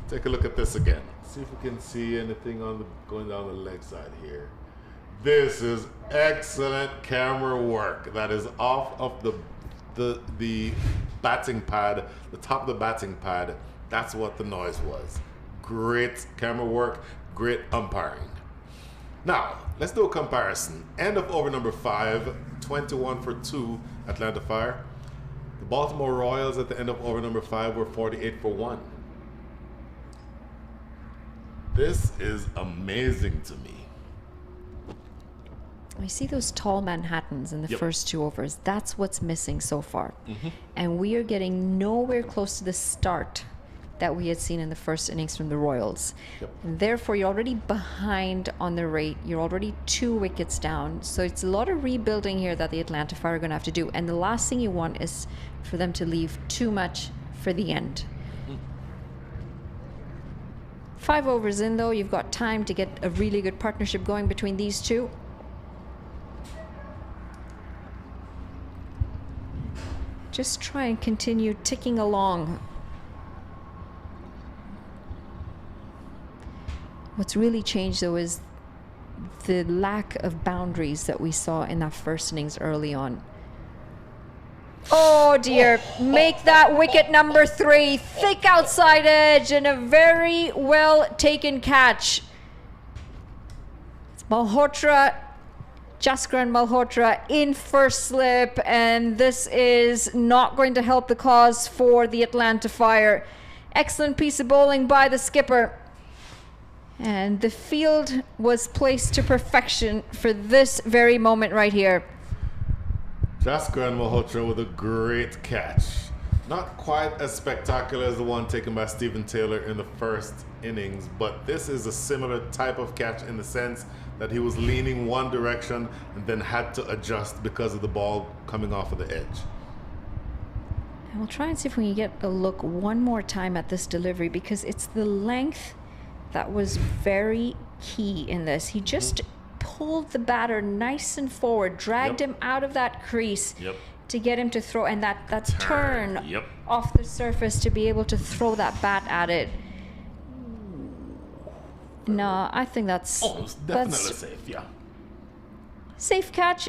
Take a look at this again. See if we can see anything on going down the leg side here. This is excellent camera work. That is off of the batting pad, the top of the batting pad. That's what the noise was. Great camera work, great umpiring. Now, let's do a comparison. End of over number 5, 21 for 2, Atlanta Fire. The Baltimore Royals at the end of over number 5 were 48 for 1. This is amazing to me. I see those tall Manhattans in the first 2 overs. That's what's missing so far. And we are getting nowhere close to the start that we had seen in the first innings from the Royals. And therefore, you're already behind on the rate. You're already 2 wickets down. So it's a lot of rebuilding here that the Atlanta Fire are going to have to do. And the last thing you want is for them to leave too much for the end. 5 overs in, though, you've got time to get a really good partnership going between these two. Just try and continue ticking along. What's really changed, though, is the lack of boundaries that we saw in that first innings early on. Oh dear, make that wicket number 3. Thick outside edge and a very well taken catch. It's Malhotra, Jaskaran Malhotra in first slip, and this is not going to help the cause for the Atlanta Fire. Excellent piece of bowling by the skipper. And the field was placed to perfection for this very moment right here. Jaskaran Malhotra with a great catch. Not quite as spectacular as the one taken by Stephen Taylor in the first innings, but this is a similar type of catch in the sense that he was leaning one direction and then had to adjust because of the ball coming off of the edge. And we'll try and see if we can get a look one more time at this delivery, because it's the length that was very key in this. He just pulled the batter nice and forward, dragged him out of that crease to get him to throw, and that turn off the surface to be able to throw that bat at it. No, I think that's definitely safe, safe catch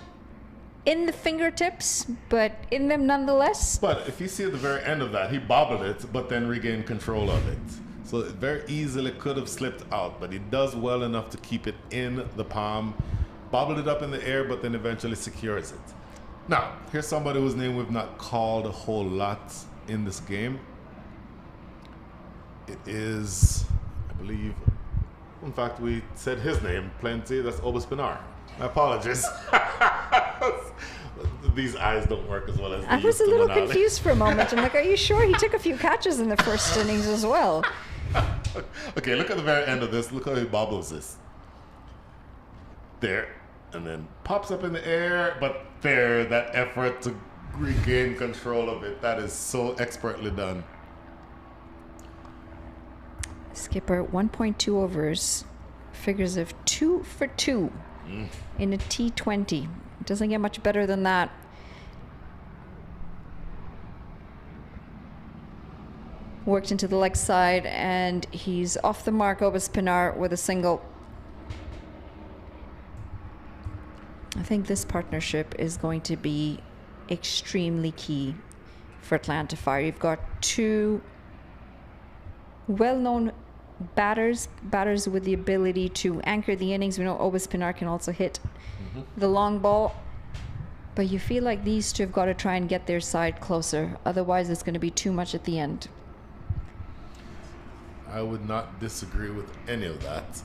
in the fingertips, but in them nonetheless. But if you see at the very end of that, he bobbled it, but then regained control of it. So it very easily could have slipped out, but he does well enough to keep it in the palm, bobbled it up in the air, but then eventually secures it. Now, here's somebody whose name we've not called a whole lot in this game. It is, I believe, in fact, we said his name plenty. That's Obus Pinar. My apologies. These eyes don't work as well as they I was a little confused for a moment. I'm like, are you sure he took a few catches in the first innings as well? Okay, look at the very end of this. Look how he bobbles this. There. And then pops up in the air. But there, that effort to regain control of it. That is so expertly done. Skipper, 1.2 overs. Figures of 2 for 2 in a T20. It doesn't get much better than that. Worked into the leg side, and he's off the mark, Obus Pinar, with a single. I think this partnership is going to be extremely key for Atlanta Fire. You've got 2 well-known batters with the ability to anchor the innings. We know Obus Pinar can also hit the long ball. But you feel like these two have got to try and get their side closer. Otherwise, it's going to be too much at the end. I would not disagree with any of that.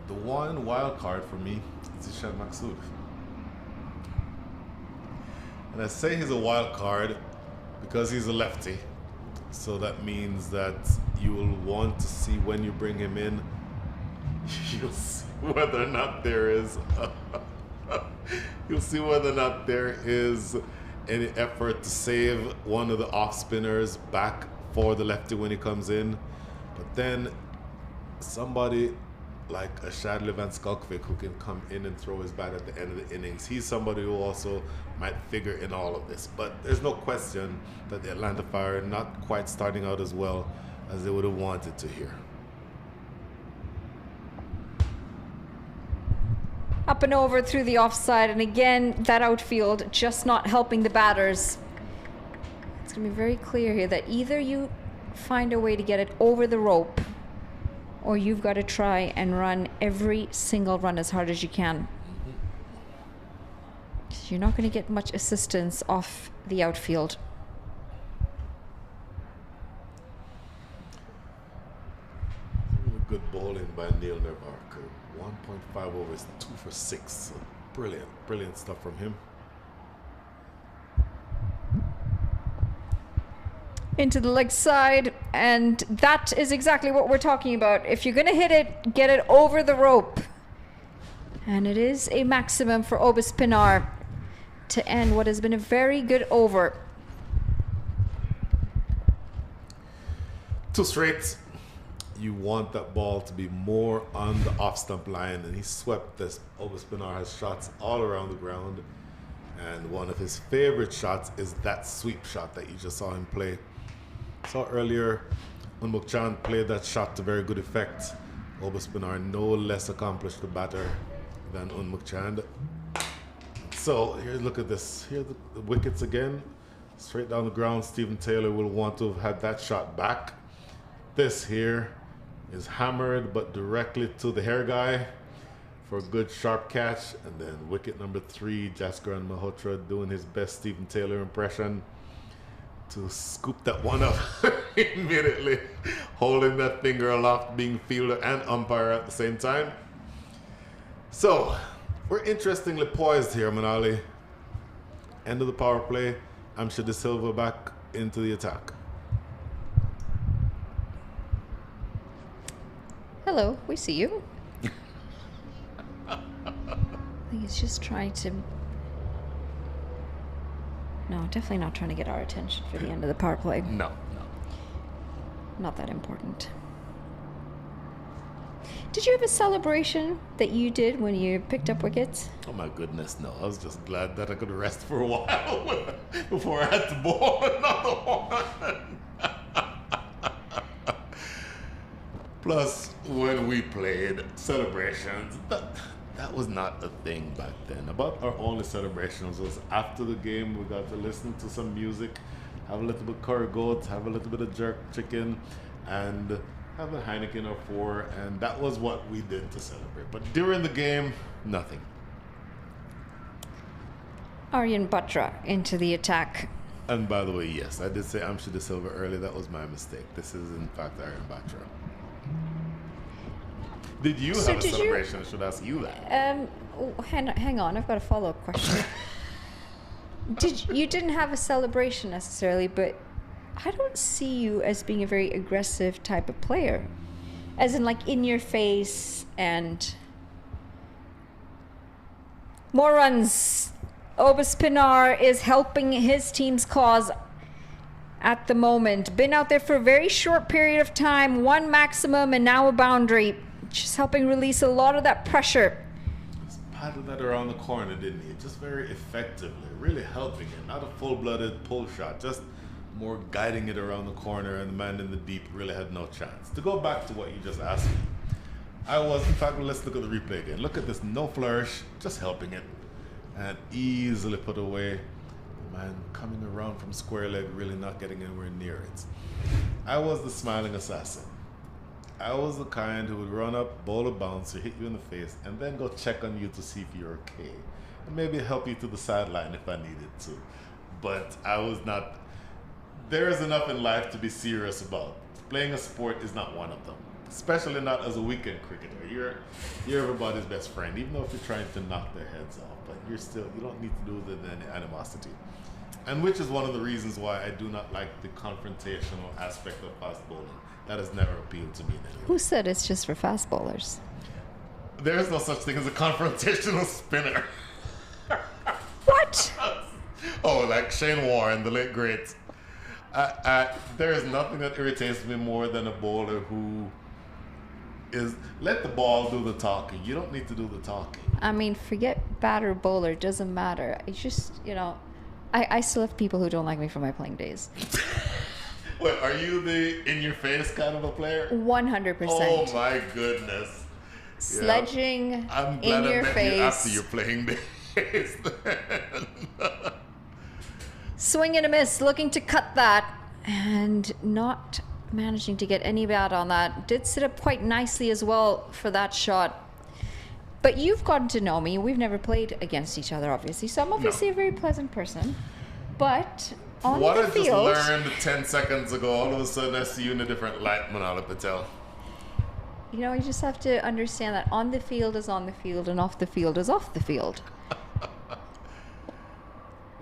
The one wild card for me is Ishad Maksud. And I say he's a wild card because he's a lefty. So that means that you will want to see when you bring him in, you'll see whether or not there is any effort to save one of the off spinners back for the lefty when he comes in. But then somebody like a Shadley Van Skalkvik who can come in and throw his bat at the end of the innings, he's somebody who also might figure in all of this. But there's no question that the Atlanta Fire are not quite starting out as well as they would have wanted to here. Up and over through the offside, and again, that outfield just not helping the batters. It's going to be very clear here that either you find a way to get it over the rope, or you've got to try and run every single run as hard as you can. You're not going to get much assistance off the outfield. Really good bowling by Neil Nervarker. 1.5 overs, 2 for 6. So brilliant stuff from him. Into the leg side, and that is exactly what we're talking about. If you're going to hit it, get it over the rope. And it is a maximum for Obis Pinar to end what has been a very good over. 2 straights. You want that ball to be more on the off stump line, and he swept this. Obis Pinar has shots all around the ground, and one of his favorite shots is that sweep shot that you just saw him play. Saw earlier when Chan played that shot to very good effect. Obis Pinar no less accomplished the batter than Chan. So here, look at this. Here the wickets again, straight down the ground. Stephen Taylor will want to have had that shot back. This here is hammered, but directly to the hair guy for a good sharp catch. And then wicket number 3, Jaskaran Malhotra doing his best Stephen Taylor impression to scoop that one up immediately, holding that finger aloft, being fielder and umpire at the same time. So we're interestingly poised here, Manali. End of the power play. Amsha De Silva back into the attack. Hello, we see you. I think he's just trying to... No, definitely not trying to get our attention for the end of the power play. No. Not that important. Did you have a celebration that you did when you picked up wickets? Oh my goodness, no. I was just glad that I could rest for a while before I had to bowl another one. Plus, when we played celebrations, that was not a thing back then. About our only celebrations was after the game, we got to listen to some music, have a little bit of curry goat, have a little bit of jerk chicken, and have a Heineken or 4, and that was what we did to celebrate. But during the game, nothing. Aryan Batra into the attack. And by the way, yes, I did say Amsha De Silva earlier. That was my mistake. This is, in fact, Aryan Batra. Did you have a celebration? I should ask you that. Hang on, I've got a follow-up question. You didn't have a celebration necessarily, but I don't see you as being a very aggressive type of player. As in, like, in your face and... More runs. Obis Pinar is helping his team's cause at the moment. Been out there for a very short period of time, 1 maximum and now a boundary. Just helping release a lot of that pressure. Just paddled that around the corner, didn't he? Just very effectively, really helping it. Not a full-blooded pull shot, just more guiding it around the corner, and the man in the deep really had no chance. To go back to what you just asked me, in fact, let's look at the replay again. Look at this, no flourish, just helping it, and easily put away. The man coming around from square leg, really not getting anywhere near it. I was the smiling assassin. I was the kind who would run up, bowl a bouncer, hit you in the face, and then go check on you to see if you're okay. and maybe help you to the sideline if I needed to. But I was not. There is enough in life to be serious about. Playing a sport is not one of them, especially not as a weekend cricketer. You're everybody's best friend, even though if you're trying to knock their heads off. But you don't need to do it with any animosity. And which is one of the reasons why I do not like the confrontational aspect of fast bowling. That has never appealed to me in any way. Who said it's just for fast bowlers? There is no such thing as a confrontational spinner. What? Oh, like Shane Warren, the late great. There is nothing that irritates me more than a bowler who is let the ball do the talking. You don't need to do the talking. I mean, forget batter bowler, doesn't matter. I just, I still have people who don't like me from my playing days. Wait, are you the in-your-face kind of a player? 100%. Oh my goodness. Sledging I'm glad in I your met face. you after your playing days. Swing and a miss, looking to cut that, and not managing to get any bat on that. Did sit up quite nicely as well for that shot. But you've gotten to know me. We've never played against each other, obviously. So I'm obviously a very pleasant person. But on what the I field... just learned 10 seconds ago, all of a sudden I see you in a different light, Manali Patel. You just have to understand that on the field is on the field and off the field is off the field.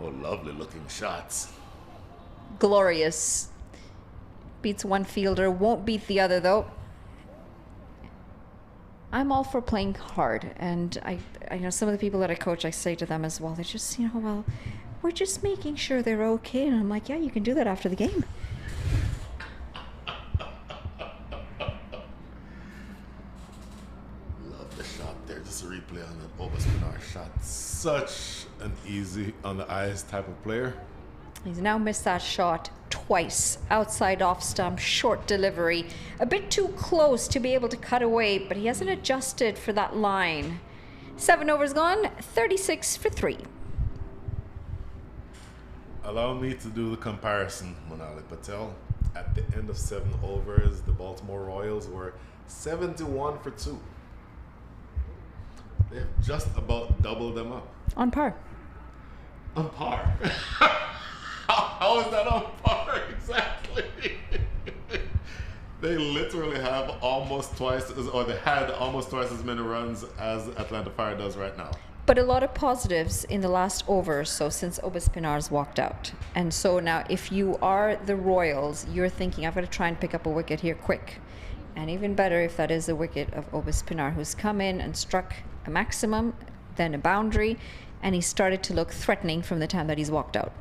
Oh, lovely looking shots. Glorious. Beats one fielder, won't beat the other though. I'm all for playing hard, and I know some of the people that I coach, I say to them as well, they're just, well, we're just making sure they're okay. And I'm like, yeah, you can do that after the game. Love the shot there. Just a replay on that Obaspinar shot. Such an easy on the eyes type of player. He's now missed that shot twice. Outside off stump, short delivery. A bit too close to be able to cut away, but he hasn't adjusted for that line. 7 overs gone, 36 for 3. Allow me to do the comparison, Manali Patel. At the end of 7 overs, the Baltimore Royals were 71 for 2. They've just about doubled them up. On par. On par. How is that on par exactly? They literally have almost twice as, or they had almost twice as many runs as Atlanta Fire does right now. But a lot of positives in the last over or so since Obaspinar's walked out. And so now if you are the Royals, you're thinking, I've got to try and pick up a wicket here quick. And even better if that is the wicket of Obaspinar, who's come in and struck a maximum, then a boundary, and he started to look threatening from the time that he's walked out.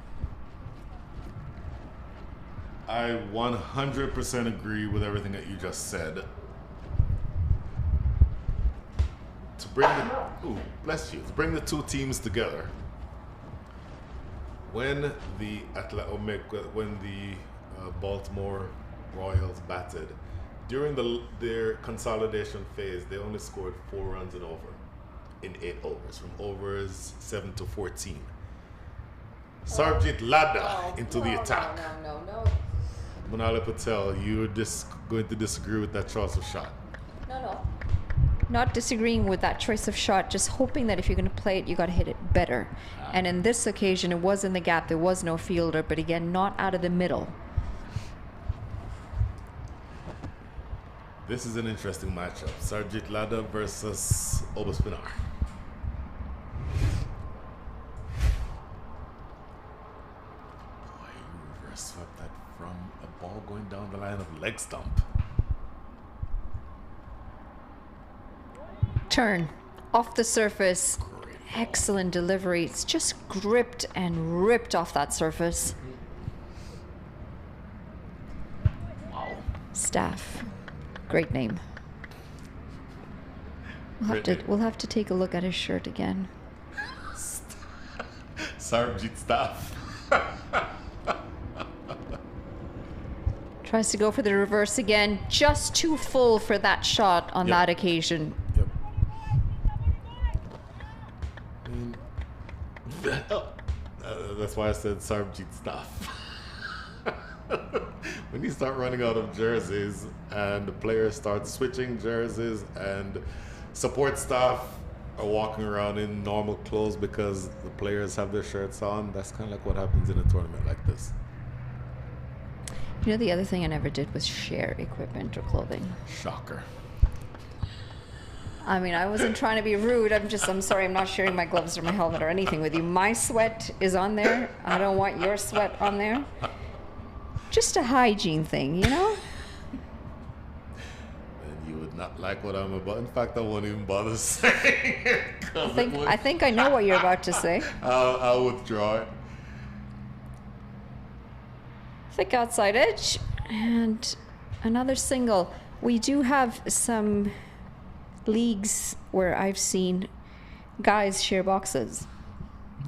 I 100% agree with everything that you just said. To bring the two teams together. When the Baltimore Royals batted, during their consolidation phase, they only scored 4 runs and over in 8 overs, from overs 7 to 14. Sarjit Lada into the attack. No. Manali Patel, you're going to disagree with that choice of shot. No. Not disagreeing with that choice of shot, just hoping that if you're going to play it, you got to hit it better. And in this occasion, it was in the gap. There was no fielder, but again, not out of the middle. This is an interesting matchup. Sarjit Lada versus Obaspinar. Boy, you reverse swept that from a ball going down the line of leg stump. Turn off the surface. Excellent delivery. It's just gripped and ripped off that surface. Wow. Staff. Great name. We'll have to take a look at his shirt again. Sarjit Staff. Tries to go for the reverse again. Just too full for that shot on that occasion. Yep. That's why I said Sarjit Staff. When you start running out of jerseys and the players start switching jerseys and support staff are walking around in normal clothes because the players have their shirts on. That's kind of like what happens in a tournament like this. You know, the other thing I never did was share equipment or clothing. Shocker. I mean, I wasn't trying to be rude. I'm sorry, I'm not sharing my gloves or my helmet or anything with you. My sweat is on there. I don't want your sweat on there. Just a hygiene thing, you know? And you would not like what I'm about. In fact, I won't even bother saying it. I think I know what you're about to say. I'll withdraw it. Thick outside edge and another single. We do have some leagues where I've seen guys share boxes,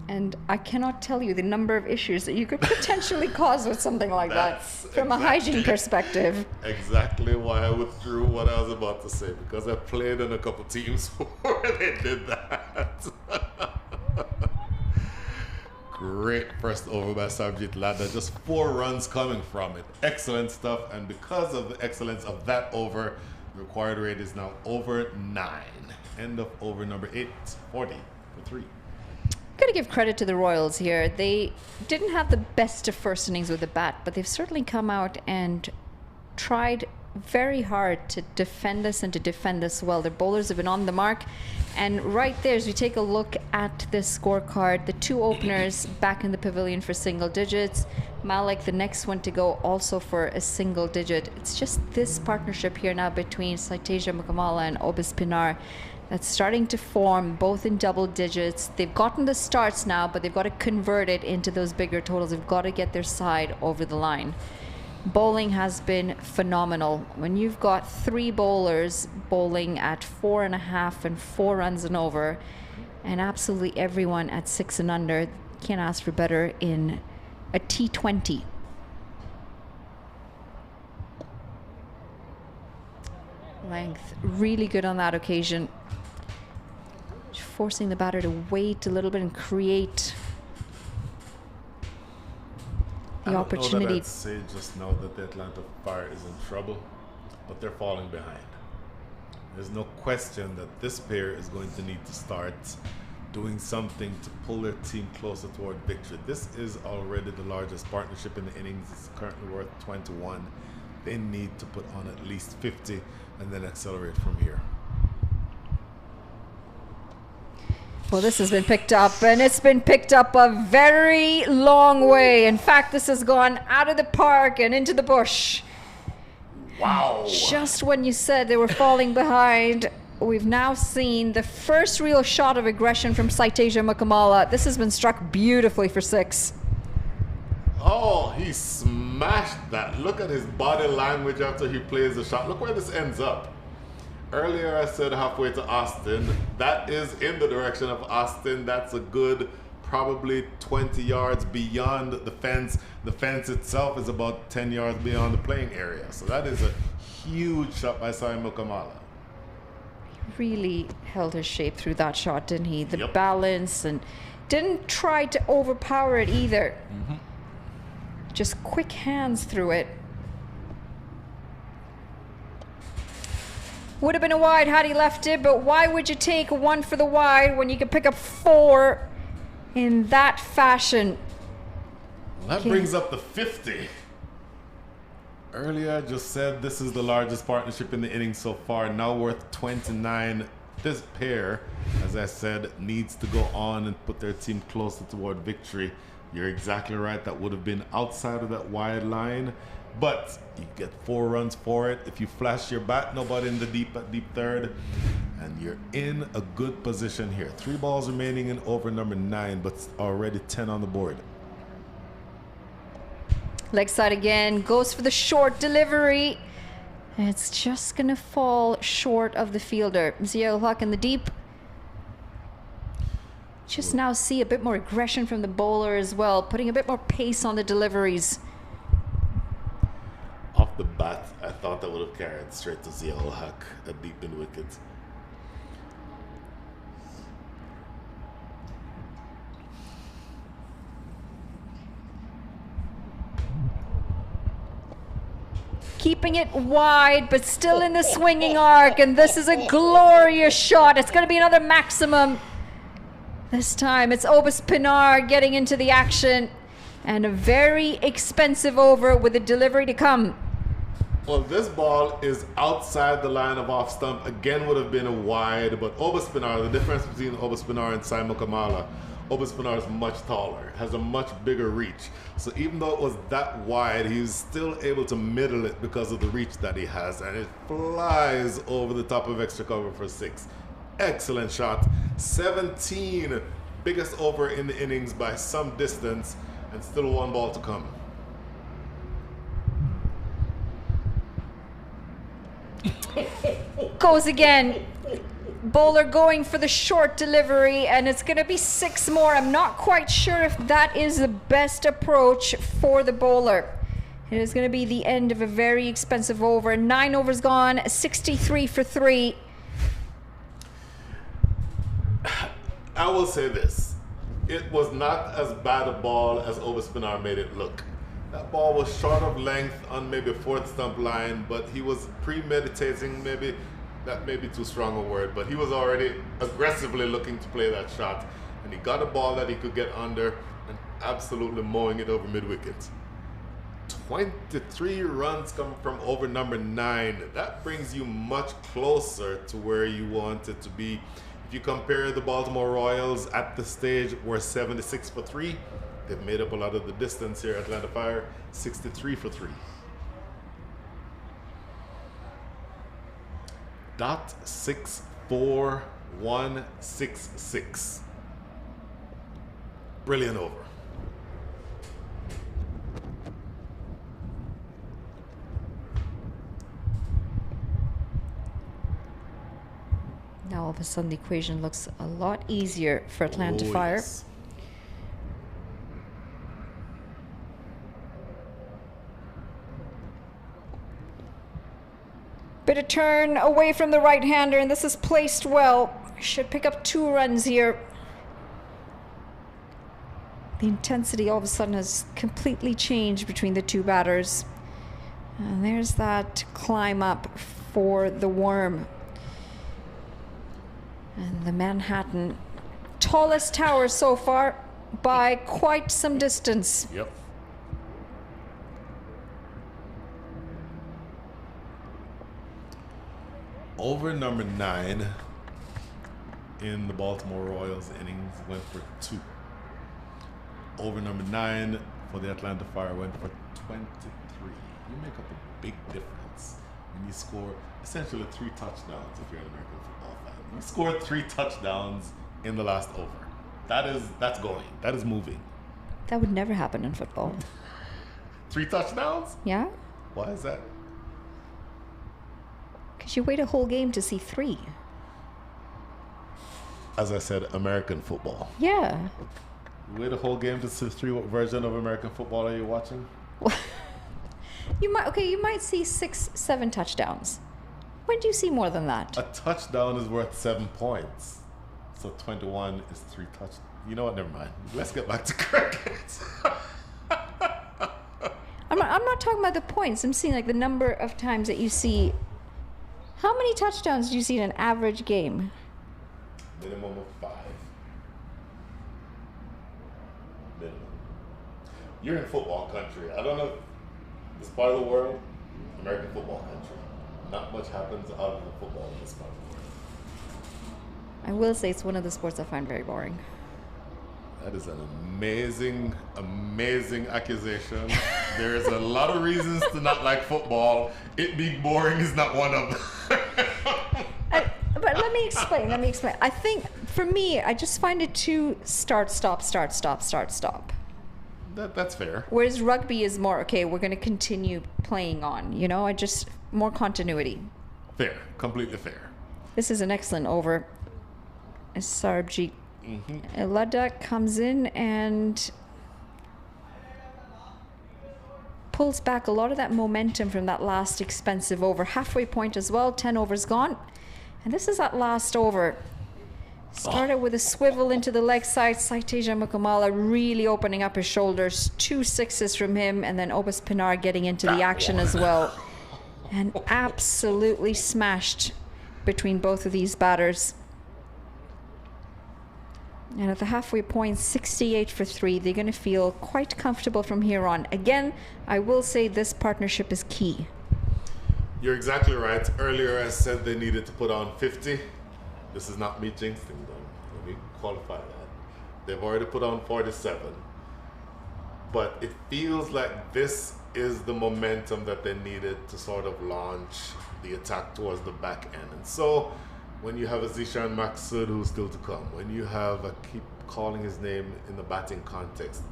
and I cannot tell you the number of issues that you could potentially cause with something like that from a hygiene perspective. Exactly why I withdrew what I was about to say, because I played in a couple teams where they did that. Great first over by Sarvjit Ladda. Just 4 runs coming from it. Excellent stuff. And because of the excellence of that over, the required rate is now over 9. End of over number 8, 40 for 3. Got to give credit to the Royals here. They didn't have the best of first innings with the bat, but they've certainly come out and tried very hard to defend us and to defend us well. Their bowlers have been on the mark. And right there, as we take a look at this scorecard, the 2 openers back in the pavilion for single digits. Malik, the next one to go, also for a single digit. It's just this partnership here now between Saiteja Mukamala and Obis Pinar that's starting to form, both in double digits. They've gotten the starts now, but they've got to convert it into those bigger totals. They've got to get their side over the line. Bowling has been phenomenal. When you've got 3 bowlers bowling at 4.5 and 4 runs and over, and absolutely everyone at 6 and under, can't ask for better in a T20. Length really good on that occasion. Forcing the batter to wait a little bit and create the opportunity. I'd say just now that the Atlanta Fire is in trouble, but they're falling behind. There's no question that this pair is going to need to start doing something to pull their team closer toward victory. This is already the largest partnership in the innings. It's currently worth 21. They need to put on at least 50 and then accelerate from here. Well, this has been picked up, and it's been picked up a very long way. In fact, this has gone out of the park and into the bush. Wow. Just when you said they were falling behind, we've now seen the first real shot of aggression from Saiteja Mukamala. This has been struck beautifully for 6. Oh, he smashed that. Look at his body language after he plays the shot. Look where this ends up. Earlier I said halfway to Austin. That is in the direction of Austin. That's a good probably 20 yards beyond the fence. The fence itself is about 10 yards beyond the playing area. So that is a huge shot by Sai Mukamala. He really held his shape through that shot, didn't he? The Yep. balance, and didn't try to overpower it either. Mm-hmm. Just quick hands through it. Would have been a wide had he left it, but why would you take 1 for the wide when you can pick up 4 in that fashion? Well, that brings up the 50. Earlier I just said this is the largest partnership in the inning so far, now worth 29. This pair, as I said, needs to go on and put their team closer toward victory. You're exactly right, that would have been outside of that wide line, but you get 4 runs for it. If you flash your bat, nobody in the deep third, and you're in a good position here. 3 balls remaining in over number 9, but already 10 on the board. Leg side again, goes for the short delivery. It's just gonna fall short of the fielder. Zia Huck in the deep. Just now see a bit more aggression from the bowler as well, putting a bit more pace on the deliveries. Off the bat, I thought that would have carried straight to Zia Huck at deep in wicket. keeping it wide, but still in the swinging arc. And this is a glorious shot. It's going to be another maximum. This time it's Obis Pinar getting into the action. And a very expensive over with a delivery to come. Well, this ball is outside the line of off stump. Again, would have been a wide, but Obis Pinar, the difference between Obis Pinar and Simon Kamala, Obis Pinar is much taller, has a much bigger reach. So even though it was that wide, he was still able to middle it because of the reach that he has. And it flies over the top of extra cover for 6. Excellent shot. 17, biggest over in the innings by some distance, and still 1 ball to come. Goes again. Bowler going for the short delivery, and it's going to be 6 more. I'm not quite sure if that is the best approach for the bowler. It is going to be the end of a very expensive over. 9 overs gone, 63 for 3. I will say this. It was not as bad a ball as Obis Pinar made it look. That ball was short of length on maybe 4th stump line, but he was premeditating, maybe that may be too strong a word, but he was already aggressively looking to play that shot. And he got a ball that he could get under and absolutely mowing it over mid-wicket. 23 runs come from over number 9. That brings you much closer to where you want it to be. If you compare the Baltimore Royals at the stage, we're 76 for 3. They've made up a lot of the distance here. Atlanta Fire, 63 for 3. .64166. Brilliant over. Now all of a sudden the equation looks a lot easier for Atlanta Fire. Yes. Bit of turn away from the right-hander, and this is placed well. Should pick up 2 runs here. The intensity all of a sudden has completely changed between the 2 batters. And there's that climb up for the Worm. And the Manhattan, tallest tower so far by quite some distance. Yep. Over number 9 in the Baltimore Royals innings went for 2. Over number 9 for the Atlanta Fire went for 23. You make up a big difference when you score essentially 3 touchdowns if you're an American football fan. You scored 3 touchdowns in the last over. That's going. That is moving. That would never happen in football. 3 touchdowns? Yeah? Why is that? Because you wait a whole game to see 3. As I said, American football. Yeah. You wait a whole game to see 3. What version of American football are you watching? You might see 6, 7 touchdowns. When do you see more than that? A touchdown is worth 7 points. So 21 is 3 touchdowns. You know what? Never mind. Let's get back to cricket. I'm not talking about the points. I'm seeing like the number of times that you see. How many touchdowns do you see in an average game? Minimum of 5. Minimum. You're in football country. I don't know this part of the world, American football country. Not much happens out of the football in this part of the world. I will say it's one of the sports I find very boring. That is an amazing, amazing accusation. There is a lot of reasons to not like football. It being boring is not one of them. But let me explain. I think, for me, I just find it too start, stop, start, stop, start, stop. That's fair. Whereas rugby is more, okay, we're going to continue playing on, more continuity. Fair. Completely fair. This is an excellent over. Sarbjeet Ladda comes in and pulls back a lot of that momentum from that last expensive over. Halfway point as well, 10 overs gone. And this is that last over. Started with a swivel into the leg side. Saiteja Mukamala really opening up his shoulders. 2 sixes from him, and then Obis Pinar getting into the action as well. And absolutely smashed between both of these batters. And at the halfway point, 68 for 3. They're going to feel quite comfortable from here on. Again, I will say this partnership is key. You're exactly right. Earlier I said they needed to put on 50. This is not me jinxing them. Let me qualify that. They've already put on 47. But it feels like this is the momentum that they needed to sort of launch the attack towards the back end. And so when you have a Zishan Maksud who's still to come, when you have, I keep calling his name in the batting context,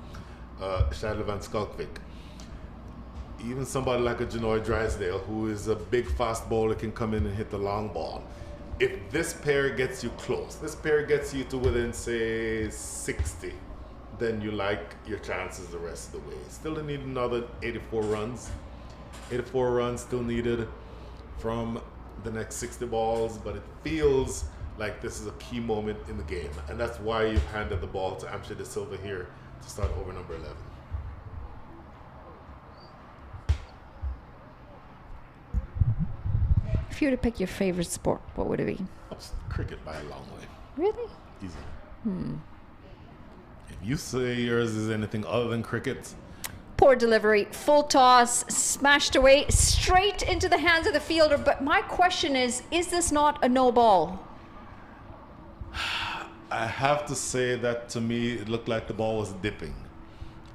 Shadley Van Skalkvik, even somebody like a Janoy Drysdale, who is a big fast bowler, can come in and hit the long ball. If this pair gets you close, this pair gets you to within, say, 60, then you like your chances the rest of the way. Still need another 84 runs. 84 runs still needed from the next 60 balls, but it feels like this is a key moment in the game. And that's why you've handed the ball to Amsha De Silva here to start over number 11. If you were to pick your favorite sport, what would it be? Cricket by a long way. Really? Easy. If you say yours is anything other than cricket, Poor delivery, full toss, smashed away, straight into the hands of the fielder. But my question is this not a no ball? I have to say that to me, it looked like the ball was dipping.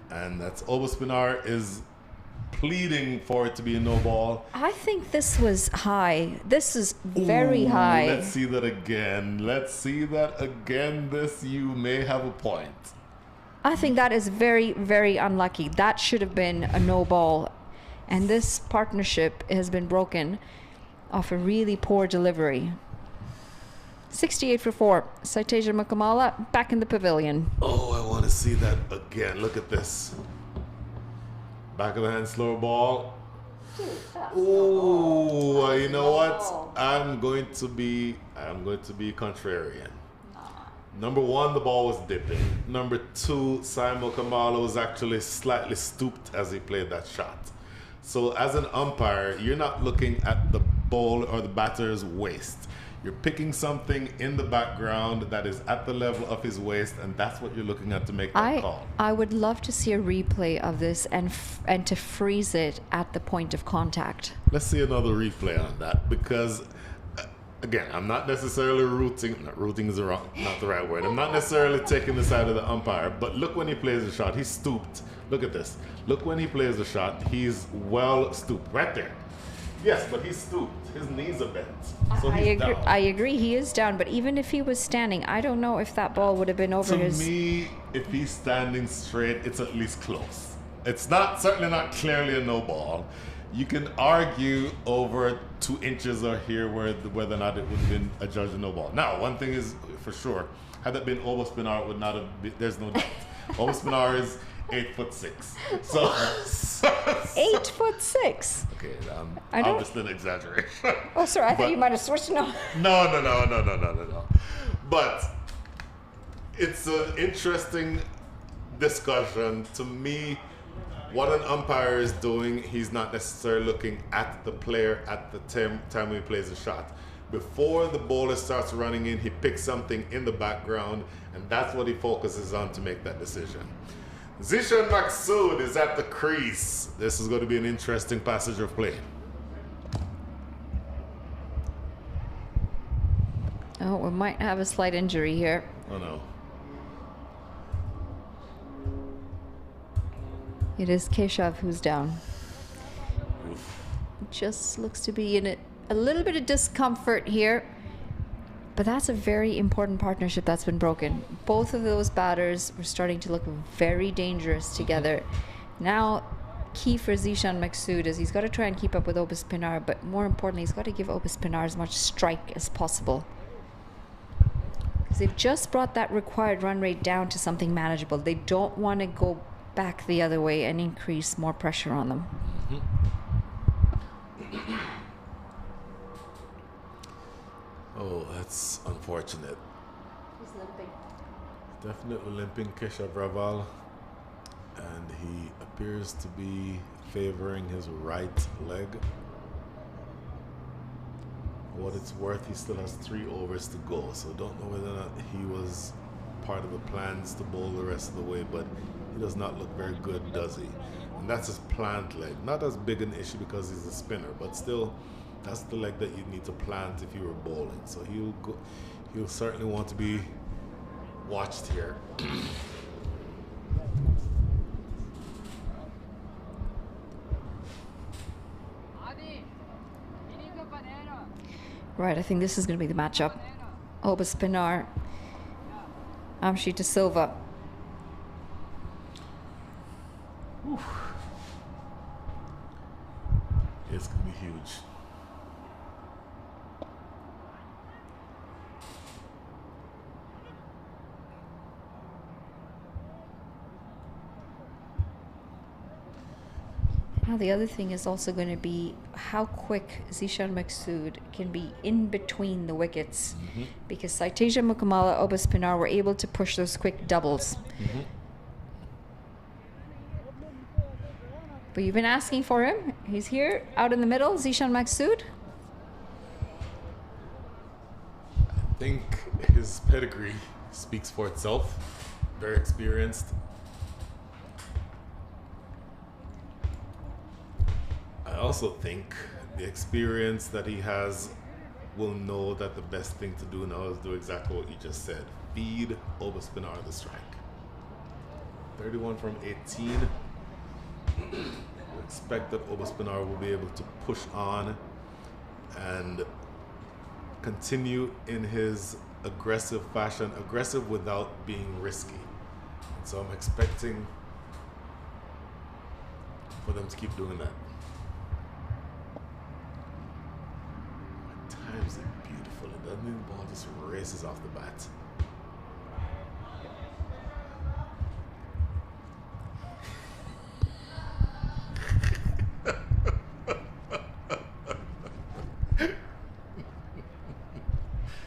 And that's Obaspinar is pleading for it to be a no ball. I think this was high. This is very high. Let's see that again. This, you may have a point. I think that is very, very unlucky. That should have been a no ball. And this partnership has been broken off a really poor delivery. 68 for 4. Saiteja Makamala back in the pavilion. Oh, I want to see that again. Look at this. Back of the hand, slower ball. Oh, you know what? I'm going to be contrarian. Number one, the ball was dipping. Number two, Simon Kamala was actually slightly stooped as he played that shot. So as an umpire, you're not looking at the ball or the batter's waist. You're picking something in the background that is at the level of his waist, and that's what you're looking at to make that call. I would love to see a replay of this and to freeze it at the point of contact. Let's see another replay on that, because again, I'm not necessarily rooting is not the right word. I'm not necessarily taking the side of the umpire, but look when he plays the shot. He's stooped. Look at this. Look when he plays the shot. He's well stooped. Right there. Yes, but he's stooped. His knees are bent. So I agree. He is down, but even if he was standing, I don't know if that ball would have been over his... To me, if he's standing straight, it's at least close. It's certainly not clearly a no ball. You can argue over 2 inches or here whether or not it would have been adjudged a no ball. Now, one thing is for sure, had that been Obaspinar, it would not have been, there's no doubt. Obaspinar is 8'6". So 8'6". Okay, obviously an exaggeration. Oh, sorry, I thought you might have switched. No. No. But it's an interesting discussion. To me, what an umpire is doing, he's not necessarily looking at the player at the time when he plays the shot. Before the bowler starts running in, he picks something in the background, and that's what he focuses on to make that decision. Zishan Maksud is at the crease. This is going to be an interesting passage of play. Oh, we might have a slight injury here. Oh no. It is Keshav who's down. Oof. Just looks to be in a little bit of discomfort here. But that's a very important partnership that's been broken. Both of those batters were starting to look very dangerous together. Now, key for Zishan Maksud is he's got to try and keep up with Obaspinar, but more importantly, he's got to give Obaspinar as much strike as possible. Because they've just brought that required run rate down to something manageable. They don't want to go back the other way and increase more pressure on them. Oh, that's unfortunate. He's limping. Definitely limping, Keshav Raval. And he appears to be favoring his right leg. what it's worth, he still has 3 overs to go. So don't know whether or not he was part of the plans to bowl the rest of the way, but he does not look very good, does he? And that's his plant leg. Not as big an issue because he's a spinner, but still, that's the leg that you need to plant if you were bowling. So he'll certainly want to be watched here. Right, I think this is going to be the matchup. Oba Spinar, Amshi De Silva. It's going to be huge. Now the other thing is also going to be how quick Zishan Maksud can be in between the wickets, because Saiteja Mukamala, Oba Spinar were able to push those quick doubles. But you've been asking for him. He's here, out in the middle, Zishan Maksud. I think his pedigree speaks for itself. Very experienced. I also think the experience that he has will know that the best thing to do now is do exactly what you just said. Feed Oba Spinar the strike. 31 from 18. We expect that Oba Spinar will be able to push on and continue in his aggressive fashion, aggressive without being risky. So I'm expecting for them to keep doing that. Times it beautiful. It doesn't mean the ball just races off the bat.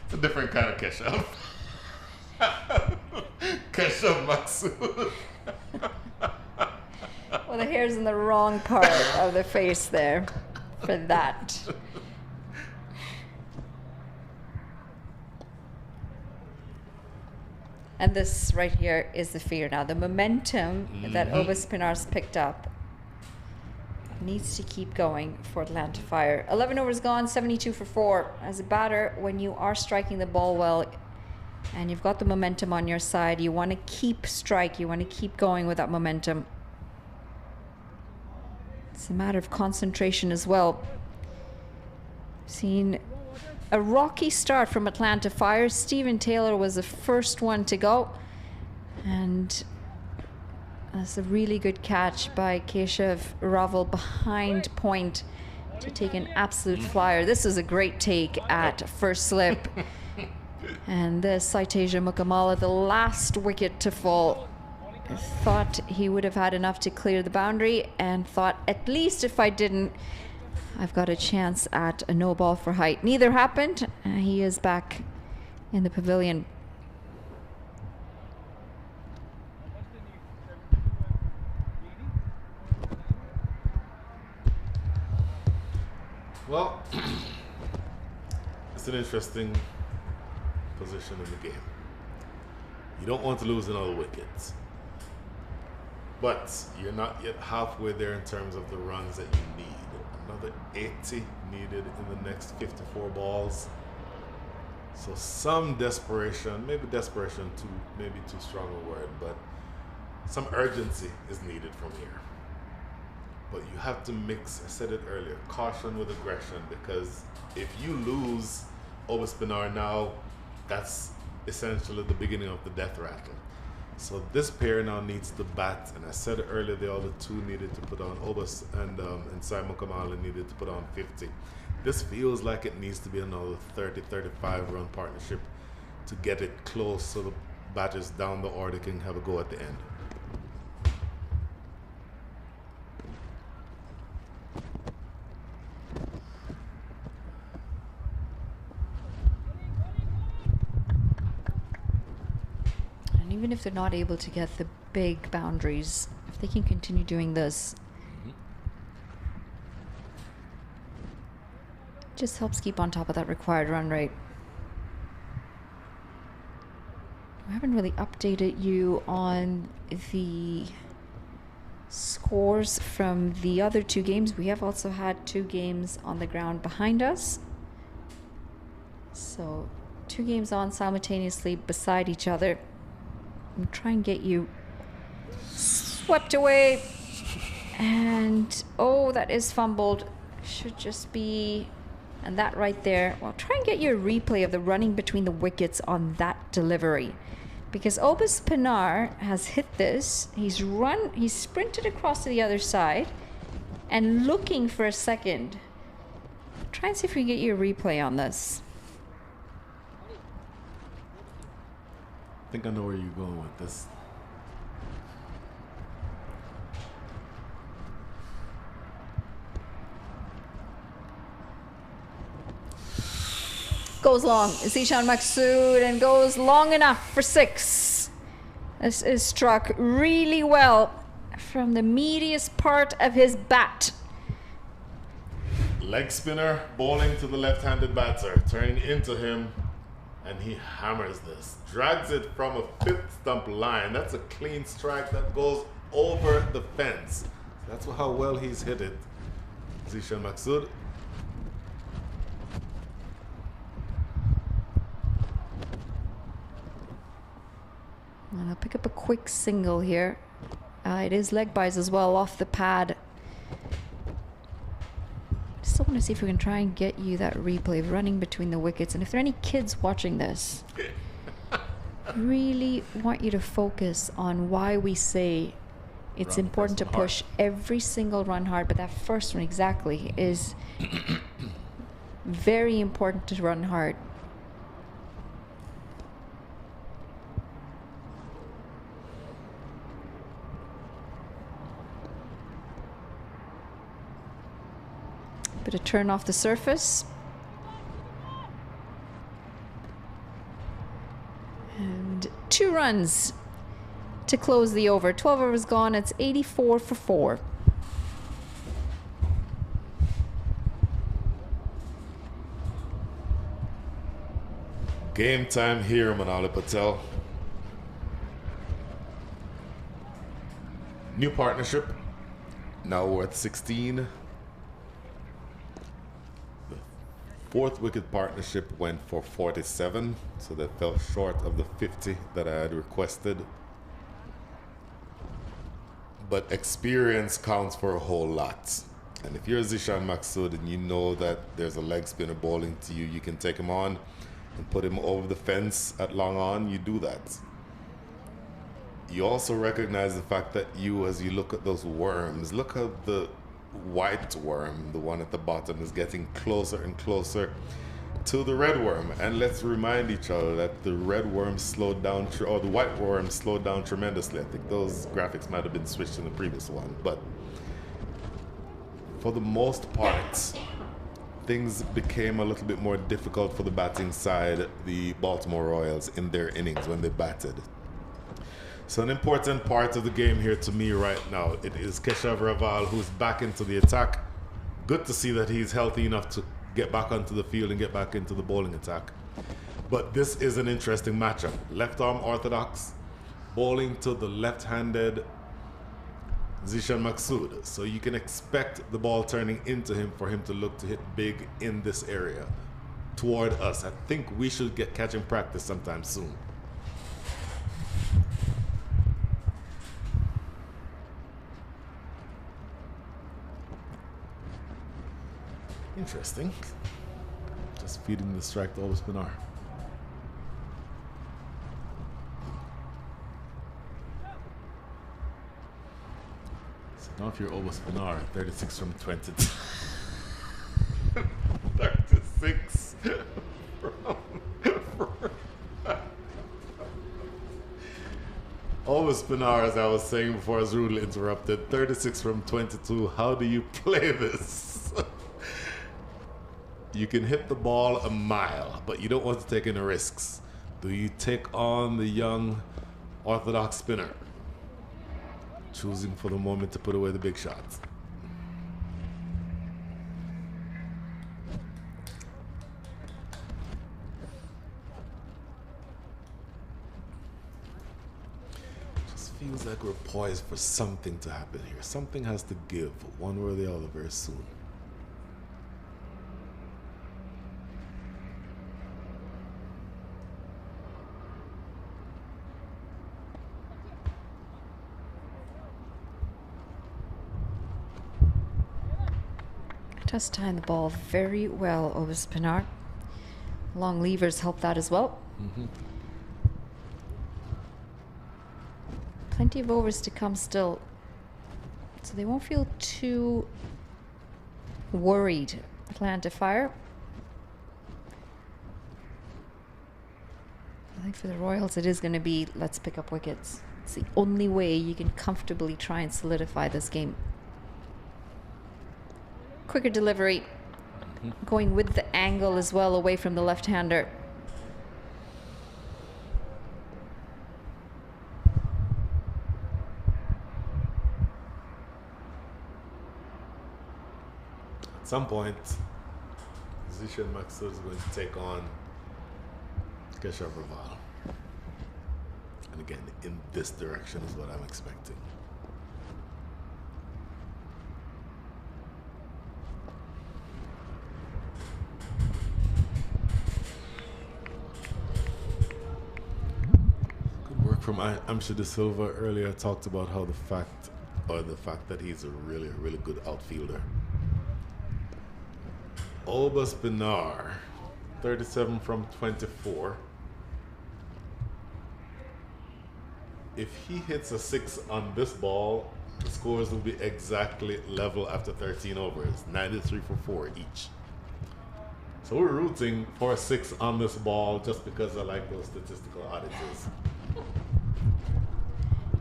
It's a different kind of Keshav. Keshav Maksud. Well, the hair's in the wrong part of the face there for that. And this right here is the fear now. The momentum that Oba Spinar's picked up needs to keep going for Atlanta Fire. 11 overs gone, 72 for 4. As a batter, when you are striking the ball well and you've got the momentum on your side, you want to keep strike. You want to keep going with that momentum. It's a matter of concentration as well. Seen a rocky start from Atlanta Fire. Stephen Taylor was the first one to go. And that's a really good catch by Keshav Raval behind point to take an absolute flyer. This is a great take at first slip. And this Saiteja Mukamala, the last wicket to fall, thought he would have had enough to clear the boundary and thought, at least if I didn't, I've got a chance at a no ball for height. Neither happened. He is back in the pavilion. Well, it's an interesting position in the game. You don't want to lose another wicket, but you're not yet halfway there in terms of the runs that you need. Another 80 needed in the next 54 balls. So some desperation, maybe desperation maybe too strong a word, but some urgency is needed from here. But you have to mix, I said it earlier, caution with aggression, because if you lose Oba Spinar now, that's essentially the beginning of the death rattle. So this pair now needs to bat, and I said earlier the other two needed to put on, Obas and Simon Kamala needed to put on 50. This feels like it needs to be another 30-35 run partnership to get it close so the batters down the order can have a go at the end. Even if they're not able to get the big boundaries, if they can continue doing this, Just helps keep on top of that required run rate. I haven't really updated you on the scores from the other 2 games. We have also had 2 games on the ground behind us. So 2 games on simultaneously beside each other. I'm trying to get you swept away. And oh, that is fumbled. Should just be, and that right there. Well, try and get you a replay of the running between the wickets on that delivery. Because Obis Pinar has hit this. He's sprinted across to the other side and looking for a second. Try and see if we can get you a replay on this. I think I know where you're going with this. Goes long. Zishan Maksud and goes long enough for 6. This is struck really well from the meatiest part of his bat. Leg spinner bowling to the left-handed batter, turning into him, and he hammers this. Drags it from a 5th stump line. That's a clean strike that goes over the fence. That's how well he's hit it. Zishan Maksud. And I'll pick up a quick single here. It is leg byes as well off the pad. Still want to see if we can try and get you that replay of running between the wickets. And if there are any kids watching this, I really want you to focus on why we say it's important to push every single run hard. But that first one exactly is very important to run hard. Bit of turn off the surface. And 2 runs to close the over. 12 overs gone. It's 84 for 4. Game time here, Manali Patel. New partnership, now worth 16. 4th wicket partnership went for 47, so that fell short of the 50 that I had requested. But experience counts for a whole lot. And if you're Zishan Maksud and you know that there's a leg spinner bowling to you, you can take him on and put him over the fence at long on, you do that. You also recognize the fact that as you look at those worms, look at the white worm, the one at the bottom, is getting closer and closer to the red worm. And let's remind each other that the red worm slowed down, or the white worm slowed down tremendously. I think those graphics might have been switched in the previous one, but for the most part, things became a little bit more difficult for the batting side, the Baltimore Royals, in their innings when they batted. So an important part of the game here to me right now, it is Keshav Raval, who's back into the attack. Good to see that he's healthy enough to get back onto the field and get back into the bowling attack. But this is an interesting matchup. Left arm orthodox, bowling to the left-handed Zishan Maksud. So you can expect the ball turning into him for him to look to hit big in this area toward us. I think we should get catching practice sometime soon. Interesting. Just feeding the strike to Obis Pinar. So now if you're Obis Pinar, 36 from 20. 36 from... Obis Pinar, as I was saying before I was rudely interrupted, 36 from 22. How do you play this? You can hit the ball a mile, but you don't want to take any risks. Do you take on the young orthodox spinner, choosing for the moment to put away the big shots? Feels like we're poised for something to happen here. Something has to give, one way or the other, very soon. Just tying the ball very well over Spinar. Long levers help that as well. Plenty of overs to come still, so they won't feel too worried. Atlanta Fire. I think for the Royals it is going to be let's pick up wickets. It's the only way you can comfortably try and solidify this game. Quicker delivery, going with the angle as well away from the left-hander. At some point, Zishan Maksud is going to take on Keshav Raval. And again, in this direction is what I'm expecting. From Amsha De Silva earlier talked about how the fact that he's a really good outfielder. Obas Benar, 37 from 24. If he hits a 6 on this ball, the scores will be exactly level after 13 overs, 93 for 4 each. So we're rooting for a 6 on this ball just because I like those statistical oddities.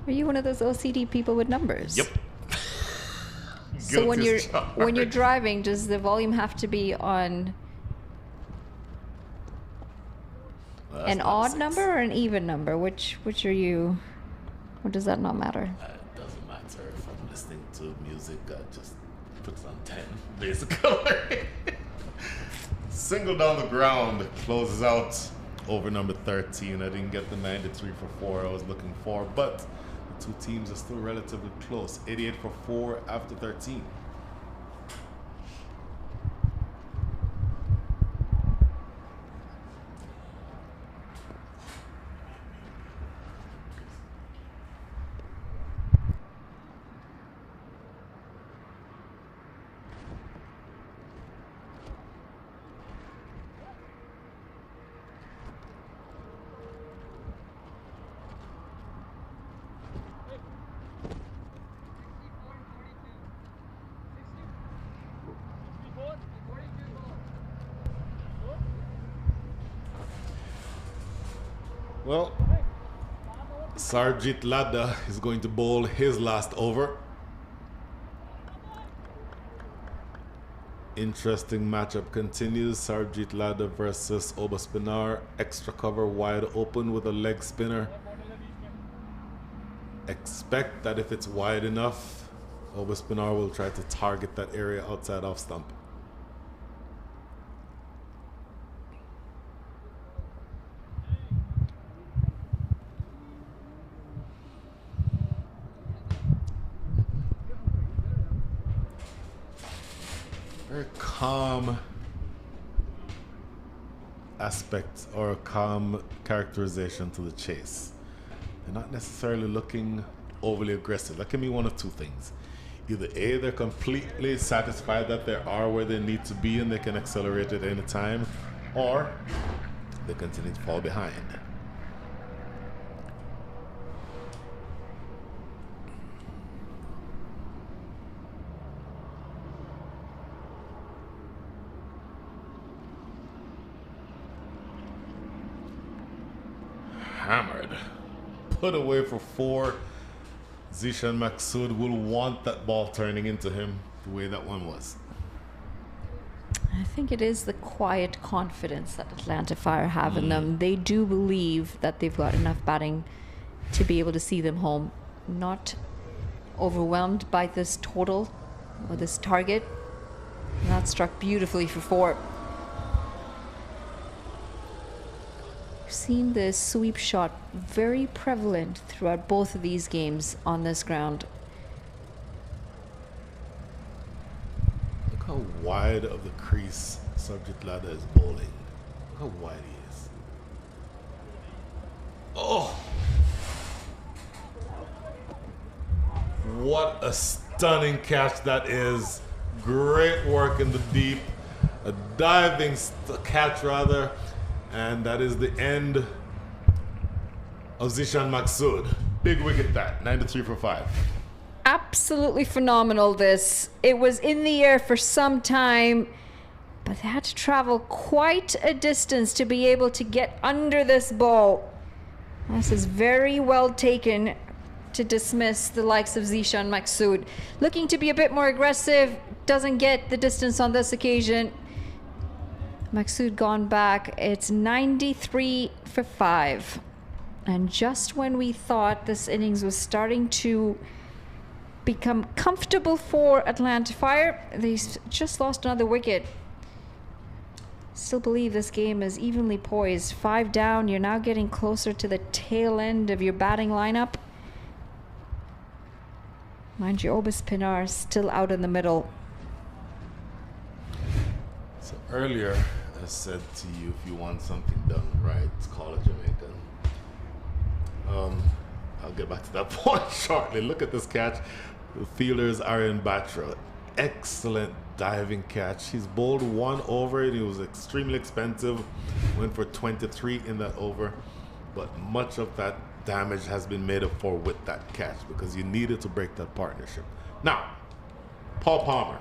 Are you one of those OCD people with numbers? Yep. So when you're driving, does the volume have to be on an odd number or an even number? Which are you? Or does that not matter? It doesn't matter if I'm listening to music. I just put it on 10, basically. Single down the ground closes out over number 13. I didn't get the 93 for 4 I was looking for, but two teams are still relatively close. 88 for 4 after 13. Well, Sarjit Ladda is going to bowl his last over. Interesting matchup continues. Sarjit Ladda versus Obas Benar. Extra cover wide open with a leg spinner. Expect that if it's wide enough, Obas Benar will try to target that area outside off stump. Very calm aspect or a calm characterization to the chase. They're not necessarily looking overly aggressive. That can be one of two things. Either A, they're completely satisfied that they are where they need to be and they can accelerate at any time, or they continue to fall behind. Hammered. Put away for 4. Zishan Maksud will want that ball turning into him the way that one was. I think it is the quiet confidence that Atlanta Fire have in them. They do believe that they've got enough batting to be able to see them home. Not overwhelmed by this total or this target. And that struck beautifully for 4. We've seen the sweep shot very prevalent throughout both of these games on this ground. Look how wide of the crease Subject Ladder is bowling. Look how wide he is. Oh! What a stunning catch that is. Great work in the deep. A diving catch rather. And that is the end of Zishan Maksud. Big wicket that, 93 for 5. Absolutely phenomenal this. It was in the air for some time, but they had to travel quite a distance to be able to get under this ball. This is very well taken to dismiss the likes of Zishan Maksud. Looking to be a bit more aggressive, doesn't get the distance on this occasion. Maksud gone back. It's 93 for 5. And just when we thought this innings was starting to become comfortable for Atlanta Fire, they just lost another wicket. Still believe this game is evenly poised. 5 down, you're now getting closer to the tail end of your batting lineup. Mind you, Obis Pinar still out in the middle. So earlier I said to you, if you want something done right, call a Jamaican. I'll get back to that point shortly. Look at this catch. The fielders are in Batra. Excellent diving catch. He's bowled 1 over and he was extremely expensive. Went for 23 in that over. But much of that damage has been made up for with that catch because you needed to break that partnership. Now, Paul Palmer.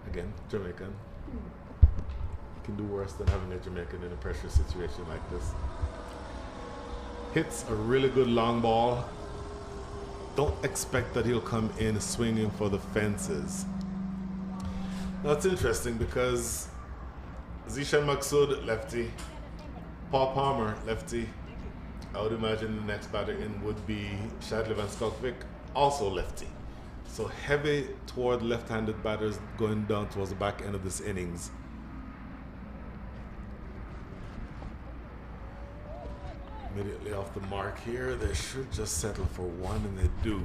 Again, Jamaican. You can do worse than having a Jamaican in a pressure situation like this. Hits a really good long ball. Don't expect that he'll come in swinging for the fences. That's interesting because Zishan Maksud, lefty. Paul Palmer, lefty. I would imagine the next batter in would be Shadley Van Skalkvik, also lefty. So heavy toward left-handed batters going down towards the back end of this innings. Immediately off the mark here, they should just settle for 1 and they do.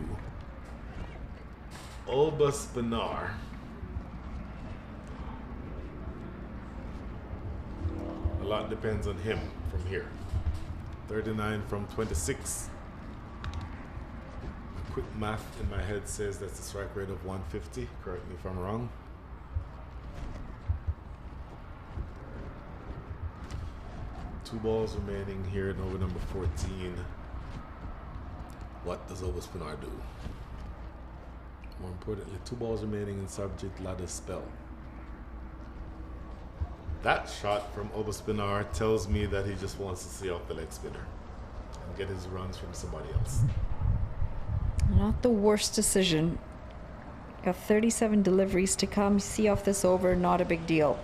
Obis Pinar. A lot depends on him from here. 39 from 26. A quick math in my head says that's a strike rate of 150. Correct me if I'm wrong. Two balls remaining here in over number 14. What does Obis Pinar do? More importantly, 2 balls remaining in Subject Ladder's spell. That shot from Obis Pinar tells me that he just wants to see off the leg spinner and get his runs from somebody else. Not the worst decision. Got 37 deliveries to come. See off this over, not a big deal.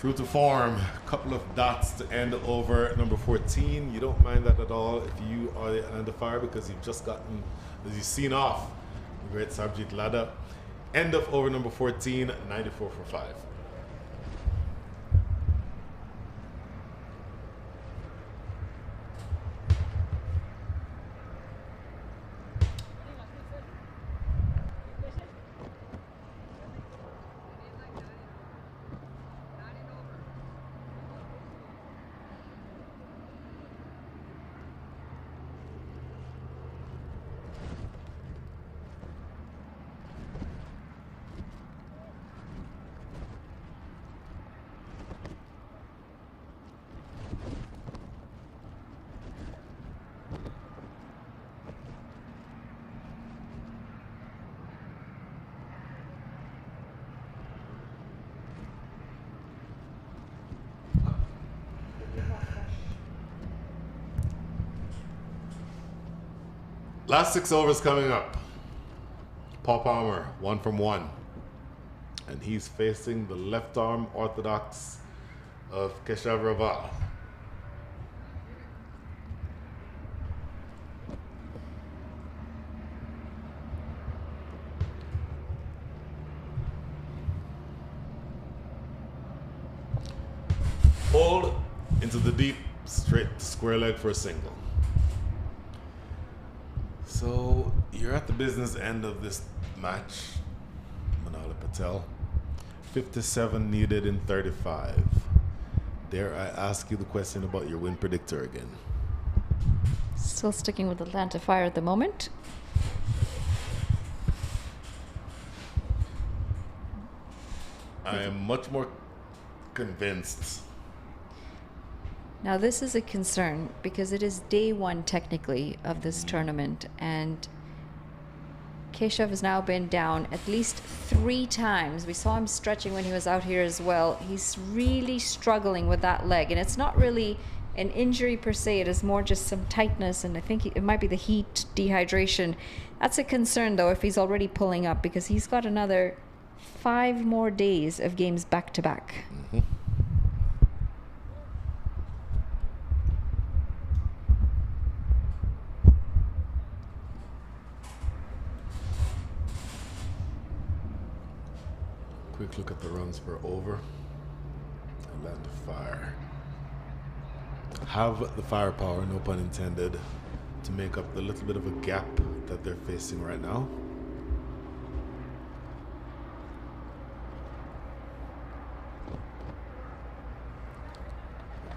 True to form, a couple of dots to end over number 14. You don't mind that at all if you are the Atlanta Fire because you've just gotten, as you've seen off, the great Subject Ladder. End of over number 14, 94 for 5. Last 6 overs coming up. Paul Palmer, 1 from 1. And he's facing the left arm orthodox of Keshav Raval. straight to square leg for a single. So you're at the business end of this match, Manali Patel. 57 needed in 35. Dare I ask you the question about your win predictor again? Still sticking with Atlanta Fire at the moment. I am much more convinced. Now this is a concern because it is day one technically of this tournament, and Keshav has now been down at least 3 times. We saw him stretching when he was out here as well. He's really struggling with that leg, and it's not really an injury per se. It is more just some tightness, and I think it might be the heat, dehydration. That's a concern though if he's already pulling up, because he's got another 5 more days of games back to back. Mm-hmm. Quick look at the runs per over. Atlanta Fire have the firepower, no pun intended, to make up the little bit of a gap that they're facing right now.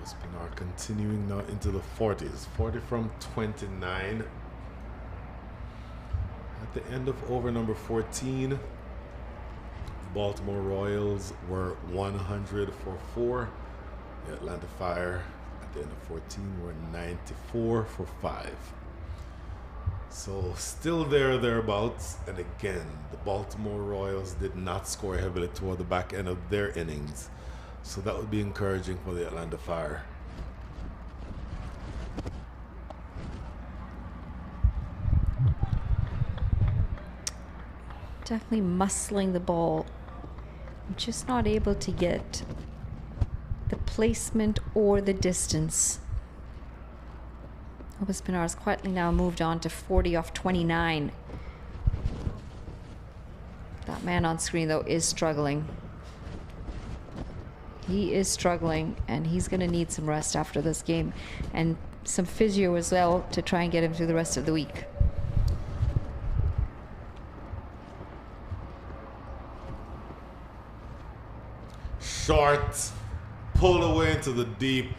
Spinar continuing now into the 40s. 40 from 29. At the end of over number 14, Baltimore Royals were 100 for 4. The Atlanta Fire at the end of 14 were 94 for 5. So still thereabouts. And again, the Baltimore Royals did not score heavily toward the back end of their innings. So that would be encouraging for the Atlanta Fire. Definitely muscling the ball. I'm just not able to get the placement or the distance. Spinar's quietly now moved on to 40 off 29. That man on screen though is struggling. He is struggling, and he's going to need some rest after this game, and some physio as well to try and get him through the rest of the week. Short, pulled away into the deep.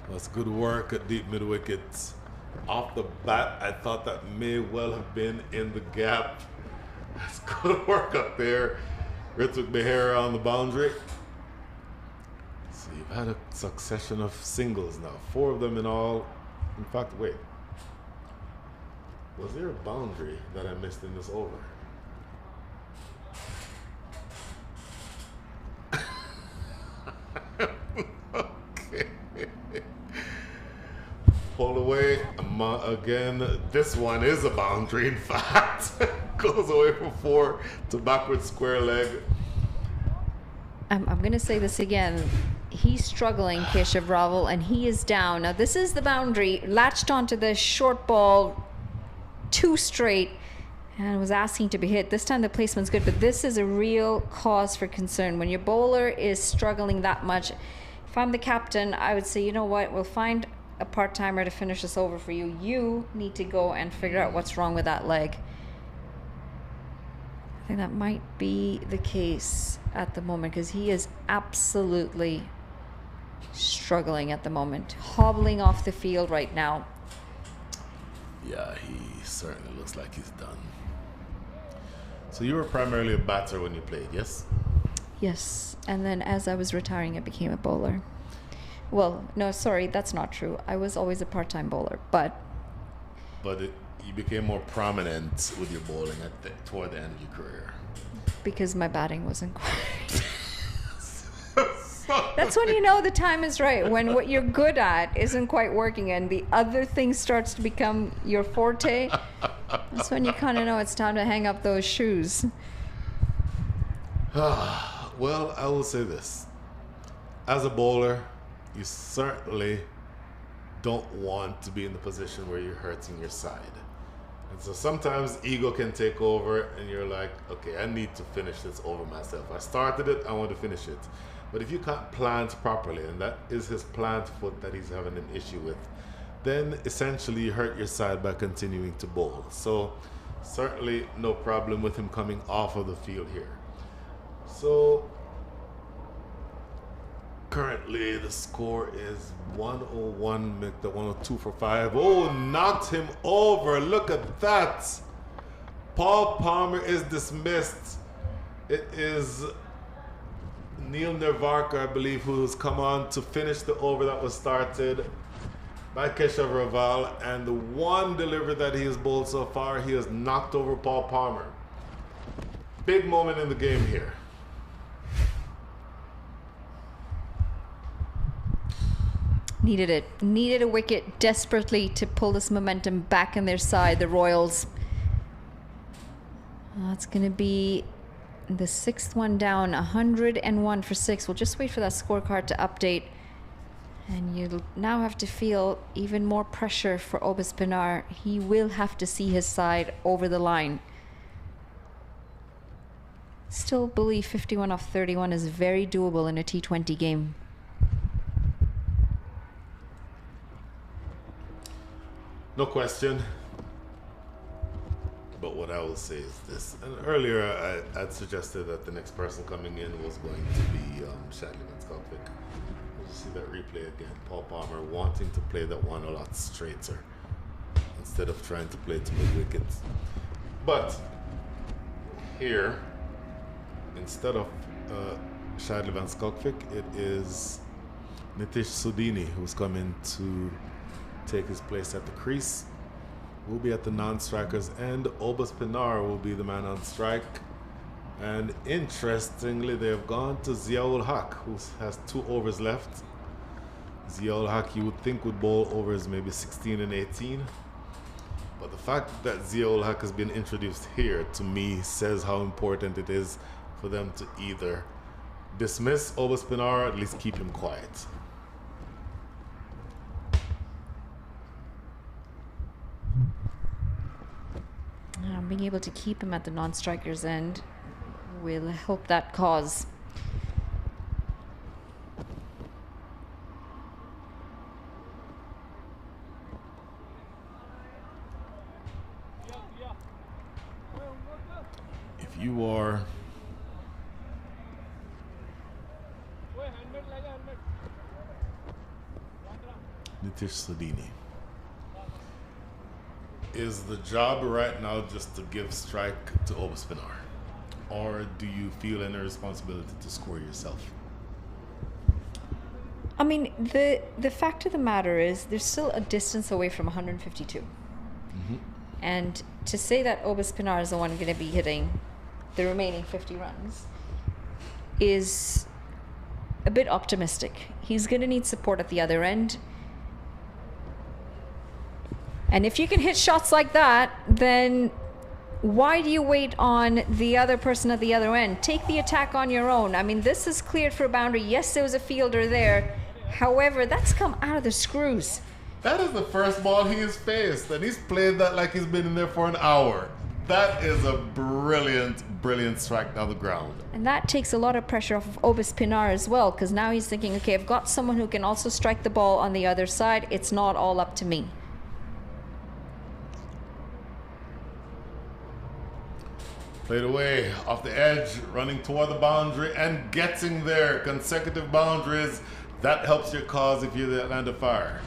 That's good work at deep mid wickets. Off the bat, I thought that may well have been in the gap. That's good work up there. Ritvik Behera on the boundary. So you've had a succession of singles now. 4 of them in all. In fact, wait. Was there a boundary that I missed in this over? Okay. Pulled away again. This one is a boundary, in fact. Goes away from 4 to backward square leg. I'm going to say this again. He's struggling, Keshav Raval, and he is down. Now, this is the boundary. Latched onto the short ball 2 straight and was asking to be hit. This time the placement's good, but this is a real cause for concern. When your bowler is struggling that much, if I'm the captain, I would say, you know what, we'll find a part-timer to finish this over for you. You need to go and figure out what's wrong with that leg. I think that might be the case at the moment, because he is absolutely struggling at the moment. Hobbling off the field right now. Yeah, he certainly looks like he's done. So you were primarily a batter when you played, yes? Yes, and then as I was retiring, I became a bowler. Well, no, sorry, that's not true. I was always a part-time bowler, but you became more prominent with your bowling toward the end of your career. Because my batting wasn't quite. That's when you know the time is right, when what you're good at isn't quite working and the other thing starts to become your forte. That's when you kind of know it's time to hang up those shoes. Well, I will say this. As a bowler, you certainly don't want to be in the position where you're hurting your side. And so sometimes ego can take over and you're like, okay, I need to finish this over myself. I started it, I want to finish it. But if you can't plant properly, and that is his plant foot that he's having an issue with, then essentially you hurt your side by continuing to bowl. So certainly no problem with him coming off of the field here. So currently the score is 101, make the 102 for 5. Oh, knocked him over. Look at that. Paul Palmer is dismissed. It is Neil Nervarka, I believe, who's come on to finish the over that was started by Keshav Raval. And the one delivery that he has bowled so far, he has knocked over Paul Palmer. Big moment in the game here. Needed it. Needed a wicket desperately to pull this momentum back on their side, the Royals. That's going to be the 6th one down, 101 for 6. We'll just wait for that scorecard to update. And you'll now have to feel even more pressure for Obis Pinar. He will have to see his side over the line. Still believe 51 off 31 is very doable in a T20 game. No question. But what I will say is this. And earlier I'd suggested that the next person coming in was going to be Shadley Van Skalvik. We'll see that replay again. Paul Palmer wanting to play that one a lot straighter instead of trying to play to mid wickets. But here, instead of Shadley Van Skalvik, it is Nitish Sudhini who's coming to take his place at the crease. Will be at the non-strikers, and Obis Pinar will be the man on strike. And interestingly, they have gone to Ziaul Haq, who has 2 overs left. Ziaul Haq, you would think, would bowl overs maybe 16 and 18. But the fact that Ziaul Haq has been introduced here, to me, says how important it is for them to either dismiss Obis Pinar or at least keep him quiet. Being able to keep him at the non-strikers end will help that cause. If you are Nitish Sudhini, is the job right now just to give strike to Obis Pinar? Or do you feel any responsibility to score yourself? I mean, the fact of the matter is there's still a distance away from 152. Mm-hmm. And to say that Obis Pinar is the one going to be hitting the remaining 50 runs is a bit optimistic. He's going to need support at the other end. And if you can hit shots like that, then why do you wait on the other person at the other end? Take the attack on your own. I mean, this is cleared for a boundary. Yes, there was a fielder there. However, that's come out of the screws. That is the first ball he has faced, and he's played that like he's been in there for an hour. That is a brilliant, brilliant strike down the ground. And that takes a lot of pressure off of Obis Pinar as well, because now he's thinking, okay, I've got someone who can also strike the ball on the other side. It's not all up to me. Played away off the edge, running toward the boundary and getting there. Consecutive boundaries. That helps your cause if you're the Atlanta Fire.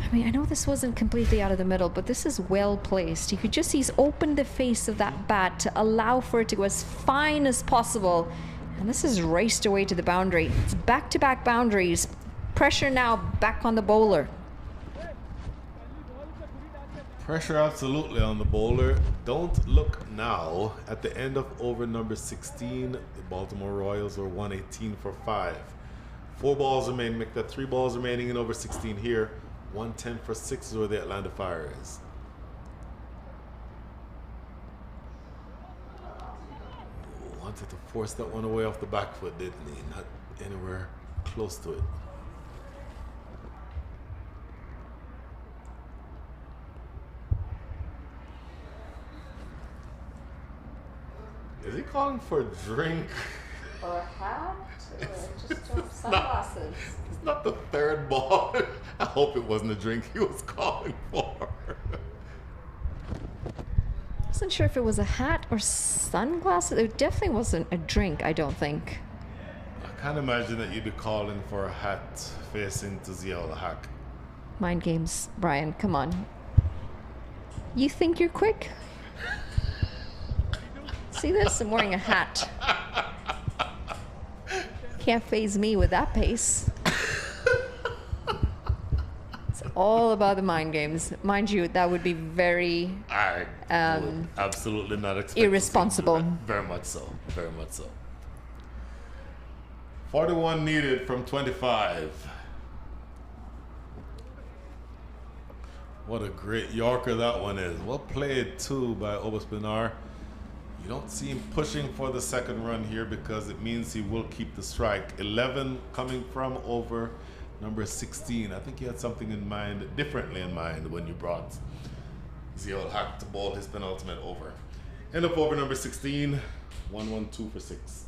I mean, I know this wasn't completely out of the middle, but this is well placed. You could just see he's opened the face of that bat to allow for it to go as fine as possible. And this is raced away to the boundary. It's back-to-back boundaries. Pressure now back on the bowler. Pressure absolutely on the bowler. Don't look now. At the end of over number 16, the Baltimore Royals were 118 for 5. 4 balls remain. Make that 3 balls remaining in over 16 here. 110 for 6 is where the Atlanta Fire is. Wanted to force that one away off the back foot, didn't he? Not anywhere close to it. Is he calling for a drink? Or a hat? Sunglasses. It's not the third ball. I hope it wasn't a drink he was calling for. Wasn't sure if it was a hat or sunglasses. It definitely wasn't a drink, I don't think. I can't imagine that you'd be calling for a hat facing to Ziel Hack. Mind games, Brian. Come on. You think you're quick? See this? I'm wearing a hat. Can't phase me with that pace. It's all about the mind games. Mind you, that would be very I would absolutely not expect irresponsible. Very much so. Very much so. 41 needed from 25. What a great Yorker that one is. Well played too by Obaspinar. You don't see him pushing for the second run here because it means he will keep the strike. 11 coming from over number 16. I think you had something in mind, differently in mind, when you brought Ziel Hack to bowl his penultimate over. End up over number 16, 1-1-2 for 6.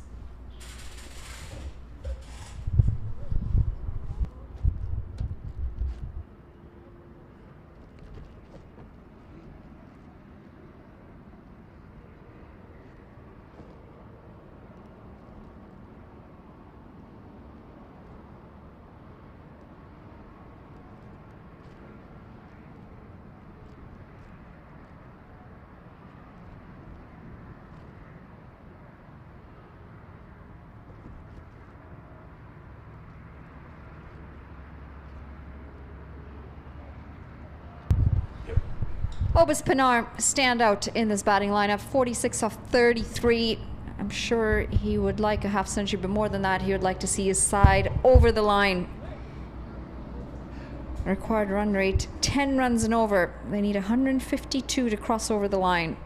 Obaspinar stand out in this batting lineup, 46 off 33. I'm sure he would like a half century, but more than that, he would like to see his side over the line. Required run rate, 10 runs and over. They need 152 to cross over the line.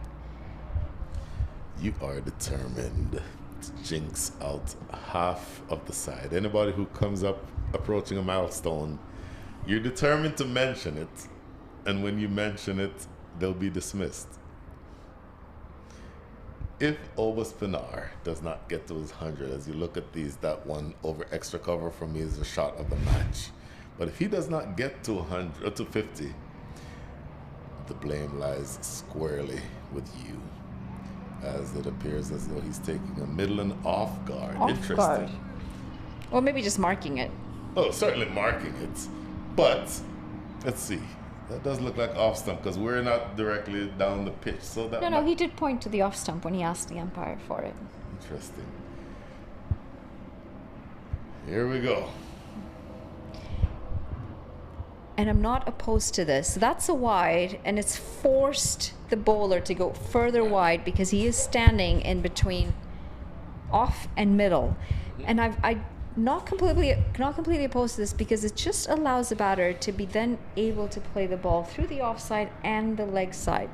You are determined to jinx out half of the side. Anybody who comes up approaching a milestone, you're determined to mention it. And when you mention it, they'll be dismissed. If Obaspinar does not get to his 100, as you look at these, that one over extra cover for me is a shot of the match. But if he does not get to 100 or to 50, the blame lies squarely with you, as it appears as though he's taking a middle and off guard. Interesting. Guard. Or maybe just marking it. Oh, certainly marking it. But let's see. That does look like off stump because we're not directly down the pitch. So that No, he did point to the off stump when he asked the umpire for it. Interesting. Here we go. And I'm not opposed to this. That's a wide, and it's forced the bowler to go further wide because he is standing in between off and middle. And I'm not completely opposed to this because it just allows the batter to be then able to play the ball through the offside and the leg side.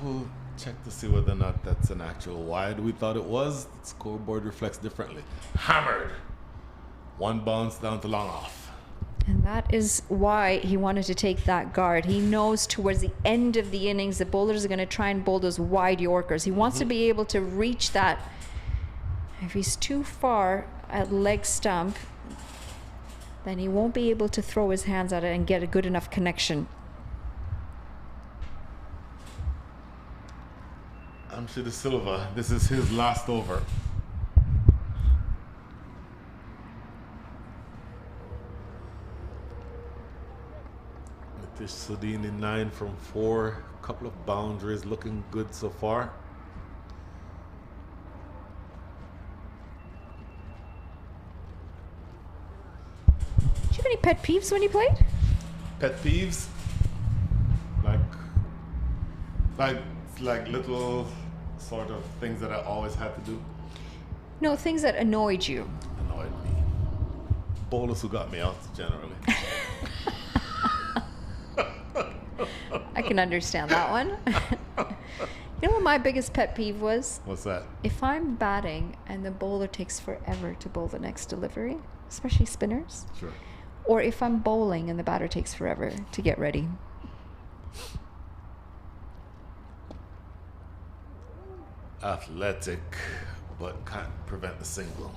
We'll check to see whether or not that's an actual wide. We thought it was. The scoreboard reflects differently. Hammered. One bounce down to long off. And that is why he wanted to take that guard. He knows towards the end of the innings, the bowlers are going to try and bowl those wide Yorkers. He wants to be able to reach that. If he's too far at leg stump, then he won't be able to throw his hands at it and get a good enough connection. Amshi De Silva, this is his last over. Nitish Sudin in 9 from 4. Couple of boundaries looking good so far. Did you have any pet peeves when you played? Pet peeves? Like little sort of things that I always had to do. No, things that annoyed you. Annoyed me. Bowlers who got me out generally. I can understand that one. You know what my biggest pet peeve was? What's that? If I'm batting and the bowler takes forever to bowl the next delivery, especially spinners. Sure. Or if I'm bowling and the batter takes forever to get ready. Athletic, but can't prevent the single.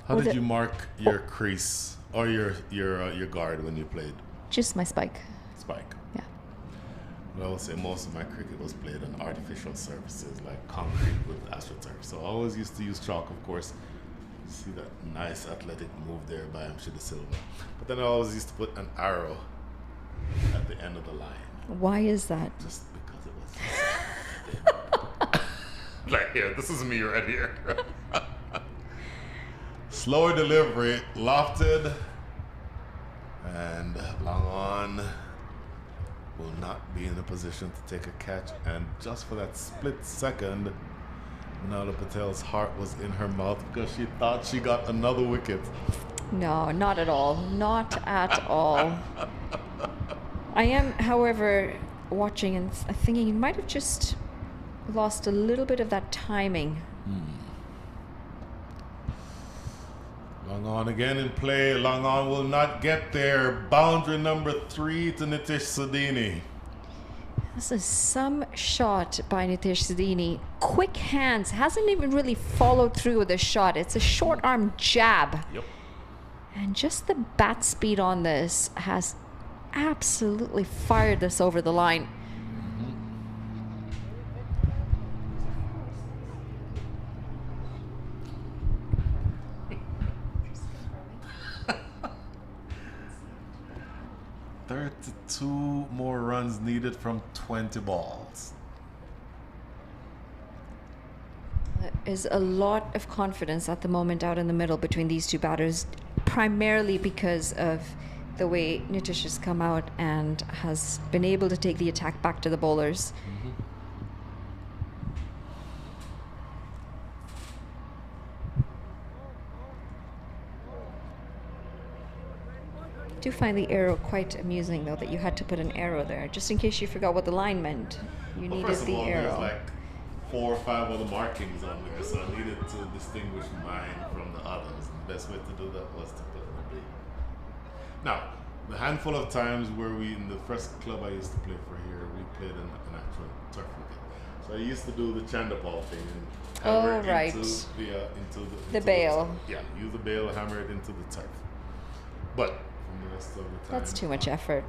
How did you mark your crease or your guard when you played Just my spike. spike? Yeah. Well, I would say most of my cricket was played on artificial surfaces like concrete with AstroTurf. So I always used to use chalk, of course. See that nice athletic move there by Amshida Silva. But then I always used to put an arrow at the end of the line. Why is that? Just because it was like here, this is me right here. Slower delivery, lofted, and long on will not be in a position to take a catch. And just for that split second, Nala Patel's heart was in her mouth because she thought she got another wicket. No, not at all. Not at all. I am, however, watching and thinking you might have just lost a little bit of that timing. Long on again in play. Long on will not get there. Boundary number 3 to Nitish Sodini. This is some shot by Nitish Sodini. Quick hands. Hasn't even really followed through with the shot. It's a short arm jab. Yep. And just the bat speed on this has absolutely fired this over the line. 32 more runs needed from 20 balls. There is a lot of confidence at the moment out in the middle between these two batters, primarily because of the way Nitish has come out and has been able to take the attack back to the bowlers. I do find the arrow quite amusing, though, that you had to put an arrow there, just in case you forgot what the line meant. You Well, needed first of the all, arrow. there's like 4 or 5 other markings on there, so I needed to distinguish mine from the others. The best way to do that was to put a B. Now, the handful of times where we, in the first club I used to play for here, we played an actual turf wicket. So I used to do the Chandapal thing and hammer it right. into The bail. Yeah, use the bail, hammer it into the turf. But from the rest of the time, That's too much effort.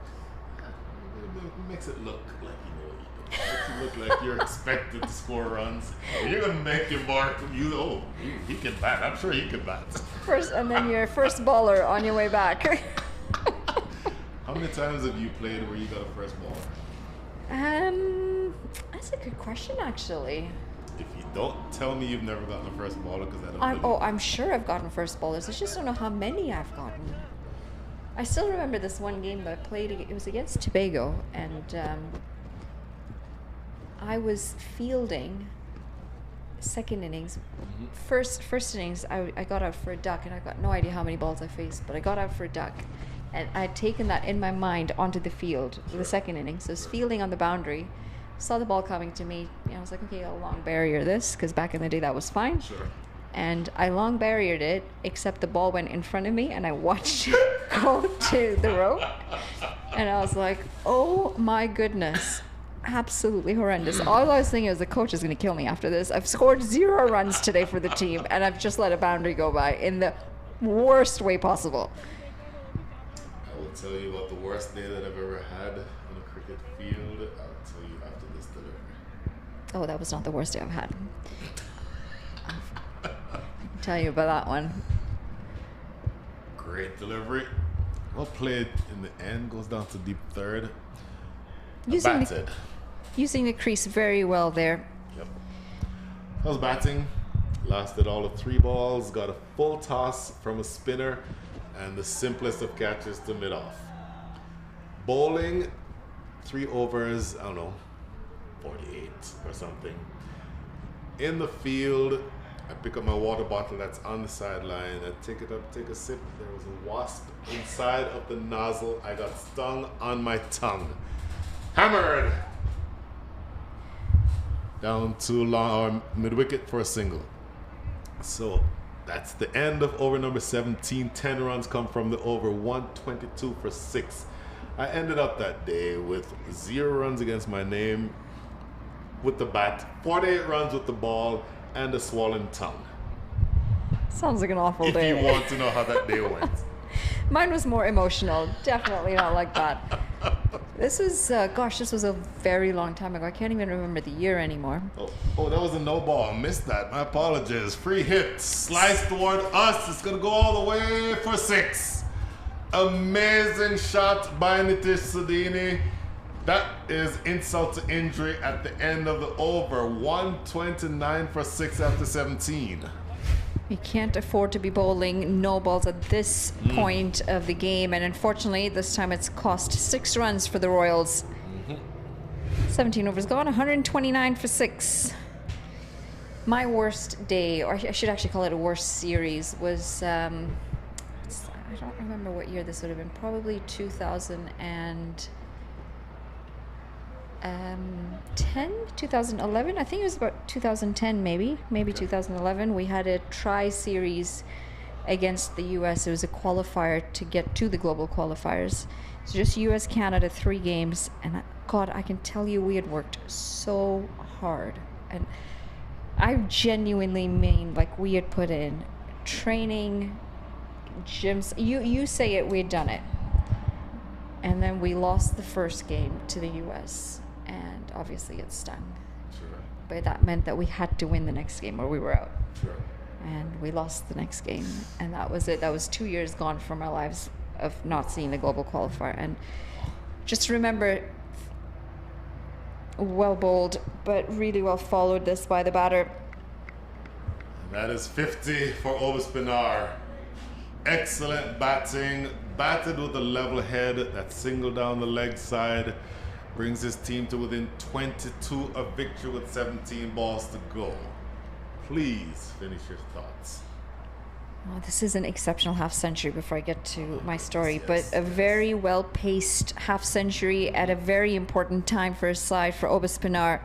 it makes it look like you know what you're doing. It makes it look like you're expected to score runs. You're gonna make your mark. He can bat. I'm sure he can bat. First, and then your first bowler on your way back. How many times have you played where you got a first ball? That's a good question, actually. If you don't tell me you've never gotten a first baller, because I don't. I'm sure I've gotten first bowlers. I just don't know how many I've gotten. I still remember this one game that I played. It was against Tobago, and I was fielding second innings. First innings, I got out for a duck, and I got no idea how many balls I faced, but I got out for a duck. And I'd taken that in my mind onto the field for the second innings. So I was fielding on the boundary, saw the ball coming to me. I was like, okay, I'll long barrier this, because back in the day that was fine. Sure. And I long barriered it, except the ball went in front of me, and I watched it go to the rope. And I was like, oh my goodness, absolutely horrendous. All I was thinking was the coach is going to kill me after this. I've scored 0 runs today for the team, and I've just let a boundary go by in the worst way possible. I will tell you about the worst day that I've ever had on a cricket field. I'll tell you after this delivery. Oh, that was not the worst day I've had. I'll tell you about that one. Great delivery. Well played in the end. Goes down to deep third. Using the crease very well there. Yep. I was batting. Lasted all of 3 balls. Got a full toss from a spinner. And the simplest of catches to mid-off. Bowling, 3 overs, I don't know, 48 or something. In the field, I pick up my water bottle that's on the sideline. I take it up, take a sip. There was a wasp inside of the nozzle. I got stung on my tongue. Hammered! Down to long or mid-wicket for a single. So, That's the end of over number 17. 10 runs come from the over, 122 for 6. I ended up that day with 0 runs against my name with the bat, 48 runs with the ball, and a swollen tongue. Sounds like an awful If day. you want to know how that day went. Mine was more emotional. Definitely not like that. This was, this was a very long time ago. I can't even remember the year anymore. Oh, that was a no ball. Missed that. My apologies. Free hit. Slice toward us. It's going to go all the way for 6. Amazing shot by Nitish Sudhini. That is insult to injury at the end of the over. 129 for 6 after 17. You can't afford to be bowling no balls at this point of the game, and unfortunately this time it's cost 6 runs for the Royals. 17 overs gone, 129 for 6. My worst day, or I should actually call it a worst series, was I don't remember what year this would have been, probably 2011. I think it was about 2010, maybe 2011. We had a tri-series against the US. It was a qualifier to get to the global qualifiers. It's just US Canada, 3 games, and God, I can tell you we had worked so hard, and I genuinely mean, like, we had put in training, gyms. You say it, we had done it. And then we lost the first game to the US, and obviously it stung. Sure. But that meant that we had to win the next game or we were out. Sure. And we lost the next game, and that was it. That was 2 years gone from our lives of not seeing the global qualifier. And just remember, well bowled, but really well followed this by the batter. And that is 50 for Obaspinar. Excellent batting. Batted with a level head. That single down the leg side brings his team to within 22 of victory with 17 balls to go. Please finish your thoughts. Oh, this is an exceptional half century before I get to my story, Yes, but a very well-paced half century at a very important time for his side, for Obaspinar.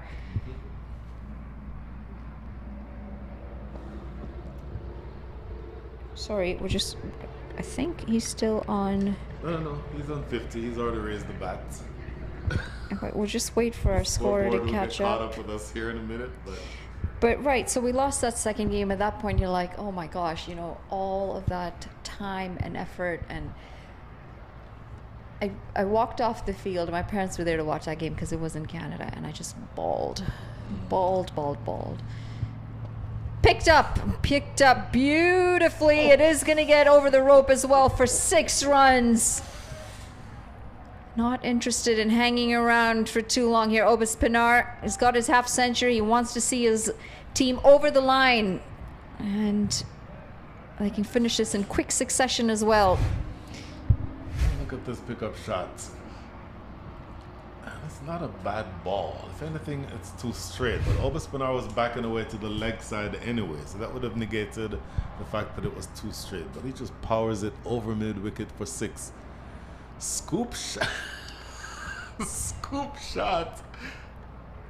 Sorry, I think he's still on. No, he's on 50. He's already raised the bat. Okay, we'll just wait for our scorer to Scoreboard will catch get caught up. up with us here in a minute, but But right, so we lost that second game. At that point, you're like, oh my gosh, all of that time and effort. And I walked off the field. My parents were there to watch that game because it was in Canada, and I just bawled. Picked up beautifully. It is going to get over the rope as well for 6 runs. Not interested in hanging around for too long here. Obaspinar has got his half century. He wants to see his team over the line, and they can finish this in quick succession as well. look at this pickup shot. It's not a bad ball. If anything, it's too straight. But Obaspinar was backing away to the leg side anyway, so that would have negated the fact that it was too straight. But he just powers it over mid-wicket for 6. Scoop shot. Scoop shot.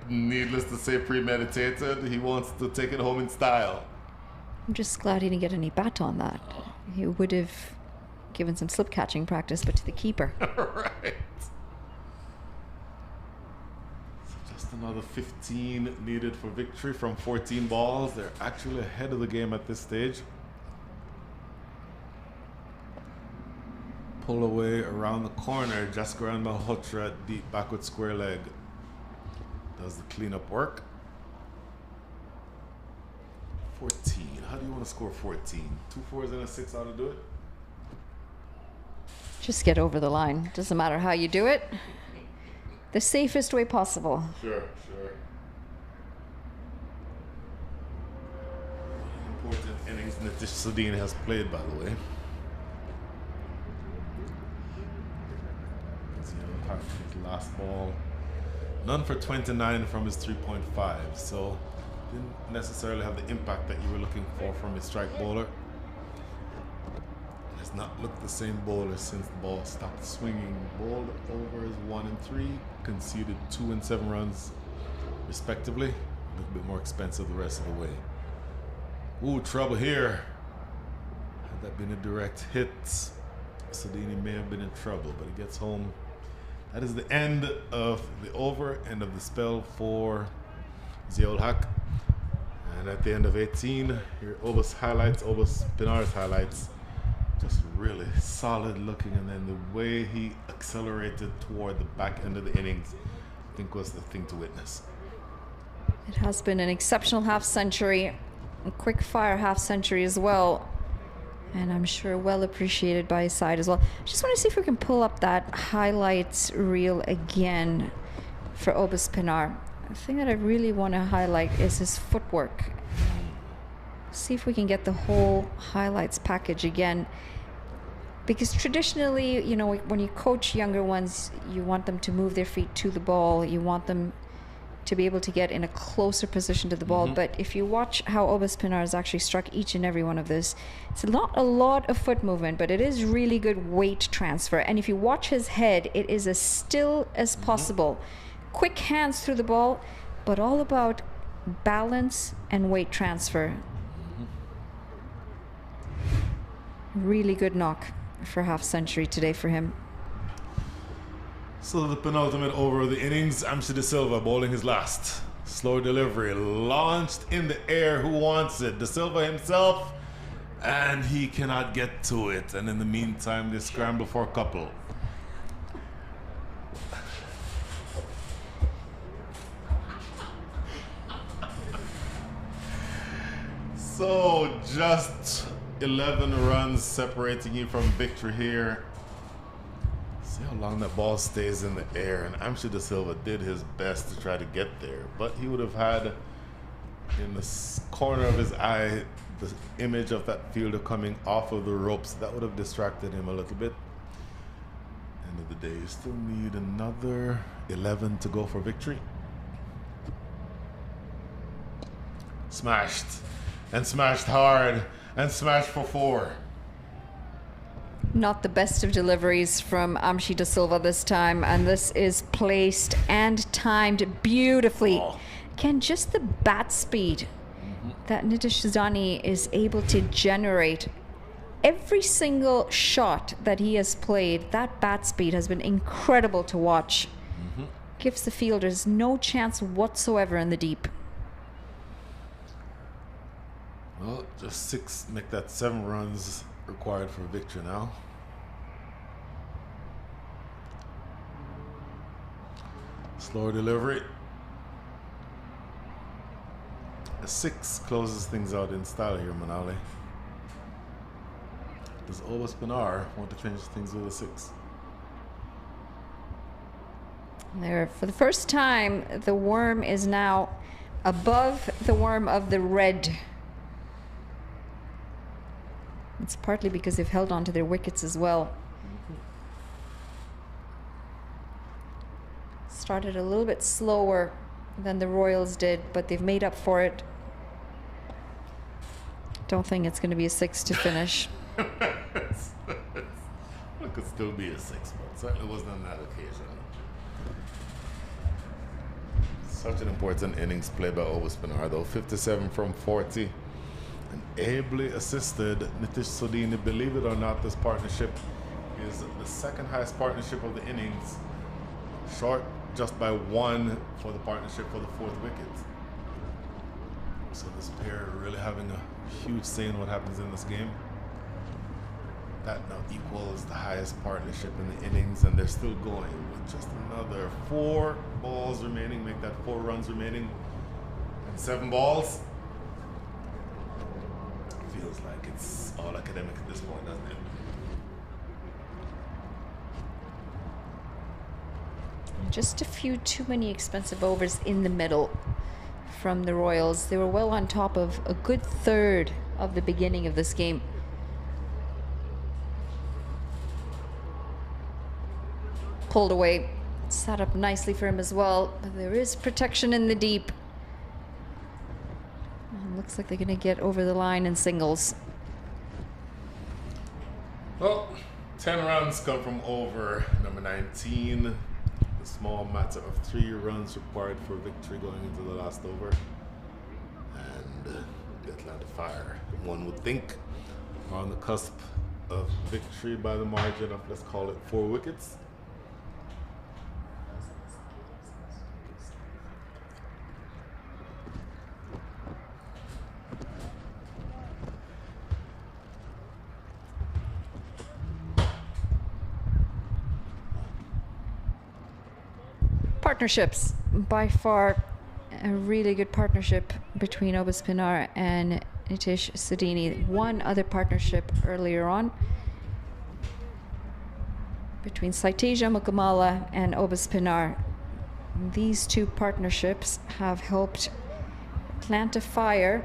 Needless to say, premeditated. He wants to take it home in style. I'm just glad he didn't get any bat on that. He would have given some slip catching practice, but to the keeper. Right. So just another 15 needed for victory from 14 balls. They're actually ahead of the game at this stage. Pull away around the corner. Jaskaran Malhotra deep backward square leg. Does the cleanup work? 14. How do you want to score 14? 2 4s and a 6 ought to do it? Just get over the line. Doesn't matter how you do it. The safest way possible. Sure. Important innings Nitish Sudhini has played, by the way. His last ball. None for 29 from his 3.5, so didn't necessarily have the impact that you were looking for from his strike bowler. Has not looked the same bowler since the ball stopped swinging. Bowled overs 1 and 3, conceded 2 and 7 runs respectively. A little bit more expensive the rest of the way. Ooh, trouble here. that been a direct hit, Sodini may have been in trouble, but he gets home. That is the end of the over, end of the spell for Ziaul Haq. And at the end of 18, here Obus highlights, Obus Pinar's highlights. Just really solid looking, and then the way he accelerated toward the back end of the innings, I think was the thing to witness. It has been an exceptional half century, a quick fire half century as well. And I'm sure well appreciated by his side as well. I just want to see if we can pull up that highlights reel again for Obus Pinar. The thing that I really want to highlight is his footwork. See if we can get the whole highlights package again. Because traditionally, you know, when you coach younger ones, you want them to move their feet to the ball. You want them to be able to get in a closer position to the ball. But if you watch how Obus Pinar has actually struck each and every one of this, it's not a lot of foot movement, but it is really good weight transfer. And if you watch his head, it is as still as possible. Quick hands through the ball, but all about balance and weight transfer. Really good knock for half century today for him. So the penultimate over of the innings, Amshi De Silva bowling his last. Slow delivery, launched in the air. Who wants it? De Silva himself, and he cannot get to it. And in the meantime, they scramble for a couple. So just 11 runs separating you from victory here. See how long that ball stays in the air, and Amshi De Silva did his best to try to get there, but he would have had in the corner of his eye the image of that fielder coming off of the ropes. That would have distracted him a little bit. End of the day, you still need another 11 to go for victory. Smashed, and smashed hard, and smashed for 4. Not the best of deliveries from Amshi De Silva this time, and this is placed and timed beautifully. Again, just the bat speed that Nitish Sudani is able to generate. Every single shot that he has played, that bat speed has been incredible to watch. Gives the fielders no chance whatsoever in the deep. Well, just 6 make that 7 runs required for victory now. Slower delivery. A 6 closes things out in style here, Manali. Does Obus Pinar want to change things with a 6? There, for the first time, the worm is now above the worm of the red. It's partly because they've held on to their wickets as well. Started a little bit slower than the Royals did, but they've made up for it. Don't think it's going to be a 6 to finish. It could still be a 6, but certainly wasn't on that occasion. Such an important innings played by Obus Pinar, though. 57 from 40. And ably assisted Nitish Sodini. Believe it or not, this partnership is the second highest partnership of the innings, short just by 1 for the partnership for the 4th wicket. So this pair really having a huge say in what happens in this game. That now equals the highest partnership in the innings, and they're still going with just another 4 balls remaining, make that 4 runs remaining, and 7 balls. Feels like it's all academic at this point, doesn't it? Just a few too many expensive overs in the middle from the Royals. They were well on top of a good third of the beginning of this game. Pulled away. Set up nicely for him as well, but there is protection in the deep. Looks like they're going to get over the line in singles. Well, 10 runs come from over number 19. The small matter of 3 runs required for victory going into the last over. And the Atlanta Fire, one would think, on the cusp of victory by the margin of, let's call it, 4 wickets. Partnerships, by far a really good partnership between Obaspinar and Nitish Sedini. One other partnership earlier on between Saiteja Mukamala and Obaspinar. These two partnerships have helped Atlanta Fire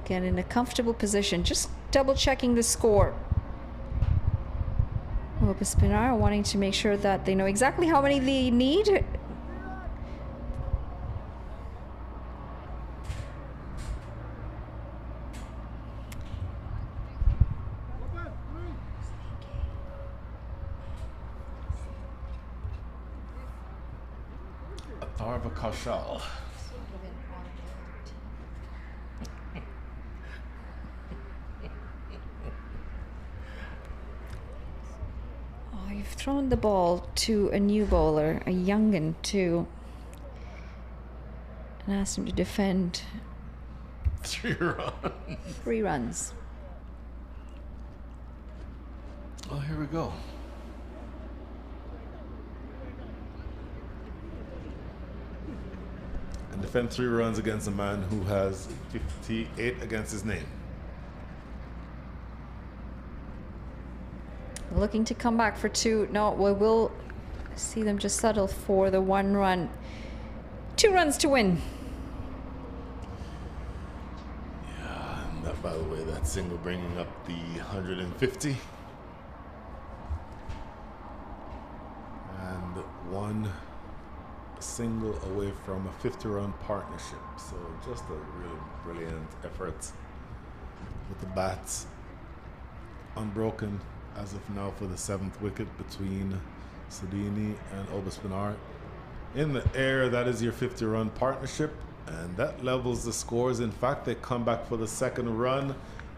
get in a comfortable position. Just double checking the score. Obaspinar wanting to make sure that they know exactly how many they need. Atharva Kaushal. Oh, you've thrown the ball to a new bowler, a young'un too, and asked him to defend 3 runs. 3 runs. Well, here we go. And defend 3 runs against a man who has 58 against his name. Looking to come back for 2. No, we will see them just settle for the 1 run. 2 runs to win. Yeah, and that, by the way, that single bringing up the 150. And 1 single away from a 50-run partnership. So just a really brilliant effort with the bats unbroken as of now for the 7th wicket between Sedini and Obaspinar. In the air, that is your 50-run partnership, and that levels the scores. In fact, they come back for the 2nd run,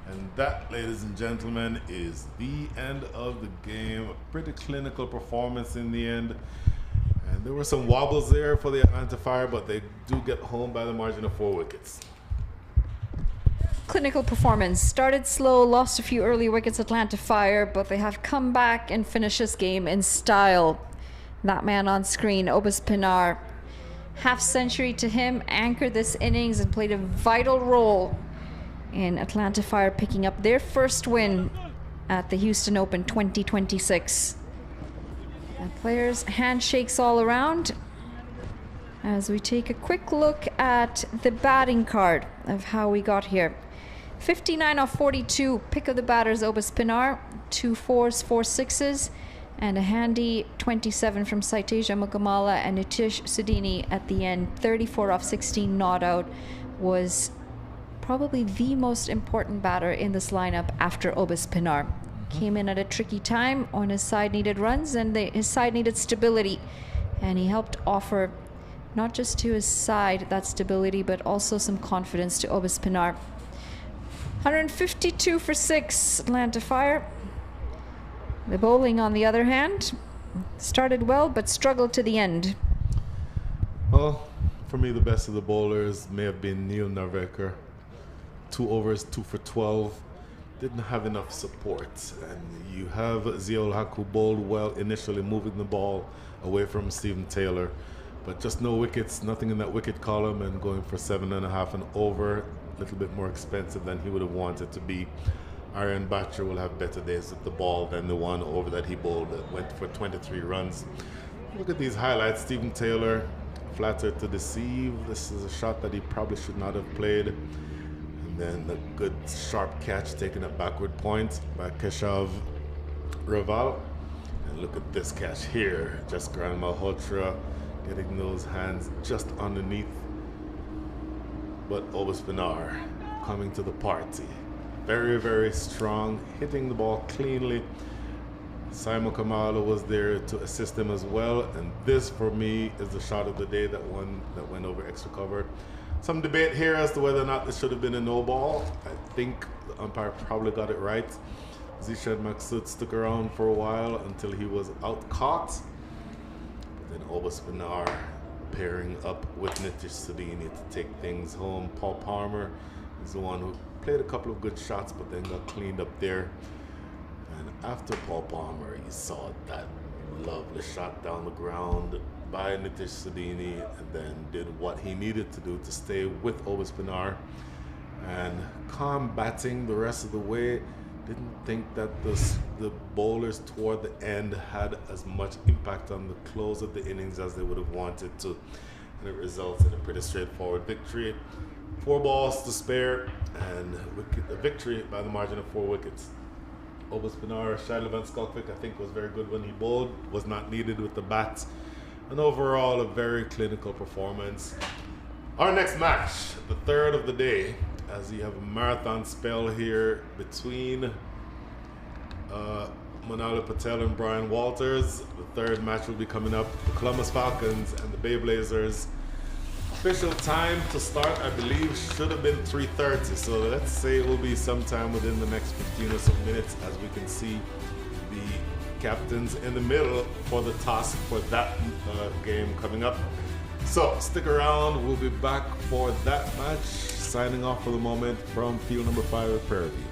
and that, ladies and gentlemen, is the end of the game. A pretty clinical performance in the end. And there were some wobbles there for the Atlanta Fire, but they do get home by the margin of 4 wickets. Clinical performance. Started slow, lost a few early wickets, Atlanta Fire, but they have come back and finished this game in style. That man on screen, Obaspinar, half century to him, anchored this innings and played a vital role in Atlanta Fire picking up their first win at the Houston Open 2026. And players, handshakes all around as we take a quick look at the batting card of how we got here. 59 off 42, pick of the batters, Obaspinar, 2 4s, 4 6s, and a handy 27 from Saiteja Mukamala and Nitish Sedini at the end. 34 off 16, not out, was probably the most important batter in this lineup after Obaspinar. Came in at a tricky time when his side needed runs and his side needed stability, and he helped offer not just to his side that stability but also some confidence to Obaspinar. 152 for 6, Atlanta Fire. The bowling, on the other hand, started well but struggled to the end. Well, for me, the best of the bowlers may have been Neil Narvekar. 2 overs, 2 for 12. Didn't have enough support. And you have Ziaul Haq, who bowled well initially, moving the ball away from Stephen Taylor. But just no wickets, nothing in that wicket column, and going for 7.5 and over. A little bit more expensive than he would have wanted to be. Aryan Batcher will have better days with the ball than the 1 over that he bowled that went for 23 runs. Look at these highlights. Stephen Taylor, flattered to deceive. This is a shot that he probably should not have played. And then a good sharp catch taken at backward point by Keshav Raval. And look at this catch here. Jaskaran Malhotra getting those hands just underneath. But Obaspinar coming to the party. Very, very strong, hitting the ball cleanly. Simon Kamala was there to assist him as well. And this, for me, is the shot of the day, that one that went over extra cover. Some debate here as to whether or not this should have been a no ball. I think the umpire probably got it right. Zishan Maksud stuck around for a while until he was out caught. But then Obaspinar pairing up with Nitish Sadini to take things home. Paul Palmer is the one who played a couple of good shots but then got cleaned up there. And after Paul Palmer, you saw that lovely shot down the ground by Nitish Sadini and then did what he needed to do to stay with Obaspinar and combating the rest of the way. Didn't think that the bowlers toward the end had as much impact on the close of the innings as they would have wanted to. And it results in a pretty straightforward victory. 4 balls to spare and a victory by the margin of 4 wickets. Obaspinar, Shiley Van Skalkvik, I think was very good when he bowled, was not needed with the bat. And overall, a very clinical performance. Our next match, the third of the day, as you have a marathon spell here between Manali Patel and Brian Walters. The third match will be coming up, the Columbus Falcons and the Bay Blazers. Official time to start, I believe, should have been 3:30. So let's say it will be sometime within the next 15 or so minutes as we can see the captains in the middle for the toss for that game coming up. So stick around, we'll be back for that match. Signing off for the moment from field number 5 at Prairie View.